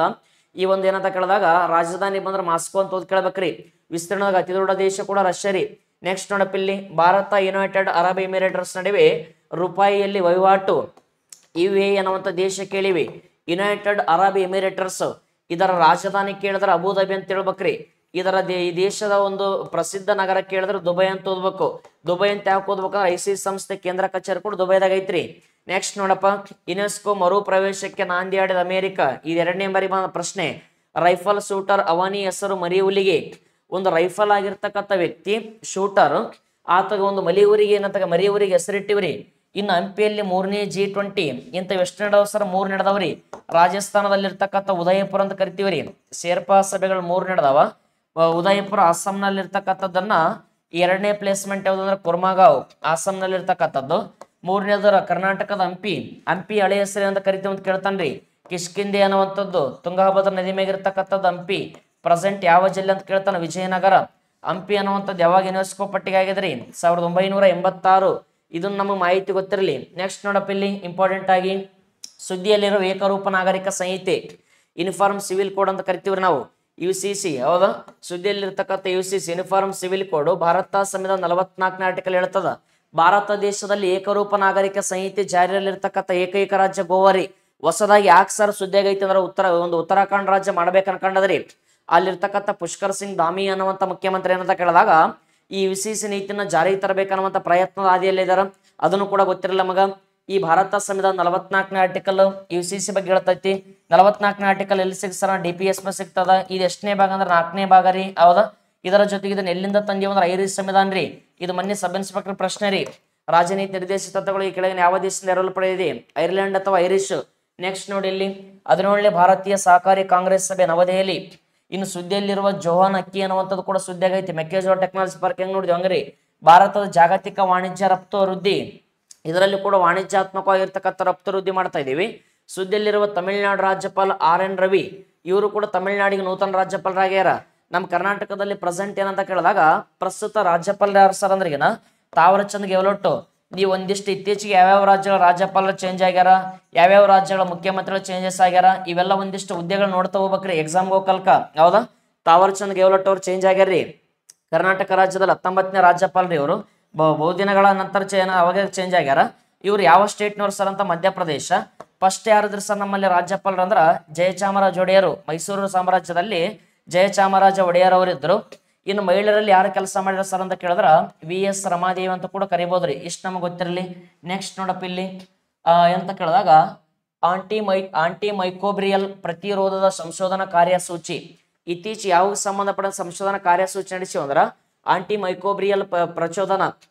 ಈ ಒಂದು ಏನಂತ ಕೇಳಿದಾಗ ರಾಜಧಾನಿ ಬಂದ್ರೆ ಮಾಸ್ಕೋ ಅಂತ ಓದ್ ಕೇಳ್ಬೇಕ್ರಿ. ವಿಸ್ತೀರ್ಣದಾಗ ಅತಿ ದೊಡ್ಡ ದೇಶ ಕೂಡ ರಷ್ಯಾ ರೀ. ನೆಕ್ಸ್ಟ್ ನೋಡಪ್ಪ ಇಲ್ಲಿ ಭಾರತ ಯುನೈಟೆಡ್ ಅರಬ್ ಎಮಿರೇಟ್ಸ್ ನಡುವೆ ರೂಪಾಯಿಯಲ್ಲಿ ವಹಿವಾಟು UAE ಅನ್ನುವಂಥ ದೇಶ ಕೇಳಿವಿ. ಯುನೈಟೆಡ್ ಅರಬ್ ಎಮಿರೇಟ್ಸ್, ಇದರ ರಾಜಧಾನಿ ಕೇಳಿದ್ರೆ ಅಬುಧಾಬಿ ಅಂತ ಹೇಳ್ಬೇಕ್ರಿ. ಇದರ ಈ ದೇಶದ ಒಂದು ಪ್ರಸಿದ್ಧ ನಗರ ಕೇಳಿದ್ರೆ ದುಬೈ ಅಂತ ಓದ್ಬೇಕು. ದುಬೈ ಅಂತ ಯಾಕೆ ಓದ್ಬೇಕಂದ್ರೆ ICC ಸಂಸ್ಥೆ ಕೇಂದ್ರ ಕಚೇರಿ ಕೂಡ ದುಬೈದಾಗ ಐತ್ರಿ. ನೆಕ್ಸ್ಟ್ ನೋಡಪ್ಪ, ಯುನೆಸ್ಕೋ ಮರು ಪ್ರವೇಶಕ್ಕೆ ನಾಂದಿ ಆಡಿದ ಅಮೆರಿಕ, ಇದು 2ನೇ ಬಾರಿ ಬಂದ ಪ್ರಶ್ನೆ. ರೈಫಲ್ ಶೂಟರ್ ಅವನಿ ಹೆಸರು ಮರಿಹುಲಿಗೆ. ಒಂದು ರೈಫಲ್ ಆಗಿರ್ತಕ್ಕಂಥ ವ್ಯಕ್ತಿ ಶೂಟರ್, ಆತಗ ಒಂದು ಮರಿಹುಲಿಗೆ ಹೆಸರಿಟ್ಟಿವ್ರಿ. ಇನ್ನು ಹಂಪಿಯಲ್ಲಿ 3ನೇ G20 ಇಂಥವು ಎಷ್ಟು ನಡೆದವ ಸರ್? 3 ನಡೆದವ್ರಿ. ರಾಜಸ್ಥಾನದಲ್ಲಿರ್ತಕ್ಕಂಥ ಉದಯಪುರ ಅಂತ ಕರಿತೀವ್ರಿ. ಶೇರ್ಪಾ ಸಭೆಗಳು 3 ನಡೆದವ. ಉದಯಪುರ ಅಸ್ಸಾಂನಲ್ಲಿರ್ತಕ್ಕಂಥದ್ದನ್ನ 2ನೇ ಪ್ಲೇಸ್ಮೆಂಟ್ ಯಾವ್ದಂದ್ರೆ ಕುರ್ಮಾಗಾಂವ್, ಅಸ್ಸಾಂನಲ್ಲಿರ್ತಕ್ಕಂಥದ್ದು. 3ನೇದರ ಕರ್ನಾಟಕದ ಹಂಪಿ ಹಳೆ ಹೆಸರು ಅಂತ ಕರಿತೀವಿ ಅಂತ ಕೇಳ್ತಾನ್ರಿ. ಕಿಷ್ಕಿಂದೆ ಅನ್ನುವಂಥದ್ದು ತುಂಗಭದ್ರಾ ನದಿ ಮೇಗಿರ್ತಕ್ಕಂಥದ್ದು ಹಂಪಿ. ಪ್ರೆಸೆಂಟ್ ಯಾವ ಜಿಲ್ಲೆ ಅಂತ ಕೇಳ್ತಾನೆ? ವಿಜಯನಗರ. ಹಂಪಿ ಅನ್ನುವಂಥದ್ದು ಯಾವಾಗ ಯುನೆಸ್ಕೋ ಪಟ್ಟಿಗೆ ಆಗಿದ್ರಿ? 1986. ಇದನ್ನ ನಮಗೆ ಮಾಹಿತಿ ಗೊತ್ತಿರಲಿ. ನೆಕ್ಸ್ಟ್ ನೋಡಪ್ಪ ಇಲ್ಲಿ ಇಂಪಾರ್ಟೆಂಟ್ ಆಗಿ ಸುದ್ದಿಯಲ್ಲಿರುವ ಏಕರೂಪ ನಾಗರಿಕ ಸಂಹಿತೆ, ಯೂನಿಫಾರ್ಮ್ ಸಿವಿಲ್ ಕೋಡ್ ಅಂತ ಕರಿತೀವ್ರಿ ನಾವು, UCC. ಹೌದಾ? ಸುದ್ದಿಯಲ್ಲಿರ್ತಕ್ಕಂಥ UCC uniform civil code Bharat ಸಂವಿಧಾನ 44ನೇ ಆರ್ಟಿಕಲ್ ಹೇಳ್ತದ, ಭಾರತ ದೇಶದಲ್ಲಿ ಏಕರೂಪ ನಾಗರಿಕ ಸಂಹಿತೆ ಜಾರಿಯಲ್ಲಿರ್ತಕ್ಕಂಥ ಏಕೈಕ ರಾಜ್ಯ ಗೋವಾ ರೀ. ಹೊಸದಾಗಿ ಯಾಕೆ ಸರ್ ಸುದ್ದಿಯಾಗೈತಿ ಅಂದ್ರೆ ಉತ್ತರಾಖಂಡ್ ರಾಜ್ಯ ಮಾಡ್ಬೇಕು ಅನ್ಕೊಂಡದ್ರಿ. ಅಲ್ಲಿರ್ತಕ್ಕಂಥ ಪುಷ್ಕರ್ ಸಿಂಗ್ ಧಾಮಿ ಅನ್ನುವಂಥ ಮುಖ್ಯಮಂತ್ರಿ ಏನಂತ ಕೇಳಿದಾಗ ಈ UCC ನೀತಿನ ಜಾರಿಗೆ ತರಬೇಕನ್ನುವಂಥ ಪ್ರಯತ್ನದ ಹಾದಿಯಲ್ಲಿ ಇದಾರ. ಅದನ್ನು ಕೂಡ ಗೊತ್ತಿರಲ್ಲ ಮಗ. ಈ ಭಾರತ ಸಂವಿಧಾನ 44ನೇ ಆರ್ಟಿಕಲ್ UCC ಬಗ್ಗೆ ಹೇಳ್ತೈತಿ. 44ನೇ ಆರ್ಟಿಕಲ್ ಎಲ್ಲಿ ಸಿಗ್ತಾರ? DPS ಸಿಗ್ತದ. ಇದು ಎಷ್ಟನೇ ಭಾಗ ಅಂದ್ರೆ 4ನೇ ಭಾಗ ರೀ. ಹೌದಾ? ಇದರ ಜೊತೆಗೆ ಇದನ್ನ ಎಲ್ಲಿಂದ ತಂದೀವಿ ಅಂದ್ರೆ ಐರಿಷ್ ಸಂವಿಧಾನ ರೀ. ಇದು ಮೊನ್ನೆ ಸಬ್ ಇನ್ಸ್ಪೆಕ್ಟರ್ ಪ್ರಶ್ನೆ ರೀ. ರಾಜನೀತಿ ನಿರ್ದೇಶಿತ ತತ್ವಗಳು ಈ ಕೆಳಗಿನ ಯಾವ ದೇಶದಿಂದ ಎರವಲು ಪಡೆದಿದೆ? ಐರ್ಲೆಂಡ್ ಅಥವಾ ಐರಿಷ್. ನೆಕ್ಸ್ಟ್ ನೋಡಿ ಇಲ್ಲಿ 17ನೇ ಭಾರತೀಯ ಸಹಕಾರಿ ಕಾಂಗ್ರೆಸ್ ಸಭೆ ನವದೆಹಲಿ. ಇನ್ನು ಸುದ್ದಿಯಲ್ಲಿರುವ ಜೋಹಾನ್ ಅಕ್ಕಿ ಅನ್ನುವಂಥದ್ದು ಕೂಡ ಸುದ್ದಿ ಆಗೈತಿ. ಮೆಕ್ಕೆಜೋಳ ಟೆಕ್ನಾಲಜಿ ಪಾರ್ಕ್ ಹೆಂಗ್ ನೋಡಿದ್ವಿ ಹಂಗ್ರಿ. ಭಾರತದ ಜಾಗತಿಕ ವಾಣಿಜ್ಯ ರಫ್ತು ವೃದ್ಧಿ, ಇದರಲ್ಲಿ ಕೂಡ ವಾಣಿಜ್ಯಾತ್ಮಕವಾಗಿರ್ತಕ್ಕಂಥ ರಫ್ತು ವೃದ್ಧಿ ಮಾಡ್ತಾ ಇದೀವಿ. ಸುದ್ದಿಯಲ್ಲಿರುವ ತಮಿಳುನಾಡು ರಾಜ್ಯಪಾಲ RN ರವಿ, ಇವರು ಕೂಡ ತಮಿಳುನಾಡಿಗೆ ನೂತನ ರಾಜ್ಯಪಾಲರಾಗ್ಯಾರ. ನಮ್ಮ ಕರ್ನಾಟಕದಲ್ಲಿ ಪ್ರೆಸೆಂಟ್ ಏನಂತ ಕೇಳಿದಾಗ ಪ್ರಸ್ತುತ ರಾಜ್ಯಪಾಲರು ಯಾರು ಸರ್ ಅಂದ್ರಿಗೆನ ತಾವರಚಂದ್ ಗೆಹ್ಲೋಟ್. ನೀವು ಒಂದಿಷ್ಟು ಇತ್ತೀಚೆಗೆ ಯಾವ್ಯಾವ ರಾಜ್ಯಗಳ ರಾಜ್ಯಪಾಲರು ಚೇಂಜ್ ಆಗ್ಯಾರ, ಯಾವ್ಯಾವ ರಾಜ್ಯಗಳ ಮುಖ್ಯಮಂತ್ರಿಗಳು ಚೇಂಜಸ್ ಆಗ್ಯಾರ, ಇವೆಲ್ಲ ಒಂದಿಷ್ಟು ಹುದ್ದೆಗಳು ನೋಡ್ತಾ ಹೋಗ್ಬೇಕ್ರಿ ಎಕ್ಸಾಮ್ಗೆ ಹೋಗಲ್ಕ. ಹೌದಾ? ತಾವರಚಂದ್ ಗೆಹ್ಲೋಟ್ ಅವ್ರು ಚೇಂಜ್ ಆಗ್ಯಾರ್ರಿ. ಕರ್ನಾಟಕ ರಾಜ್ಯದಲ್ಲಿ 19ನೇ ರಾಜ್ಯಪಾಲರು ಇವರು. ಬಹುದಿನಗಳ ನಂತರ ಅವಾಗ ಚೇಂಜ್ ಆಗ್ಯಾರ. ಇವ್ರು ಯಾವ ಸ್ಟೇಟ್ನವ್ರು ಸರ್ ಅಂತ? ಮಧ್ಯಪ್ರದೇಶ. ಫಸ್ಟ್ ಯಾರಿದ್ರು ಸರ್ ನಮ್ಮಲ್ಲಿ ರಾಜ್ಯಪಾಲರು ಅಂದ್ರ ಜಯಚಾಮರಾಜ ಒಡೆಯರು. ಮೈಸೂರು ಸಾಮ್ರಾಜ್ಯದಲ್ಲಿ ಜಯಚಾಮರಾಜ ಒಡೆಯರ್ ಅವರಿದ್ರು. ಇನ್ನು ಮಹಿಳೆಯರಲ್ಲಿ ಯಾರು ಕೆಲಸ ಮಾಡಿದ್ರು ಸರ್ ಅಂತ ಕೇಳಿದ್ರ VS ರಮಾದೇವಿ ಅಂತ ಕೂಡ ಕರಿಬೋದ್ರಿ. ಇಷ್ಟು ನಮಗೆ ಗೊತ್ತಿರಲಿ. ನೆಕ್ಸ್ಟ್ ನೋಡಪ್ಪ ಇಲ್ಲಿ ಎಂತ ಕೇಳಿದಾಗ ಆಂಟಿ ಮೈಕೋಬ್ರಿಯಲ್ ಪ್ರತಿರೋಧದ ಸಂಶೋಧನಾ ಕಾರ್ಯಸೂಚಿ. ಇತ್ತೀಚೆಗೆ ಯಾವ ಸಂಬಂಧಪಟ್ಟ ಸಂಶೋಧನಾ ಕಾರ್ಯಸೂಚಿ ನಡೆಸಿವ ಅಂದ್ರ ಆಂಟಿ ಮೈಕೋಬ್ರಿಯಲ್ ಪ್ರಚೋದನ.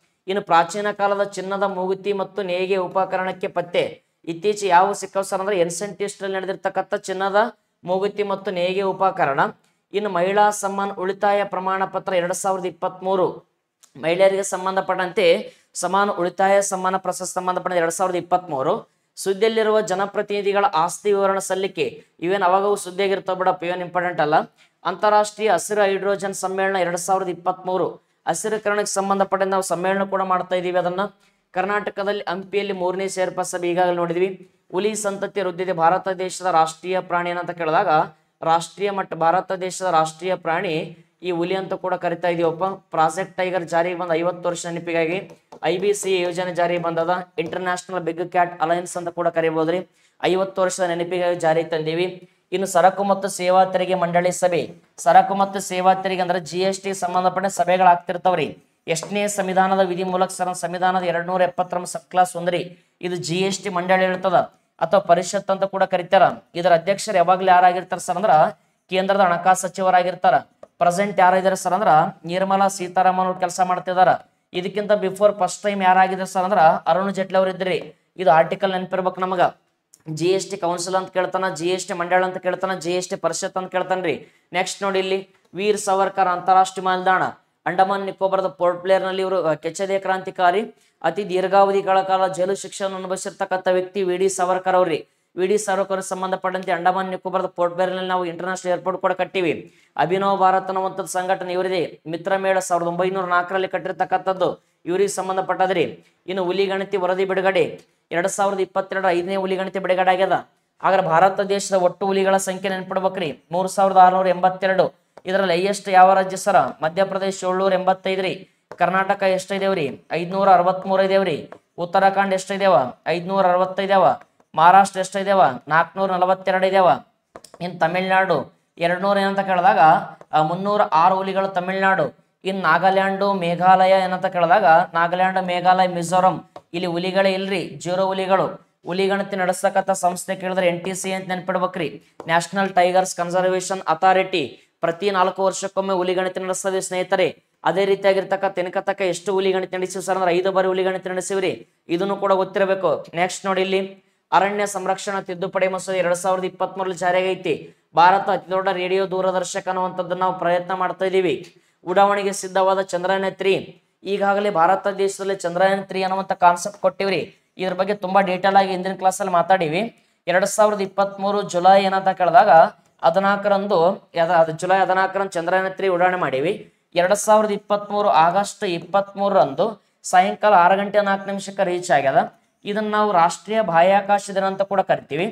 ಇನ್ನು ಪ್ರಾಚೀನ ಕಾಲದ ಚಿನ್ನದ ಮೂಗುತಿ ಮತ್ತು ನೇಯ್ಗೆ ಉಪಕರಣಕ್ಕೆ ಪತ್ತೆ. ಇತ್ತೀಚೆಗೆ ಯಾವ ಸಿಕ್ಕವ್ ಸರ್ ಅಂದ್ರೆ ಎನ್ಸೆಂಟಿಸ್ಟ್ ನಡೆದಿರ್ತಕ್ಕಂಥ ಚಿನ್ನದ ಮೂಗುತಿ ಮತ್ತು ನೇಯ್ಗೆ ಉಪಕರಣ. ಇನ್ನು ಮಹಿಳಾ ಸಮ್ಮಾನ್ ಉಳಿತಾಯ ಪ್ರಮಾಣ ಪತ್ರ 2023 ಮಹಿಳೆಯರಿಗೆ ಸಂಬಂಧಪಟ್ಟಂತೆ ಸಮಾನ ಉಳಿತಾಯ ಸಮ್ಮಾನ ಪ್ರಶಸ್ತಿ ಸಂಬಂಧಪಟ್ಟ 2023. ಸುದ್ದಿಯಲ್ಲಿರುವ ಜನಪ್ರತಿನಿಧಿಗಳ ಆಸ್ತಿ ವಿವರಣೆ ಸಲ್ಲಿಕೆ, ಇವೇನು ಅವಾಗವು ಸುದ್ದಿಯಾಗಿರ್ತಾವ ಬಿಡಪ್ಪ, ಇವೇನು ಇಂಪಾರ್ಟೆಂಟ್ ಅಲ್ಲ. ಅಂತಾರಾಷ್ಟ್ರೀಯ ಹಸಿರು ಹೈಡ್ರೋಜನ್ ಸಮ್ಮೇಳನ 2023 ಹಸಿರುಕರಣಕ್ಕೆ ಸಂಬಂಧಪಟ್ಟ ನಾವು ಸಮ್ಮೇಳನ ಕೂಡ ಮಾಡ್ತಾ ಇದೀವಿ. ಅದನ್ನ ಕರ್ನಾಟಕದಲ್ಲಿ ಹಂಪಿಯಲ್ಲಿ 3ನೇ ಶೇರ್ಪಾ ಸಭೆ ಈಗಾಗಲೇ ನೋಡಿದ್ವಿ. ಹುಲಿ ಸಂತತಿ ವೃದ್ಧಿದೆ. ಭಾರತ ದೇಶದ ರಾಷ್ಟ್ರೀಯ ಪ್ರಾಣಿ ಏನಂತ ಕೇಳಿದಾಗ ರಾಷ್ಟ್ರೀಯ ಮಟ್ಟ ಭಾರತ ದೇಶದ ರಾಷ್ಟ್ರೀಯ ಪ್ರಾಣಿ ಈ ಹುಲಿ ಅಂತ ಕೂಡ ಕರಿತಾ ಇದೀವಪ್ಪ. ಪ್ರಾಜೆಕ್ಟ್ ಟೈಗರ್ ಜಾರಿಗೆ ಬಂದ 50 ವರ್ಷ ನೆನಪಿಗಾಗಿ IBC ಯೋಜನೆ ಜಾರಿಗೆ ಬಂದದ. ಇಂಟರ್ನ್ಯಾಷನಲ್ ಬಿಗ್ ಕ್ಯಾಟ್ ಅಲಯನ್ಸ್ ಅಂತ ಕೂಡ ಕರಿಬಹುದ್ರಿ. 50 ವರ್ಷದ ನೆನಪಿಗಾಗಿ ಜಾರಿಗೆ ತಂದೀವಿ. ಇನ್ನು ಸರಕು ಮತ್ತು ಸೇವಾ ತೆರಿಗೆ ಮಂಡಳಿ ಸಭೆ. ಸರಕು ಮತ್ತು ಸೇವಾ ತೆರಿಗೆ ಅಂದ್ರೆ GST ಸಂಬಂಧಪಟ್ಟ ಸಭೆಗಳಾಗ್ತಿರ್ತಾವ್ರಿ. ಎಷ್ಟನೇ ಸಂವಿಧಾನದ ವಿಧಿ ಮೂಲಕ ಸರ್? ಸಂವಿಧಾನದ 270 ಸಬ್ ಕ್ಲಾಸ್ 1 ರೀ. ಇದು GST ಮಂಡಳಿ ಇರ್ತದ ಅಥವಾ ಪರಿಷತ್ ಅಂತ ಕೂಡ ಕರಿತಾರ. ಇದರ ಅಧ್ಯಕ್ಷರು ಯಾವಾಗ್ಲೂ ಯಾರಾಗಿರ್ತಾರ ಸರ್ ಅಂದ್ರ ಕೇಂದ್ರದ ಹಣಕಾಸು ಸಚಿವರಾಗಿರ್ತಾರ. ಪ್ರೆಸೆಂಟ್ ಯಾರಿದ್ದಾರೆ ಸರ್ ಅಂದ್ರ ನಿರ್ಮಲಾ ಸೀತಾರಾಮನ್ ಅವ್ರು ಕೆಲಸ ಮಾಡ್ತಿದಾರ. ಇದಕ್ಕಿಂತ ಬಿಫೋರ್ ಫಸ್ಟ್ ಟೈಮ್ ಯಾರಾಗಿದ್ದಾರೆ ಸರ್ ಅಂದ್ರ ಅರುಣ್ ಜೇಟ್ಲಿ ಅವ್ರು ಇದ್ರಿ. ಇದು ಆರ್ಟಿಕಲ್ ನೆನಪಿರ್ಬೇಕು ನಮಗ. GST ಕೌನ್ಸಿಲ್ ಅಂತ ಕೇಳ್ತಾನ, GST ಮಂಡಳ ಅಂತ ಕೇಳ್ತಾನ, GST ಪರಿಷತ್ ಅಂತ ಕೇಳ್ತಾನ್ರಿ. ನೆಕ್ಸ್ಟ್ ನೋಡಿ ಇಲ್ಲಿ ವೀರ್ ಸಾವರ್ಕರ್ ಅಂತಾರಾಷ್ಟ್ರೀಯ ನಿಲ್ದಾಣ ಅಂಡಮಾನ್ ನಿಕೋಬಾರದ ಪೋರ್ಟ್ ಬ್ಲೇರ್ ನಲ್ಲಿ ಇವರು ಕೆಚ್ಚೆದೆಯ ಕ್ರಾಂತಿಕಾರಿ, ಅತಿ ದೀರ್ಘಾವಧಿಗಳ ಕಾಲ ಜೈಲು ಶಿಕ್ಷೆಯನ್ನು ಅನುಭವಿಸಿರ್ತಕ್ಕಂಥ ವ್ಯಕ್ತಿ ವಿ.ಡಿ. ಸಾವರ್ಕರ್ ಅವ್ರಿ. ವಿ.ಡಿ. ಸಾವರ್ಕರ್ ಸಂಬಂಧಪಟ್ಟಂತೆ ಅಂಡಮಾನ್ ನಿಕೋಬಾರದ ಪೋರ್ಟ್ ಬ್ಲೇರ್ ನಲ್ಲಿ ನಾವು ಇಂಟರ್ನ್ಯಾಷನಲ್ ಏರ್ಪೋರ್ಟ್ ಕೂಡ ಕಟ್ಟಿವಿ. ಅಭಿನವ್ ಭಾರತ್ ಅನ್ನುವಂಥದ್ದು ಸಂಘಟನೆ ಇವರಿದೆ. ಮಿತ್ರಮೇಳ 1904ರಲ್ಲಿ ಕಟ್ಟಿರ್ತಕ್ಕಂಥದ್ದು ಇವರಿಗೆ ಸಂಬಂಧಪಟ್ಟದ್ರಿ. ಇನ್ನು ಹುಲಿಗಣತಿ ವರದಿ ಬಿಡುಗಡೆ 2022 5ನೇ ಹುಲಿಗಣತಿ ಬಿಡುಗಡೆ ಆಗ್ಯದ. ಹಾಗಾದ್ರೆ ಭಾರತ ದೇಶದ ಒಟ್ಟು ಹುಲಿಗಳ ಸಂಖ್ಯೆ ನೆನ್ಪಿಡ್ಬೇಕ್ರಿ 3682. ಇದರಲ್ಲಿ ಹೈಯೆಸ್ಟ್ ಯಾವ ರಾಜ್ಯ ಸರ? ಮಧ್ಯಪ್ರದೇಶ 785 ರೀ. ಕರ್ನಾಟಕ ಎಷ್ಟು ಇದೇವ್ರಿ? 563 ಇದೇವ್ರಿ. ಉತ್ತರಾಖಂಡ್ ಎಷ್ಟು ಇದೇವ? 565 ಇದೇವ. ಮಹಾರಾಷ್ಟ್ರ ಎಷ್ಟು ಇದೇವ? 442 ಇದೇವ. ಇನ್ ತಮಿಳ್ನಾಡು 200 ಏನಂತ ಕೇಳಿದಾಗ 306 ಹುಲಿಗಳು ತಮಿಳ್ನಾಡು. ಇನ್ ನಾಗಾಲ್ಯಾಂಡು ಮೇಘಾಲಯ ಏನಂತ ಕೇಳಿದಾಗ ನಾಗಾಲ್ಯಾಂಡ್, ಮೇಘಾಲಯ, ಮಿಜೋರಂ ಇಲ್ಲಿ ಹುಲಿಗಳೇ ಇಲ್ರಿ, 0 ಹುಲಿಗಳು. ಹುಲಿಗಣತಿ ನಡೆಸ್ತಕ್ಕಂಥ ಸಂಸ್ಥೆ ಕೇಳಿದ್ರೆ NTC ಅಂತ ನೆನ್ಪಿಡ್ಬೇಕ್ರಿ, ನ್ಯಾಷನಲ್ ಟೈಗರ್ಸ್ ಕನ್ಸರ್ವೇಷನ್ ಅಥಾರಿಟಿ. ಪ್ರತಿ 4 ವರ್ಷಕ್ಕೊಮ್ಮೆ ಹುಲಿಗಣತಿ ನಡೆಸ್ತದೆ ಸ್ನೇಹಿತರೆ. ಅದೇ ರೀತಿಯಾಗಿರ್ತಕ್ಕ ತೆನಕತಕ್ಕ ಎಷ್ಟು ಹುಲಿಗಣತಿ ನಡೆಸಿವಿ ಸರ್ ಅಂದ್ರೆ 5 ಬಾರಿ ಹುಲಿಗಣತಿ ನಡೆಸಿವ್ರಿ. ಇದನ್ನು ಕೂಡ ಗೊತ್ತಿರಬೇಕು. ನೆಕ್ಸ್ಟ್ ನೋಡಿ ಇಲ್ಲಿ ಅರಣ್ಯ ಸಂರಕ್ಷಣಾ ತಿದ್ದುಪಡಿ ಮಸೂದೆ 2023 ಜಾರಿಗೆ ಐತಿ. ಭಾರತ ಅತಿ ದೊಡ್ಡ ರೇಡಿಯೋ ದೂರದರ್ಶಕ ಅನ್ನುವಂಥದ್ದನ್ನ ನಾವು ಪ್ರಯತ್ನ ಮಾಡ್ತಾ ಇದೀವಿ. ಉಡಾವಣೆಗೆ ಸಿದ್ಧವಾದ ಚಂದ್ರಯಾನ 3. ಈಗಾಗಲೇ ಭಾರತ ದೇಶದಲ್ಲಿ ಚಂದ್ರಯಾನ 3 ಅನ್ನುವಂಥ ಕಾನ್ಸೆಪ್ಟ್ ಕೊಟ್ಟಿವ್ರಿ. ಇದ್ರ ಬಗ್ಗೆ ತುಂಬಾ ಡೀಟೇಲ್ ಆಗಿ ಹಿಂದಿನ ಕ್ಲಾಸಲ್ಲಿ ಮಾತಾಡಿವಿ. 2023 ಜುಲೈ ಏನಂತ ಕೇಳಿದಾಗ 14ರಂದು ಜುಲೈ 14ರಂದು ಚಂದ್ರಯಾನ 3 ಉಡಾವಣೆ ಮಾಡಿವಿ. 2023 ಆಗಸ್ಟ್ 23ರಂದು ಸಾಯಂಕಾಲ 6 ಗಂಟೆ 4 ನಿಮಿಷಕ್ಕೆ ರೀಚ್ ಆಗ್ಯದ. ಇದನ್ನ ನಾವು ರಾಷ್ಟ್ರೀಯ ಬಾಹ್ಯಾಕಾಶ ದಿನ ಅಂತ ಕೂಡ ಕರಿತೀವಿ.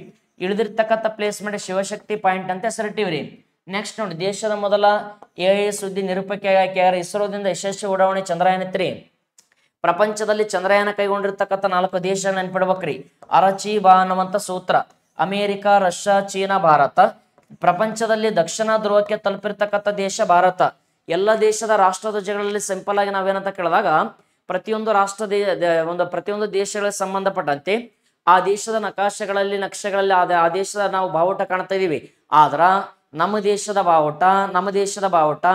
ಇಳಿದಿರ್ತಕ್ಕಂಥ ಪ್ಲೇಸ್ಮೆಂಟ್ ಶಿವಶಕ್ತಿ ಪಾಯಿಂಟ್ ಅಂತ ಹೆಸರಿಟ್ಟಿವ್ರಿ. ನೆಕ್ಸ್ಟ್ ನೋಡಿ ದೇಶದ ಮೊದಲ AI ಸುದ್ದಿ ನಿರೂಪಕಿಯಾಗಿ ಇಸ್ರೋದಿಂದ ಯಶಸ್ವಿ ಉಡಾವಣೆ ಚಂದ್ರಯಾನ 3. ಪ್ರಪಂಚದಲ್ಲಿ ಚಂದ್ರಯಾನ ಕೈಗೊಂಡಿರ್ತಕ್ಕಂಥ 4 ದೇಶಗಳನ್ನ ನೆನ್ಪಿಡ್ಬೇಕ್ರಿ. ಅರಚಿ ಬಾ ಅನ್ನುವಂಥ ಸೂತ್ರ. America, Russia, China, Bharat. ಪ್ರಪಂಚದಲ್ಲಿ ದಕ್ಷಿಣ ಧ್ರುವಕ್ಕೆ ತಲುಪಿರ್ತಕ್ಕಂಥ ದೇಶ ಭಾರತ. ಎಲ್ಲ ದೇಶದ ರಾಷ್ಟ್ರಧ್ವಜಗಳಲ್ಲಿ ಸಿಂಪಲ್ ಆಗಿ ನಾವೇನಂತ ಕೇಳಿದಾಗ ಪ್ರತಿಯೊಂದು ಪ್ರತಿಯೊಂದು ದೇಶಗಳಿಗೆ ಸಂಬಂಧಪಟ್ಟಂತೆ ಆ ದೇಶದ ನಕ್ಷೆಗಳಲ್ಲಿ ಆ ದೇಶದ ನಾವು ಬಾವುಟ ಕಾಣ್ತಾ ಇದೀವಿ. ಆದ್ರ ನಮ್ಮ ದೇಶದ ಬಾವುಟ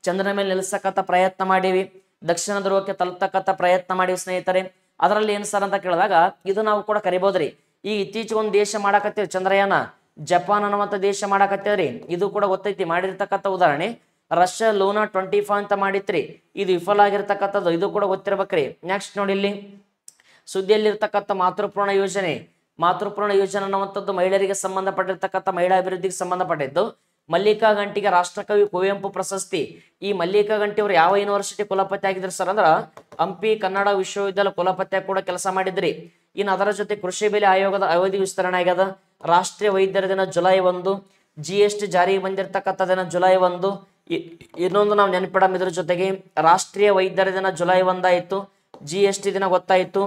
ಚಂದ್ರನ ಮೇಲೆ ನಿಲ್ಲಿಸತಕ್ಕಂಥ ಪ್ರಯತ್ನ ಮಾಡೀವಿ, ದಕ್ಷಿಣ ಧ್ರುವಕ್ಕೆ ತಲುಪತಕ್ಕಂಥ ಪ್ರಯತ್ನ ಮಾಡೀವಿ ಸ್ನೇಹಿತರೆ. ಅದರಲ್ಲಿ ಏನ್ ಸರ್ ಅಂತ ಕೇಳಿದಾಗ ಇದು ನಾವು ಕೂಡ ಕರಿಬೋದ್ರಿ. ಈಗ ಇತ್ತೀಚೆಗೆ ಒಂದು ದೇಶ ಮಾಡಾಕತ್ತೀವಿ ಚಂದ್ರಯಾನ, ಜಪಾನ್ ಅನ್ನುವಂಥ ದೇಶ ಮಾಡಾಕತ್ತೇವ್ರಿ. ಇದು ಕೂಡ ಗೊತ್ತೈತಿ. ಮಾಡಿರ್ತಕ್ಕಂಥ ಉದಾಹರಣೆ ರಷ್ಯಾ ಲೂನಾ 25 ಅಂತ ಮಾಡಿತ್ರಿ. ಇದು ವಿಫಲ ಆಗಿರ್ತಕ್ಕಂಥದ್ದು, ಇದು ಕೂಡ ಗೊತ್ತಿರ್ಬೇಕ್ರಿ. ನೆಕ್ಸ್ಟ್ ನೋಡಿ ಇಲ್ಲಿ ಸುದ್ದಿಯಲ್ಲಿರ್ತಕ್ಕಂಥ ಮಾತೃಪೂರ್ಣ ಯೋಜನೆ ಅನ್ನುವಂಥದ್ದು ಮಹಿಳೆಯರಿಗೆ ಸಂಬಂಧಪಟ್ಟಿರ್ತಕ್ಕಂಥ ಮಹಿಳಾ ಅಭಿವೃದ್ಧಿಗೆ ಸಂಬಂಧಪಟ್ಟಿದ್ದು. ಮಲ್ಲಿಕಾ ಗಂಟಿಗೆ ರಾಷ್ಟ್ರಕವಿ ಕುವೆಂಪು ಪ್ರಶಸ್ತಿ. ಈ ಮಲ್ಲಿಕಾ ಗಂಟಿ ಅವರು ಯಾವ ಯೂನಿವರ್ಸಿಟಿ ಕುಲಪತಿ ಆಗಿದ್ರು ಸರ್ ಅಂದ್ರ ಹಂಪಿ ಕನ್ನಡ ವಿಶ್ವವಿದ್ಯಾಲಯ ಕುಲಪತಿಯಾಗಿ ಕೂಡ ಕೆಲಸ ಮಾಡಿದ್ರಿ. ಇನ್ನು ಅದರ ಜೊತೆ ಕೃಷಿ ಬೆಲೆ ಆಯೋಗದ ಅವಧಿ ವಿಸ್ತರಣೆ ಆಗ್ಯದ. ರಾಷ್ಟ್ರೀಯ ವೈದ್ಯರ ದಿನ ಜುಲೈ 1. GST ಜಾರಿಗೆ ಬಂದಿರತಕ್ಕಂಥ ದಿನ ಜುಲೈ 1. ಇನ್ನೊಂದು ನಾವು ನೆನಪಿಡಮ್ ಇದ್ರ ಜೊತೆಗೆ ರಾಷ್ಟ್ರೀಯ ವೈದ್ಯರ ದಿನ ಜುಲೈ 1 ಆಯ್ತು, GST ದಿನ ಗೊತ್ತಾಯ್ತು.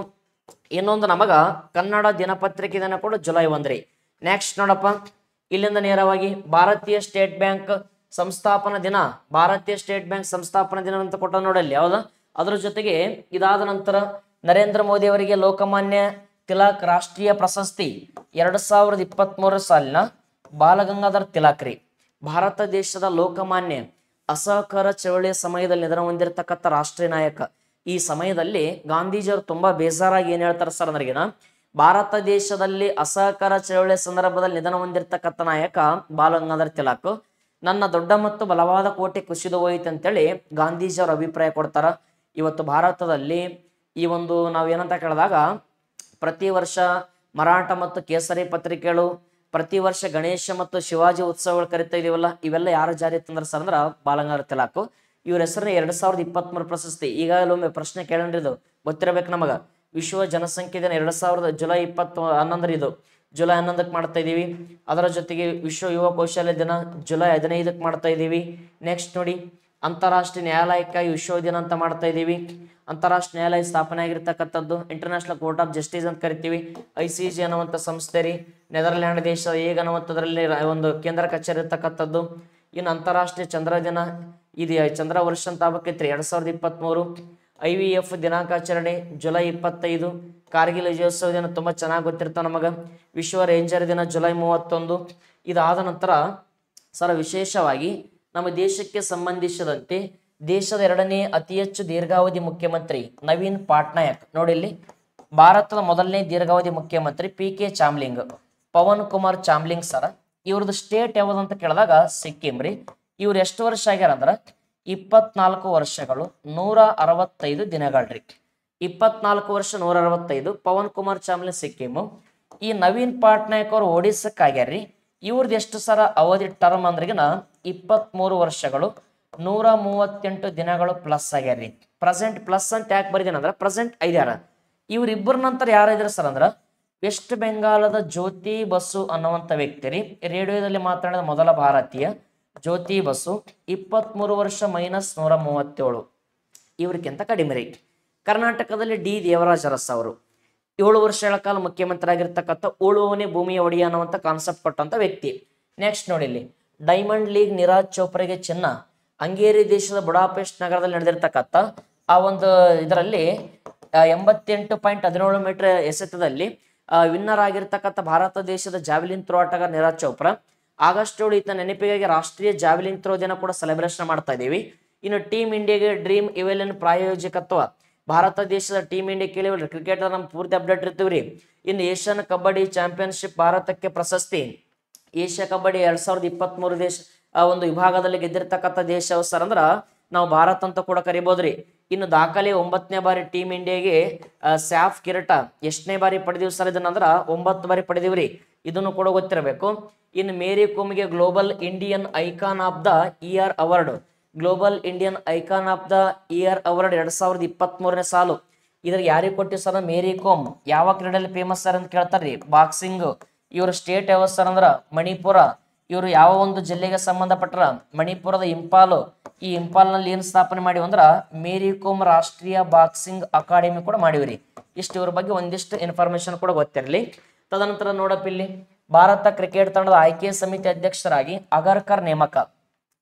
ಇನ್ನೊಂದು ನಮಗ ಕನ್ನಡ ದಿನಪತ್ರಿಕೆ ದಿನ ಕೂಡ ಜುಲೈ 1 ರೀ. ನೆಕ್ಸ್ಟ್ ನೋಡಪ್ಪ ಇಲ್ಲಿಂದ ನೇರವಾಗಿ ಭಾರತೀಯ ಸ್ಟೇಟ್ ಬ್ಯಾಂಕ್ ಸಂಸ್ಥಾಪನಾ ದಿನ ಅಂತ ಕೊಟ್ಟ ನೋಡಲ್ಲಿ ಯಾವ್ದು. ಅದ್ರ ಜೊತೆಗೆ ಇದಾದ ನಂತರ ನರೇಂದ್ರ ಮೋದಿ ಅವರಿಗೆ ಲೋಕಮಾನ್ಯ ತಿಲಕ್ ರಾಷ್ಟ್ರೀಯ ಪ್ರಶಸ್ತಿ 2023 ಸಾಲಿನ ಬಾಲಗಂಗಾಧರ್ ತಿಲಕ್ ರೀ. ಭಾರತ ದೇಶದ ಲೋಕಮಾನ್ಯ ಅಸಹಕಾರ ಚಳವಳಿಯ ಸಮಯದಲ್ಲಿ ನಿಧನ ಹೊಂದಿರತಕ್ಕಂಥ ರಾಷ್ಟ್ರೀಯ ನಾಯಕ. ಈ ಸಮಯದಲ್ಲಿ ಗಾಂಧೀಜಿಯವರು ತುಂಬಾ ಬೇಜಾರಾಗಿ ಏನ್ ಹೇಳ್ತಾರೆ ಸರ್ ಅಂದ್ರಿಗಿನ ಭಾರತ ದೇಶದಲ್ಲಿ ಅಸಹಕಾರ ಚಳವಳಿಯ ಸಂದರ್ಭದಲ್ಲಿ ನಿಧನ ಹೊಂದಿರತಕ್ಕಂಥ ನಾಯಕ ಬಾಲಗಂಗಾಧರ್ ತಿಲಕ್. ನನ್ನ ದೊಡ್ಡ ಮತ್ತು ಬಲವಾದ ಕೋಟೆ ಕುಸಿದು ಹೋಯಿತು ಅಂತೇಳಿ ಗಾಂಧೀಜಿಯವರು ಅಭಿಪ್ರಾಯ ಕೊಡ್ತಾರ. ಇವತ್ತು ಭಾರತದಲ್ಲಿ ಈ ಒಂದು ನಾವೇನಂತ ಕೇಳಿದಾಗ ಪ್ರತಿ ವರ್ಷ ಮರಾಠ ಮತ್ತು ಕೇಸರಿ ಪತ್ರಿಕೆಗಳು, ಪ್ರತಿ ವರ್ಷ ಗಣೇಶ ಮತ್ತು ಶಿವಾಜಿ ಉತ್ಸವಗಳು ಕರಿತಾ ಇದೀವಲ್ಲ, ಇವೆಲ್ಲ ಯಾರು ಜಾರಿ ತಂದ್ರ ಸರ್ ಅಂದ್ರ ಬಾಲಗಂಗಾಧರ್ ತಿಲಕ್. ಇವ್ರ ಹೆಸರನ್ನ 2023 ಪ್ರಶಸ್ತಿ. ಈಗಾಗಲೇ ಒಮ್ಮೆ ಪ್ರಶ್ನೆ ಕೇಳಿದ್ದು ಗೊತ್ತಿರಬೇಕು ನಮಗ. ವಿಶ್ವ ಜನಸಂಖ್ಯೆ ದಿನ 2000 ಜುಲೈ 11 ಇದು ಜುಲೈ 11ಕ್ಕೆ ಮಾಡ್ತಾ ಇದೀವಿ. ಅದರ ಜೊತೆಗೆ ವಿಶ್ವ ಯುವ ಕೌಶಲ್ಯ ದಿನ ಜುಲೈ 15ಕ್ಕೆ ಮಾಡ್ತಾ ಇದೀವಿ. ನೆಕ್ಸ್ಟ್ ನೋಡಿ ಅಂತಾರಾಷ್ಟ್ರೀಯ ನ್ಯಾಯಾಲಯಕ್ಕಾಗಿ ವಿಶ್ವ ದಿನ ಅಂತ ಮಾಡ್ತಾ ಇದೀವಿ. ಅಂತಾರಾಷ್ಟ್ರೀಯ ನ್ಯಾಯಾಲಯ ಸ್ಥಾಪನೆ ಆಗಿರ್ತಕ್ಕಂಥದ್ದು ಇಂಟರ್ನ್ಯಾಷನಲ್ ಕೋರ್ಟ್ ಆಫ್ ಜಸ್ಟಿಸ್ ಅಂತ ಕರಿತೀವಿ. ICJ ಅನ್ನುವಂಥ ಸಂಸ್ಥೆ ರೀ. ನೆದರ್ಲ್ಯಾಂಡ್ ದೇಶ ಹೇಗ್ ಅನ್ನುವಂಥದ್ರಲ್ಲಿ ಒಂದು ಕೇಂದ್ರ ಕಚೇರಿ ಇರ್ತಕ್ಕಂಥದ್ದು. ಇನ್ನು ಅಂತಾರಾಷ್ಟ್ರೀಯ ಚಂದ್ರ ದಿನ ಇದು ಚಂದ್ರ ವರ್ಷ ಅಂತ ಆಗ್ಬೇಕೈತ್ರಿ 2023. IVF ದಿನಾಂಕಾಚರಣೆ ಜುಲೈ 25. ಕಾರ್ಗಿಲ್ ವಿಜಯೋತ್ಸವ ದಿನ ತುಂಬಾ ಚೆನ್ನಾಗಿ ಗೊತ್ತಿರ್ತಾವ ನಮಗ. ವಿಶ್ವ ರೇಂಜರ್ ದಿನ ಜುಲೈ 31. ಇದಾದ ನಂತರ ಸರ್ ವಿಶೇಷವಾಗಿ ನಮ್ಮ ದೇಶಕ್ಕೆ ಸಂಬಂಧಿಸಿದಂತೆ ದೇಶದ 2ನೇ ಅತಿ ಹೆಚ್ಚು ದೀರ್ಘಾವಧಿ ಮುಖ್ಯಮಂತ್ರಿ ನವೀನ್ ಪಟ್ನಾಯಕ್. ನೋಡಿ ಇಲ್ಲಿ ಭಾರತದ ಮೊದಲನೇ ದೀರ್ಘಾವಧಿ ಮುಖ್ಯಮಂತ್ರಿ PK ಚಾಮ್ಲಿಂಗ್. ಪವನ್ ಕುಮಾರ್ ಚಾಮ್ಲಿಂಗ್ ಸರ್. ಇವ್ರದ್ದು ಸ್ಟೇಟ್ ಯಾವ್ದು ಅಂತ ಕೇಳಿದಾಗ ಸಿಕ್ಕಿಂ ರೀ. ಇವ್ರು ಎಷ್ಟು ವರ್ಷ ಆಗ್ಯಾರ ಅಂದ್ರ 24 ವರ್ಷಗಳು 165 ದಿನಗಳ್ರಿ. 24 ವರ್ಷ 165. ಪವನ್ ಕುಮಾರ್ ಚಾಮ್ಲಿಂಗ್ ಸಿಕ್ಕಿಮು. ಈ ನವೀನ್ ಪಟ್ನಾಯಕ್ ಅವರು ಒಡಿಸ್ಸಕ್ ಆಗ್ಯಾರ್ರಿ. ಇವ್ರದ್ದು ಎಷ್ಟು ಸರ ಅವಧಿ ಟರ್ಮ್ ಅಂದ್ರಿಗಿನ 23 ವರ್ಷಗಳು 138 ದಿನಗಳು ಪ್ಲಸ್ ಆಗ್ಯಾರ್ರಿ. ಪ್ರೆಸೆಂಟ್ ಪ್ಲಸ್ ಅಂತ ಯಾಕೆ ಬರೀದೇನ ಅಂದ್ರ ಪ್ರೆಸೆಂಟ್ ಐದ್ಯಾರ. ಇವ್ರಿಬ್ಬರ ನಂತರ ಯಾರಿದ್ರ ಸರ್ ಅಂದ್ರ ವೆಸ್ಟ್ ಬೆಂಗಾಲದ ಜ್ಯೋತಿ ಬಸು ಅನ್ನುವಂಥ ವ್ಯಕ್ತಿ ರೀ. ರೇಡಿಯೋದಲ್ಲಿ ಮಾತನಾಡಿದ ಮೊದಲ ಭಾರತೀಯ ಜ್ಯೋತಿ ಬಸು. 23 ವರ್ಷ -137. ಇವ್ರಿಗಿಂತ ಕಡಿಮೆ ರೀ. ಕರ್ನಾಟಕದಲ್ಲಿ ಡಿ ದೇವರಾಜ ಅರಸ್ ಅವರು 7 ವರ್ಷಗಳ ಕಾಲ ಮುಖ್ಯಮಂತ್ರಿ ಆಗಿರ್ತಕ್ಕಂಥ ಉಳುವನೆ ಭೂಮಿಯ ಒಡೆಯ ಅನ್ನುವಂಥ ಕಾನ್ಸೆಪ್ಟ್ ಕೊಟ್ಟಂತ ವ್ಯಕ್ತಿ. ನೆಕ್ಸ್ಟ್ ನೋಡಿ ಇಲ್ಲಿ ಡೈಮಂಡ್ ಲೀಗ್ ನೀರಜ್ ಚೋಪ್ರಾಗೆ ಚಿನ್ನ ಹಂಗೇರಿ ದೇಶದ ಬುಡಾಪೆಸ್ಟ್ ನಗರದಲ್ಲಿ ನಡೆದಿರ್ತಕ್ಕಂಥ ಆ ಒಂದು ಇದರಲ್ಲಿ 88.17 ಮೀಟರ್ ಎಸೆತದಲ್ಲಿ ವಿನ್ನರ್ ಆಗಿರ್ತಕ್ಕಂಥ ಭಾರತ ದೇಶದ ಜಾವೆಲಿನ್ ಥ್ರೋ ಆಟಗಾರ ನೀರಜ್ ಚೋಪ್ರಾ. ಆಗಸ್ಟ್ 7 ಈತನ ನೆನಪಿಗಾಗಿ ರಾಷ್ಟ್ರೀಯ ಜಾವೆಲಿನ್ ಥ್ರೋ ದಿನ ಕೂಡ ಸೆಲೆಬ್ರೇಷನ್ ಮಾಡ್ತಾ ಇದ್ದೀವಿ. ಇನ್ನು ಟೀಮ್ ಇಂಡಿಯಾಗೆ ಡ್ರೀಮ್ 11 ಪ್ರಾಯೋಜಕತ್ವ ಭಾರತ ದೇಶದ ಟೀಮ್ ಇಂಡಿಯಾ ಕೇಳಿವಲ್ರಿ. ಕ್ರಿಕೆಟ್ ನಮ್ಮ ಪೂರ್ತಿ ಅಪ್ಡೇಟ್ ಇರ್ತೀವ್ರಿ. ಇನ್ನು ಏಷ್ಯನ್ ಕಬಡ್ಡಿ ಚಾಂಪಿಯನ್ಶಿಪ್ ಭಾರತಕ್ಕೆ ಪ್ರಶಸ್ತಿ. ಏಷ್ಯಾ ಕಬಡ್ಡಿ 2023 ದೇಶ ಒಂದು ವಿಭಾಗದಲ್ಲಿ ಗೆದ್ದಿರ್ತಕ್ಕಂಥ ದೇಶ ಸರ್ ಅಂದ್ರ ನಾವು ಭಾರತ ಅಂತ ಕೂಡ ಕರಿಬೋದ್ರಿ. ಇನ್ನು ದಾಖಲೆ 9ನೇ ಬಾರಿ ಟೀಮ್ ಇಂಡಿಯಾಗೆ ಸ್ಯಾಫ್ ಕಿರೀಟ ಎಷ್ಟನೇ ಬಾರಿ ಪಡೆದಿವಿ ಸರ್ ಇದನ್ನಂದ್ರ 9 ಬಾರಿ ಪಡೆದಿವ್ರಿ. ಇದನ್ನು ಕೂಡ ಗೊತ್ತಿರಬೇಕು. ಇನ್ನು ಮೇರಿ ಕೋಮ್ಗೆ global Indian icon of the year award. Global Indian icon of the year award 2023ನೇ ಸಾಲು. ಇದ್ರಿಗೆ ಯಾರಿಗೆ ಕೊಟ್ಟಿವಿ ಸರ್? ಮೇರಿ ಕೋಮ್. ಯಾವ ಕ್ರೀಡೆಯಲ್ಲಿ ಫೇಮಸ್ ಸರ್ ಅಂತ ಕೇಳ್ತಾರ್ರಿ? ಬಾಕ್ಸಿಂಗ್. ಇವ್ರ ಸ್ಟೇಟ್ ಯಾವ ಸರ್ ಅಂದ್ರ ಮಣಿಪುರ. ಇವರು ಯಾವ ಒಂದು ಜಿಲ್ಲೆಗೆ ಸಂಬಂಧಪಟ್ಟರ? ಮಣಿಪುರದ ಇಂಪಾಲು. ಈ ಇಂಪಾಲ್ನಲ್ಲಿ ಏನು ಸ್ಥಾಪನೆ ಮಾಡಿವಿ ಅಂದ್ರ ಮೇರಿ ಕೋಮ್ ರಾಷ್ಟ್ರೀಯ ಬಾಕ್ಸಿಂಗ್ ಅಕಾಡೆಮಿ ಕೂಡ ಮಾಡಿವ್ರಿ. ಇಷ್ಟು ಇವ್ರ ಬಗ್ಗೆ ಒಂದಿಷ್ಟು ಇನ್ಫಾರ್ಮೇಶನ್ ಕೂಡ ಗೊತ್ತಿರಲಿ. ತದನಂತರ ನೋಡಪ್ಪ ಇಲ್ಲಿ ಭಾರತ ಕ್ರಿಕೆಟ್ ತಂಡದ ಆಯ್ಕೆ ಸಮಿತಿ ಅಧ್ಯಕ್ಷರಾಗಿ ಅಗರ್ಕರ್ ನೇಮಕ.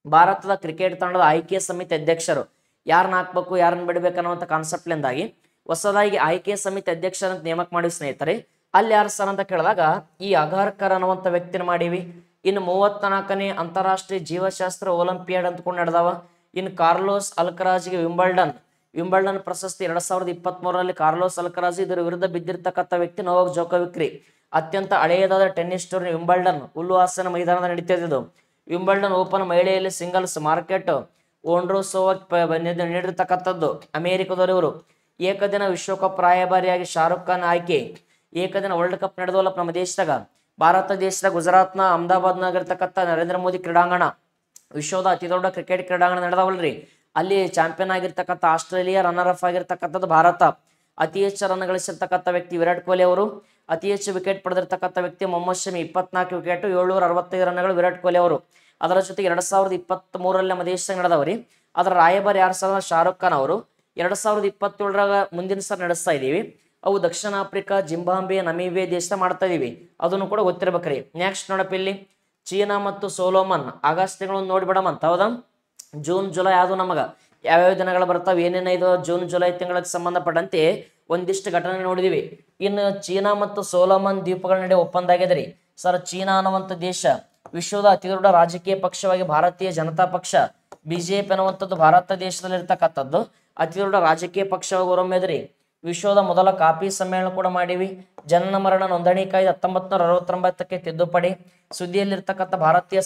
ಭಾರತದ ಕ್ರಿಕೆಟ್ ತಂಡದ ಆಯ್ಕೆ ಸಮಿತಿ ಅಧ್ಯಕ್ಷರು ಯಾರನ್ನ ಹಾಕ್ಬೇಕು ಯಾರನ್ನ ಬಿಡ್ಬೇಕು ಅನ್ನುವಂಥ ಕಾನ್ಸೆಪ್ಟ್ಲಿಂದಾಗಿ ಹೊಸದಾಗಿ ಆಯ್ಕೆ ಸಮಿತಿ ಅಧ್ಯಕ್ಷರಂತ ನೇಮಕ ಮಾಡಿವಿ ಸ್ನೇಹಿತರೆ. ಅಲ್ಲಿ ಯಾರು ಸರ್ ಅಂತ ಕೇಳಿದಾಗ ಈ ಅಗರ್ಕರ್ ಅನ್ನುವಂಥ ವ್ಯಕ್ತಿನ ಮಾಡೀವಿ. ಇನ್ನು 34ನೇ ಅಂತಾರಾಷ್ಟ್ರೀಯ ಜೀವಶಾಸ್ತ್ರ ಒಲಿಂಪಿಯಾಡ್ ಅಂದ್ಕೊಂಡು ನಡೆದವ. ಇನ್ನು ಕಾರ್ಲೋಸ್ ಅಲ್ಕರಾಜ್ಗೆ ವಿಂಬಲ್ಡನ್ ಪ್ರಶಸ್ತಿ 2023ರಲ್ಲಿ ಕಾರ್ಲೋಸ್ ಅಲ್ಕರಾಜ್ ಇದರ ವಿರುದ್ಧ ಬಿದ್ದಿರ್ತಕ್ಕಂಥ ವ್ಯಕ್ತಿ ನೋವಾಕ್ ಜೋಕೋವಿಕ್ ರೀ. ಅತ್ಯಂತ ಹಳೆಯದಾದ ಟೆನ್ನಿಸ್ ಟೂರ್ನಿ ವಿಂಬಲ್ಡನ್ ಹುಲ್ಲುಹಾಸಿನ ಮೈದಾನದ ನಡೀತಿದ್ದು. ವಿಂಬಲ್ಡನ್ ಓಪನ್ ಮಹಿಳೆಯಲ್ಲಿ ಸಿಂಗಲ್ಸ್ ಮಾರ್ಕೆಟ್ ಓಂಡ್ರೋಸೋವಾಕ್ ನೀಡಿರ್ತಕ್ಕಂಥದ್ದು ಅಮೆರಿಕದವರು. ಏಕದಿನ ವಿಶ್ವಕಪ್ ರಾಯಭಾರಿಯಾಗಿ ಶಾರುಖ್ ಖಾನ್ ಆಯ್ಕೆ. ಏಕದಿನ ವರ್ಲ್ಡ್ ಕಪ್ ನಡೆದವಲ್ಲ ನಮ್ಮ ದೇಶದಾಗ. ಭಾರತ ದೇಶದ ಗುಜರಾತ್ನ ಅಹಮದಾಬಾದ್ನಾಗ ಇರ್ತಕ್ಕಂಥ ನರೇಂದ್ರ ಮೋದಿ ಕ್ರೀಡಾಂಗಣ ವಿಶ್ವದ ಅತಿ ದೊಡ್ಡ ಕ್ರಿಕೆಟ್ ಕ್ರೀಡಾಂಗಣ ನಡೆದವಲ್ರಿ. ಅಲ್ಲಿ ಚಾಂಪಿಯನ್ ಆಗಿರ್ತಕ್ಕಂಥ ಆಸ್ಟ್ರೇಲಿಯಾ, ರನ್ನರ್ ಅಪ್ ಆಗಿರ್ತಕ್ಕಂಥದ್ದು ಭಾರತ. ಅತಿ ಹೆಚ್ಚು ರನ್ ಗಳಿಸಿರ್ತಕ್ಕಂಥ ವ್ಯಕ್ತಿ ವಿರಾಟ್ ಕೊಹ್ಲಿ ಅವರು. ಅತಿ ಹೆಚ್ಚು ವಿಕೆಟ್ ಪಡೆದಿರ್ತಕ್ಕಂಥ ವ್ಯಕ್ತಿ ಮೊಹಮ್ಮದ್ ಶಮಿ 24 ವಿಕೆಟ್ 765 ರನ್ಗಳು ವಿರಾಟ್ ಕೊಹ್ಲಿ ಅವರು. ಅದರ ಜೊತೆಗೆ 2023ರಲ್ಲಿ ನಮ್ಮ ದೇಶದಾಗ ನಡೆದವ್ರಿ. ಅದರ ರಾಯಭಾರಿ ಯಾರು ಸರ್? ಶಾರುಖ್ ಖಾನ್ ಅವರು. 2027ರಾಗ ಮುಂದಿನ ಸರ್ ನಡೆಸ್ತಾ ಇದೀವಿ. ಅವು ದಕ್ಷಿಣ ಆಫ್ರಿಕಾ, ಜಿಂಬಾಬ್ವೆ, ನಮೀಬಿಯಾ ದೇಶ ಮಾಡ್ತಾ ಇದೀವಿ. ಅದನ್ನು ಕೂಡ ಗೊತ್ತಿರ್ಬೇಕ್ರಿ. ನೆಕ್ಸ್ಟ್ ನೋಡಪ್ಪ ಇಲ್ಲಿ ಚೀನಾ ಮತ್ತು ಸೋಲೋಮನ್ ಆಗಸ್ಟ್ ತಿಂಗಳು ನೋಡಿಬಿಡಮಂತ. ಹೌದಾ? ಜೂನ್ ಜುಲೈ ಅದು ನಮಗ ಯಾವ್ಯಾವ ದಿನಗಳು ಬರ್ತಾವೆ ಏನೇನೈದು ಜೂನ್ ಜುಲೈ ತಿಂಗಳಿಗೆ ಸಂಬಂಧಪಟ್ಟಂತೆ ಒಂದಿಷ್ಟು ಘಟನೆ ನೋಡಿದಿವಿ. ಇನ್ನು ಚೀನಾ ಮತ್ತು ಸೋಲೋಮನ್ ದ್ವೀಪಗಳ ನಡುವೆ ಒಪ್ಪಂದ ಆಗಿದ್ರಿ ಸರ್. ಚೀನಾ ಅನ್ನುವಂಥ ದೇಶ ವಿಶ್ವದ ಅತಿ ದೊಡ್ಡ ರಾಜಕೀಯ ಪಕ್ಷವಾಗಿ ಭಾರತೀಯ ಜನತಾ ಪಕ್ಷ ಬಿಜೆಪಿ ಅನ್ನುವಂಥದ್ದು ಭಾರತ ದೇಶದಲ್ಲಿ ಇರ್ತಕ್ಕಂಥದ್ದು ಅತಿ ದೊಡ್ಡ ರಾಜಕೀಯ ಪಕ್ಷವಾಗಿ ಹೊರಹೊಮ್ಮಿದ್ರಿ. ವಿಶ್ವದ ಮೊದಲ ಕಾಪಿ ಸಮ್ಮೇಳನ ಕೂಡ ಮಾಡಿವಿ. ಜನನ ಮರಣ ನೋಂದಣಿ ಕಾಯ್ದೆ 1969ಕ್ಕೆ ತಿದ್ದುಪಡಿ. ಸುದ್ದಿಯಲ್ಲಿರ್ತಕ್ಕಂಥ ಭಾರತೀಯ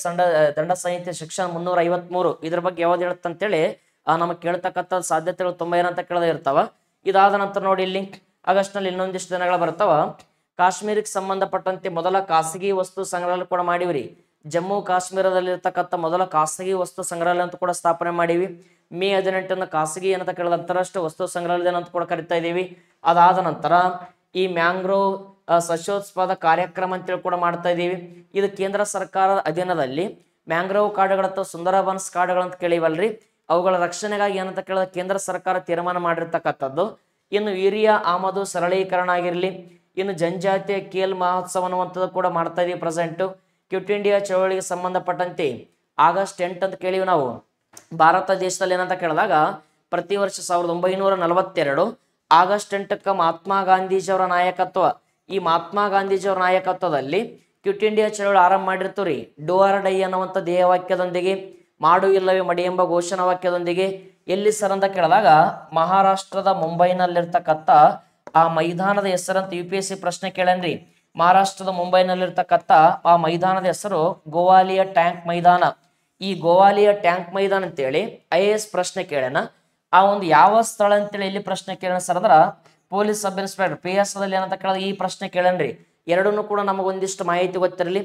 ದಂಡ ಸಂಹಿತೆ ಸೆಕ್ಷನ್ 353 ಇದ್ರ ಬಗ್ಗೆ ಯಾವ್ದು ಹೇಳುತ್ತಂತೇಳಿ ನಮಗೆ ಕೇಳ್ತಕ್ಕಂಥ ಸಾಧ್ಯತೆಗಳು ತುಂಬ ಏನಂತ ಕೇಳದೇ ಇರ್ತಾವ. ಇದಾದ ನಂತರ ನೋಡಿ ಇಲ್ಲಿ ಆಗಸ್ಟ್ ನಲ್ಲಿ ಇನ್ನೊಂದಿಷ್ಟು ದಿನಗಳು ಬರ್ತಾವ. ಕಾಶ್ಮೀರಕ್ಕೆ ಸಂಬಂಧಪಟ್ಟಂತೆ ಮೊದಲ ಖಾಸಗಿ ವಸ್ತು ಸಂಗ್ರಹಾಲಯ ಕೂಡ ಮಾಡಿವ್ರಿ. ಜಮ್ಮು ಕಾಶ್ಮೀರದಲ್ಲಿರ್ತಕ್ಕಂಥ ಮೊದಲ ಖಾಸಗಿ ವಸ್ತು ಸಂಗ್ರಹಾಲಯ ಅಂತ ಕೂಡ ಸ್ಥಾಪನೆ ಮಾಡಿವಿ. ಮೇ 18 ಖಾಸಗಿ ಏನಂತ ಕೇಳಿದ ಅಂತಾರಾಷ್ಟ್ರೀಯ ವಸ್ತು ಸಂಗ್ರಹಾಲಯ ಅಂತ ಕೂಡ ಕರಿತಾ ಇದೀವಿ. ಅದಾದ ನಂತರ ಈ ಮ್ಯಾಂಗ್ರೋವ್ ಸಸ್ಯೋತ್ಪಾದ ಕಾರ್ಯಕ್ರಮ ಅಂತೇಳಿ ಕೂಡ ಮಾಡ್ತಾ ಇದೀವಿ. ಇದು ಕೇಂದ್ರ ಸರ್ಕಾರದ ಅಧೀನದಲ್ಲಿ ಮ್ಯಾಂಗ್ರೋವ್ ಕಾಡುಗಳತ್ತ ಸುಂದರಬನ್ಸ್ ಕಾಡುಗಳಂತ ಕೇಳಿವಲ್ರಿ. ಅವುಗಳ ರಕ್ಷಣೆಗಾಗಿ ಏನಂತ ಕೇಳಿದ ಕೇಂದ್ರ ಸರ್ಕಾರ ತೀರ್ಮಾನ ಮಾಡಿರ್ತಕ್ಕಂಥದ್ದು. ಇನ್ನು ಯೂರಿಯಾ ಆಮದು ಸರಳೀಕರಣ ಆಗಿರಲಿ. ಇನ್ನು ಜನಜಾತಿಯ ಖೇಲ್ ಮಹೋತ್ಸವ ಅನ್ನುವಂಥದ್ದು ಕೂಡ ಮಾಡ್ತಾ ಇದೀವಿ ಪ್ರೆಸೆಂಟು. ಕ್ವಿಟ್ ಇಂಡಿಯಾ ಚಳವಳಿಗೆ ಸಂಬಂಧಪಟ್ಟಂತೆ ಆಗಸ್ಟ್ 8 ಅಂತ ಕೇಳಿವಿ ನಾವು. ಭಾರತ ದೇಶದಲ್ಲಿ ಏನಂತ ಕೇಳಿದಾಗ ಪ್ರತಿ ವರ್ಷ 1942 ಆಗಸ್ಟ್ 8ಕ್ಕೆ ಮಹಾತ್ಮ ಗಾಂಧೀಜಿಯವರ ನಾಯಕತ್ವ. ಈ ಮಹಾತ್ಮ ಗಾಂಧೀಜಿಯವರ ನಾಯಕತ್ವದಲ್ಲಿ ಕ್ವಿಟ್ ಇಂಡಿಯಾ ಚಳವಳಿ ಆರಂಭ ಮಾಡಿರ್ತೀವ್ರಿ. ಡೂ ಆರ್ ಡೈ ಅನ್ನುವಂಥ ಧ್ಯೇಯವಾಕ್ಯದೊಂದಿಗೆ, ಮಾಡು ಇಲ್ಲವೇ ಮಡಿ ಎಂಬ ಘೋಷಣಾ ವಾಕ್ಯದೊಂದಿಗೆ. ಎಲ್ಲಿ ಸರ್ ಅಂತ ಕೇಳಿದಾಗ ಮಹಾರಾಷ್ಟ್ರದ ಮುಂಬೈನಲ್ಲಿರ್ತಕ್ಕಂಥ ಆ ಮೈದಾನದ ಹೆಸರಂತ UPSC ಪ್ರಶ್ನೆ ಕೇಳನ್ರಿ. ಮಹಾರಾಷ್ಟ್ರದ ಮುಂಬೈನಲ್ಲಿರ್ತಕ್ಕಂಥ ಆ ಮೈದಾನದ ಹೆಸರು ಗೋವಾಲಿಯ ಟ್ಯಾಂಕ್ ಮೈದಾನ. ಈ ಗೋವಾಲಿಯ ಟ್ಯಾಂಕ್ ಮೈದಾನ ಅಂತೇಳಿ IAS ಪ್ರಶ್ನೆ ಕೇಳೋಣ. ಆ ಒಂದು ಯಾವ ಸ್ಥಳ ಅಂತೇಳಿ ಇಲ್ಲಿ ಪ್ರಶ್ನೆ ಕೇಳೋಣ ಸರ್ ಅಂದ್ರ ಪೊಲೀಸ್ ಸಬ್ ಇನ್ಸ್ಪೆಕ್ಟರ್ PSI ದಲ್ಲಿ ಏನಂತ ಕೇಳೋದು ಈ ಪ್ರಶ್ನೆ ಕೇಳನ್ರಿ. ಎರಡನ್ನೂ ಕೂಡ ನಮಗೊಂದಿಷ್ಟು ಮಾಹಿತಿ ಗೊತ್ತಿರಲಿ.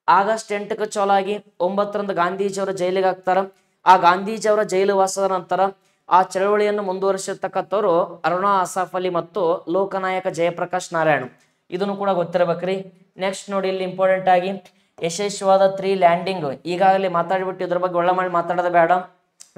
ಆಗಸ್ಟ್ 8ಕ್ಕೆ ಚಾಲು ಆಗಿ 9ರಂದು ಗಾಂಧೀಜಿಯವರ ಜೈಲಿಗೆ ಹಾಕ್ತಾರ. ಆ ಗಾಂಧೀಜಿಯವರ ಜೈಲು ವಾಸದ ನಂತರ ಆ ಚಳವಳಿಯನ್ನು ಮುಂದುವರಿಸಿರ್ತಕ್ಕಂಥವ್ರು ಅರುಣಾ ಅಸಾಫ್ ಅಲಿ ಮತ್ತು ಲೋಕನಾಯಕ ಜಯಪ್ರಕಾಶ್ ನಾರಾಯಣ್. ಇದನ್ನು ಕೂಡ ಗೊತ್ತಿರಬೇಕ್ರಿ. ನೆಕ್ಸ್ಟ್ ನೋಡಿ ಇಲ್ಲಿ ಇಂಪಾರ್ಟೆಂಟ್ ಆಗಿ ಯಶಸ್ವಿಯಾದ 3 ಲ್ಯಾಂಡಿಂಗ್. ಈಗಾಗಲೇ ಮಾತಾಡಿಬಿಟ್ಟು ಇದ್ರ ಬಗ್ಗೆ ಒಳ್ಳೆ ಮಾಡಿ ಮಾತಾಡೋದು ಬೇಡ.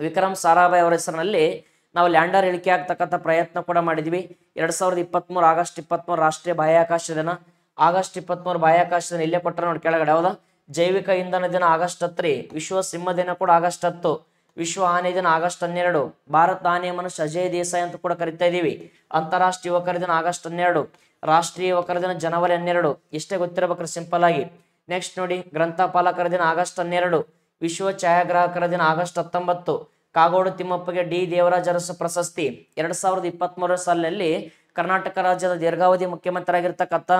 ವಿಕ್ರಮ್ ಸಾರಾಭಾಯ್ ಅವರ ಹೆಸರಿನಲ್ಲಿ ನಾವು ಲ್ಯಾಂಡರ್ ಇಳಿಕೆ ಆಗ್ತಕ್ಕಂಥ ಪ್ರಯತ್ನ ಕೂಡ ಮಾಡಿದ್ವಿ. 2023 ಆಗಸ್ಟ್ 23 ರಾಷ್ಟ್ರೀಯ ಬಾಹ್ಯಾಕಾಶ ದಿನ. ಆಗಸ್ಟ್ 23 ಬಾಹ್ಯಾಕಾಶ ದಿನ ಇಲ್ಲೇ ಕೊಟ್ಟರೆ ನೋಡಿ ಕೆಳಗಡೆ ಹೌದಾ. ಜೈವಿಕ ಇಂಧನ ದಿನ ಆಗಸ್ಟ್ 10, ವಿಶ್ವ ಸಿಂಹ ದಿನ ಕೂಡ ಆಗಸ್ಟ್ 10, ವಿಶ್ವ ಆನೆ ದಿನ ಆಗಸ್ಟ್ 12, ಭಾರತ ಆನೆಯ ಮನುಷ್ಯ ಅಜಯ್ ದೇಸಾಯಿ ಅಂತ ಕೂಡ ಕರಿತಾ ಇದೀವಿ. ಅಂತಾರಾಷ್ಟ್ರೀಯ ಯುವಕರ ದಿನ ಆಗಸ್ಟ್ 12, ರಾಷ್ಟ್ರೀಯ ಯುವಕರ ದಿನ ಜನವರಿ 12. ಇಷ್ಟೇ ಗೊತ್ತಿರಬೇಕ್ರಿ ಸಿಂಪಲ್ ಆಗಿ. ನೆಕ್ಸ್ಟ್ ನೋಡಿ ಗ್ರಂಥಪಾಲಕರ ದಿನ ಆಗಸ್ಟ್ 12, ವಿಶ್ವ ಛಾಯಾಗ್ರಾಹಕರ ದಿನ ಆಗಸ್ಟ್ 19, ಕಾಗೋಡು ತಿಮ್ಮಪ್ಪಗೆ ಡಿ ದೇವರಾಜ ಅರಸು ಪ್ರಶಸ್ತಿ. 2023 ಸಾಲಿನಲ್ಲಿ ಕರ್ನಾಟಕ ರಾಜ್ಯದ ದೀರ್ಘಾವಧಿ ಮುಖ್ಯಮಂತ್ರಿ ಆಗಿರ್ತಕ್ಕಂಥ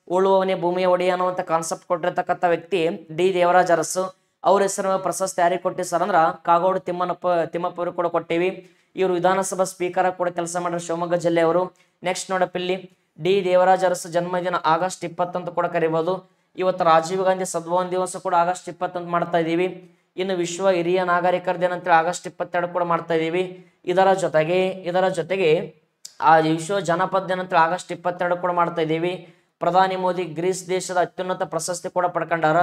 ಉಳುವವನೇ ಭೂಮಿಯ ಒಡೆಯ ಅನ್ನುವಂಥ ಕಾನ್ಸೆಪ್ಟ್ ಕೊಟ್ಟಿರ್ತಕ್ಕಂಥ ವ್ಯಕ್ತಿ ಡಿ ದೇವರಾಜ ಅರಸು. ಅವ್ರ ಹೆಸರು ಪ್ರಶಸ್ತಿ ಯಾರಿಗೆ ಕೊಟ್ಟಿವಿ ಸರ್ ಅಂದ್ರ ಕಾಗೋಡು ತಿಮ್ಮಪ್ಪರು ಕೂಡ ಕೊಟ್ಟಿವಿ. ಇವರು ವಿಧಾನಸಭಾ ಸ್ಪೀಕರ್ ಕೂಡ ಕೆಲಸ ಮಾಡಿರೋ ಶಿವಮೊಗ್ಗ ಜಿಲ್ಲೆಯವರು. ನೆಕ್ಸ್ಟ್ ನೋಡಪ್ಪ ಇಲ್ಲಿ ಡಿ ದೇವರಾಜ ಅರಸು ಜನ್ಮದಿನ ಆಗಸ್ಟ್ 20 ಅಂತ ಕೂಡ ಕರಿಬಹುದು. ಇವತ್ತು ರಾಜೀವ್ ಗಾಂಧಿ ಸದ್ಭವನ ದಿವಸ ಕೂಡ ಆಗಸ್ಟ್ 20 ಅಂತ ಮಾಡ್ತಾ ಇದೀವಿ. ಇನ್ನು ವಿಶ್ವ ಹಿರಿಯ ನಾಗರಿಕರ ದಿನ ಅಂತೇಳಿ ಆಗಸ್ಟ್ 22 ಕೂಡ ಮಾಡ್ತಾ ಇದೀವಿ. ಇದರ ಜೊತೆಗೆ ಆ ವಿಶ್ವ ಜನಪದ ದಿನ ಅಂತೇಳಿ ಆಗಸ್ಟ್ 22 ಕೂಡ ಮಾಡ್ತಾ ಇದೀವಿ. ಪ್ರಧಾನಿ ಮೋದಿ ಗ್ರೀಸ್ ದೇಶದ ಅತ್ಯುನ್ನತ ಪ್ರಶಸ್ತಿ ಕೂಡ ಪಡ್ಕೊಂಡಾರ.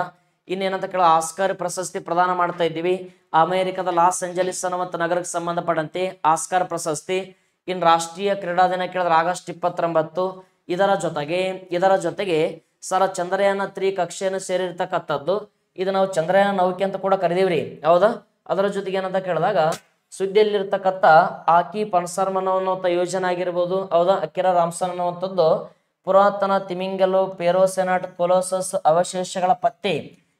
ಇನ್ನೇನಂತ ಕೇಳ ಆಸ್ಕರ್ ಪ್ರಶಸ್ತಿ ಪ್ರದಾನ ಮಾಡ್ತಾ ಇದ್ದೀವಿ. ಅಮೆರಿಕದ ಲಾಸ್ ಏಂಜಲೀಸ್ ಅನ್ನುವಂಥ ನಗರಕ್ಕೆ ಸಂಬಂಧಪಟ್ಟಂತೆ ಆಸ್ಕರ್ ಪ್ರಶಸ್ತಿ. ಇನ್ನು ರಾಷ್ಟ್ರೀಯ ಕ್ರೀಡಾ ದಿನ ಕೇಳಿದ್ರೆ ಆಗಸ್ಟ್ 29. ಇದರ ಜೊತೆಗೆ ಸರ ಚಂದ್ರಯಾನ 3 ಕಕ್ಷೆಯನ್ನು ಸೇರಿರ್ತಕ್ಕಂಥದ್ದು. ಇದು ನಾವು ಚಂದ್ರಯಾನ ನೌಕೆ ಅಂತ ಕೂಡ ಕರಿದೀವ್ರಿ ಹೌದಾ. ಅದರ ಜೊತೆಗೆ ಏನಂತ ಕೇಳಿದಾಗ ಸುದ್ದಿಯಲ್ಲಿರ್ತಕ್ಕಂಥ ಆಕಿ ಪನ್ಸರ್ಮನ್ ಅನ್ನುವಂಥ ಯೋಜನೆ ಆಗಿರ್ಬೋದು ಹೌದಾ. ಅಕಿರಾ ರಾಮ್ಸನ್ ಅನ್ನುವಂಥದ್ದು ಪುರಾತನ ತಿಮಿಂಗಲು ಪೆರೋಸೆನಾಟ್ ಕೊಲೋಸಸ್ ಅವಶೇಷಗಳ ಪತ್ತೆ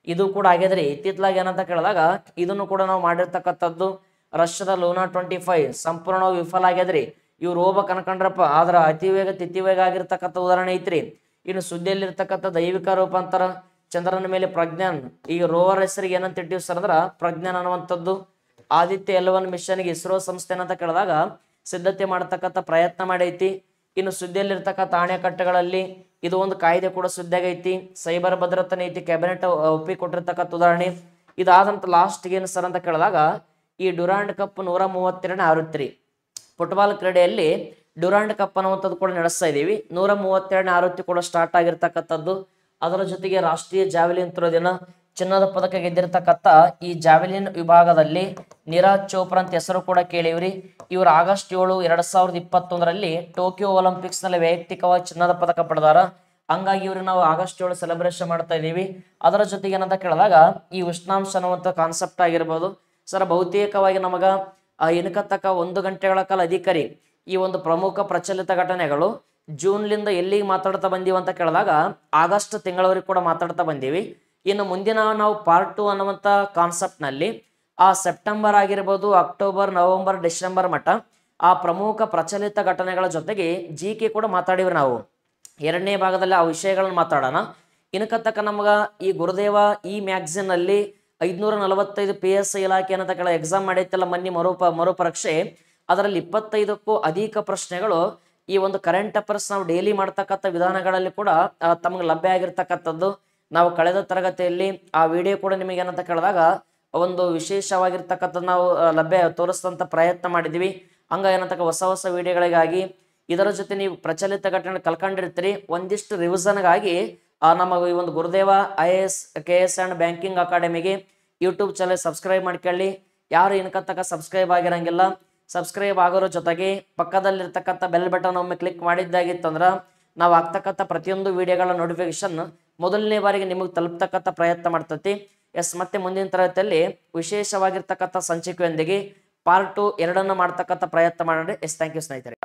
ಇದು ಕೂಡ ಆಗ್ಯದ್ರಿ. ಇತ್ತಿತ್ತಲಾಗಿ ಏನಂತ ಕೇಳಿದಾಗ ಇದನ್ನು ಕೂಡ ನಾವು ಮಾಡಿರ್ತಕ್ಕಂಥದ್ದು. ರಷ್ಯಾದ ಲೂನಾ 25 ಸಂಪೂರ್ಣ ವಿಫಲ ಆಗ್ಯದ್ರಿ. ಇವ್ರು ಹೋಗ್ಬೇಕು ಅನ್ಕೊಂಡ್ರಪ್ಪ ಆದ್ರ ಅತಿವೇಗ ತಿಥಿವೇಗ ಆಗಿರ್ತಕ್ಕಂಥ ಉದಾಹರಣೆ ಐತ್ರಿ. ಇನ್ನು ಸುದ್ದಿಯಲ್ಲಿರ್ತಕ್ಕಂಥ ದೈವಿಕ ರೂಪಾಂತರ ಚಂದ್ರನ ಮೇಲೆ ಪ್ರಜ್ಞಾನ್. ಈ ರೋವರ್ ಹೆಸರಿಗೆ ಏನಂತ ಇಟ್ಟಿವಿ ಸರ್ ಅಂದ್ರ ಪ್ರಜ್ಞಾನ್ ಅನ್ನುವಂಥದ್ದು. ಆದಿತ್ಯ L1 ಮಿಷನ್ಗೆ ಇಸ್ರೋ ಸಂಸ್ಥೆ ಏನಂತ ಕೇಳಿದಾಗ ಸಿದ್ಧತೆ ಮಾಡತಕ್ಕಂಥ ಪ್ರಯತ್ನ ಮಾಡೈತಿ. ಇನ್ನು ಸುದ್ದಿಯಲ್ಲಿರ್ತಕ್ಕಂಥ ಅಣೆಕಟ್ಟೆಗಳಲ್ಲಿ ಇದು ಒಂದು ಕಾಯ್ದೆ ಕೂಡ ಸುದ್ದಿಯಾಗೈತಿ. ಸೈಬರ್ ಭದ್ರತಾ ನೀತಿ ಕ್ಯಾಬಿನೆಟ್ ಒಪ್ಪಿಕೊಟ್ಟಿರ್ತಕ್ಕಂಥ ಉದಾಹರಣೆ. ಇದಾದಂತ ಲಾಸ್ಟ್ ಏನು ಸರ್ ಅಂತ ಕೇಳಿದಾಗ ಈ ಡ್ಯೂರಾಂಡ್ ಕಪ್ 132ನೇ ಆವೃತ್ತಿ ಫುಟ್ಬಾಲ್ ಕ್ರೀಡೆಯಲ್ಲಿ ಡ್ಯೂರಾಂಡ್ ಕಪ್ ಅನ್ನುವಂಥದ್ದು ಕೂಡ ನಡೆಸ್ತಾ ಇದೀವಿ. 132ನೇ ಆವೃತ್ತಿ ಕೂಡ ಸ್ಟಾರ್ಟ್ ಆಗಿರ್ತಕ್ಕಂಥದ್ದು. ಅದರ ಜೊತೆಗೆ ರಾಷ್ಟ್ರೀಯ ಜಾವೆಲಿನ್ ಥ್ರೋ ದಿನ. ಚಿನ್ನದ ಪದಕ ಗೆದ್ದಿರ್ತಕ್ಕಂಥ ಈ ಜಾವೆಲಿನ್ ವಿಭಾಗದಲ್ಲಿ ನೀರಜ್ ಚೋಪ್ರಾ ಅಂತ ಹೆಸರು ಕೂಡ ಕೇಳಿವ್ರಿ. ಇವರು ಆಗಸ್ಟ್ 7, 2021ರಲ್ಲಿ ಟೋಕಿಯೋ ಒಲಿಂಪಿಕ್ಸ್ ನಲ್ಲಿ ವೈಯಕ್ತಿಕವಾಗಿ ಚಿನ್ನದ ಪದಕ ಪಡೆದಾರ. ಹಂಗಾಗಿ ಇವರು ನಾವು ಆಗಸ್ಟ್ 7 ಸೆಲೆಬ್ರೇಷನ್ ಮಾಡ್ತಾ ಇದೀವಿ. ಅದರ ಜೊತೆಗೆ ಏನಂತ ಕೇಳಿದಾಗ ಈ ಉಷ್ಣಾಂಶ ಅನ್ನುವಂಥ ಕಾನ್ಸೆಪ್ಟ್ ಆಗಿರ್ಬೋದು ಸರ್. ಬಹುತೇಕವಾಗಿ ನಮಗ ಇನ್ಕತ್ತಕ 1 ಗಂಟೆಗಳ ಕಾಲ ಅಧಿಕಾರಿ ಈ ಒಂದು ಪ್ರಮುಖ ಪ್ರಚಲಿತ ಘಟನೆಗಳು ಜೂನ್ಲಿಂದ ಎಲ್ಲಿಗೆ ಮಾತಾಡ್ತಾ ಬಂದೀವಿ ಅಂತ ಕೇಳಿದಾಗ ಆಗಸ್ಟ್ ತಿಂಗಳವರೆಗೆ ಕೂಡ ಮಾತಾಡ್ತಾ ಬಂದೀವಿ. ಇನ್ನು ಮುಂದಿನ ನಾವು ಪಾರ್ಟ್ 2 ಅನ್ನುವಂಥ ಕಾನ್ಸೆಪ್ಟ್ ನಲ್ಲಿ ಆ ಸೆಪ್ಟೆಂಬರ್ ಆಗಿರ್ಬೋದು, ಅಕ್ಟೋಬರ್, ನವೆಂಬರ್, ಡಿಸೆಂಬರ್ ಮಟ್ಟ ಆ ಪ್ರಮುಖ ಪ್ರಚಲಿತ ಘಟನೆಗಳ ಜೊತೆಗೆ GK ಕೂಡ ಮಾತಾಡಿವ್ರಿ ನಾವು. 2ನೇ ಭಾಗದಲ್ಲಿ ಆ ವಿಷಯಗಳನ್ನ ಮಾತಾಡೋಣ. ಇನ್ಕತ್ತಕ ನಮಗ ಈ ಗುರುದೇವ ಈ ಮ್ಯಾಗ್ಝಿನ್ ಅಲ್ಲಿ 545 PSI ಇಲಾಖೆ ಅನ್ನತ ಕೆಳ ಎಕ್ಸಾಮ್ ಮಾಡೈತಲ್ಲ ಮೊನ್ನೆ ಮರುಪರೀಕ್ಷೆ. ಅದರಲ್ಲಿ 25ಕ್ಕೂ ಅಧಿಕ ಪ್ರಶ್ನೆಗಳು ಈ ಒಂದು ಕರೆಂಟ್ ಅಫೇರ್ಸ್ ನಾವು ಡೈಲಿ ಮಾಡ್ತಕ್ಕಂಥ ವಿಧಾನಗಳಲ್ಲಿ ಕೂಡ ತಮಗೆ ಲಭ್ಯ ಆಗಿರ್ತಕ್ಕಂಥದ್ದು. ನಾವು ಕಳೆದ ತರಗತಿಯಲ್ಲಿ ಆ ವಿಡಿಯೋ ಕೂಡ ನಿಮಗೆ ಏನಂತ ಕೇಳಿದಾಗ ಒಂದು ವಿಶೇಷವಾಗಿರ್ತಕ್ಕಂಥ ನಾವು ಲಭ್ಯ ತೋರಿಸ್ತಂತ ಪ್ರಯತ್ನ ಮಾಡಿದ್ವಿ. ಹಂಗ ಏನಂತ ಹೊಸ ವಿಡಿಯೋಗಳಿಗಾಗಿ ಇದರ ಜೊತೆ ನೀವು ಪ್ರಚಲಿತ ಘಟನೆ ಕಲ್ಕೊಂಡಿರ್ತೀರಿ. ಒಂದಿಷ್ಟು ರಿವಿಷನ್ಗಾಗಿ ನಮ್ಮ ಈ ಒಂದು Gurudeva IAS KS and banking ಅಕಾಡೆಮಿಗೆ ಯೂಟ್ಯೂಬ್ ಚಾನಲ್ ಸಬ್ಸ್ಕ್ರೈಬ್ ಮಾಡ್ಕೊಳ್ಳಿ. ಯಾರು ಇನ್ಕತ್ತಕ ಸಬ್ಸ್ಕ್ರೈಬ್ ಆಗಿರಂಗಿಲ್ಲ ಸಬ್ಸ್ಕ್ರೈಬ್ ಆಗೋರ ಜೊತೆಗೆ ಪಕ್ಕದಲ್ಲಿರ್ತಕ್ಕಂಥ ಬೆಲ್ ಬಟನ್ ಒಮ್ಮೆ ಕ್ಲಿಕ್ ಮಾಡಿದ್ದಾಗಿತ್ತಂದ್ರ ನಾವು ಆಗ್ತಕ್ಕಂಥ ಪ್ರತಿಯೊಂದು ವಿಡಿಯೋಗಳ ನೋಟಿಫಿಕೇಶನ್ ಮೊದಲನೇ ಬಾರಿಗೆ ನಿಮಗೆ ತಲುಪ್ತಕ್ಕಂಥ ಪ್ರಯತ್ನ ಮಾಡ್ತತಿ. ಮತ್ತೆ ಮುಂದಿನ ತರಗತಿಯಲ್ಲಿ ವಿಶೇಷವಾಗಿರ್ತಕ್ಕಂಥ ಸಂಚಿಕೆಯೊಂದಿಗೆ ಪಾರ್ಟ್ 2 ಮಾಡ್ತಕ್ಕಂಥ ಪ್ರಯತ್ನ ಮಾಡೋಣ. ಥ್ಯಾಂಕ್ ಯು ಸ್ನೇಹಿತರೆ.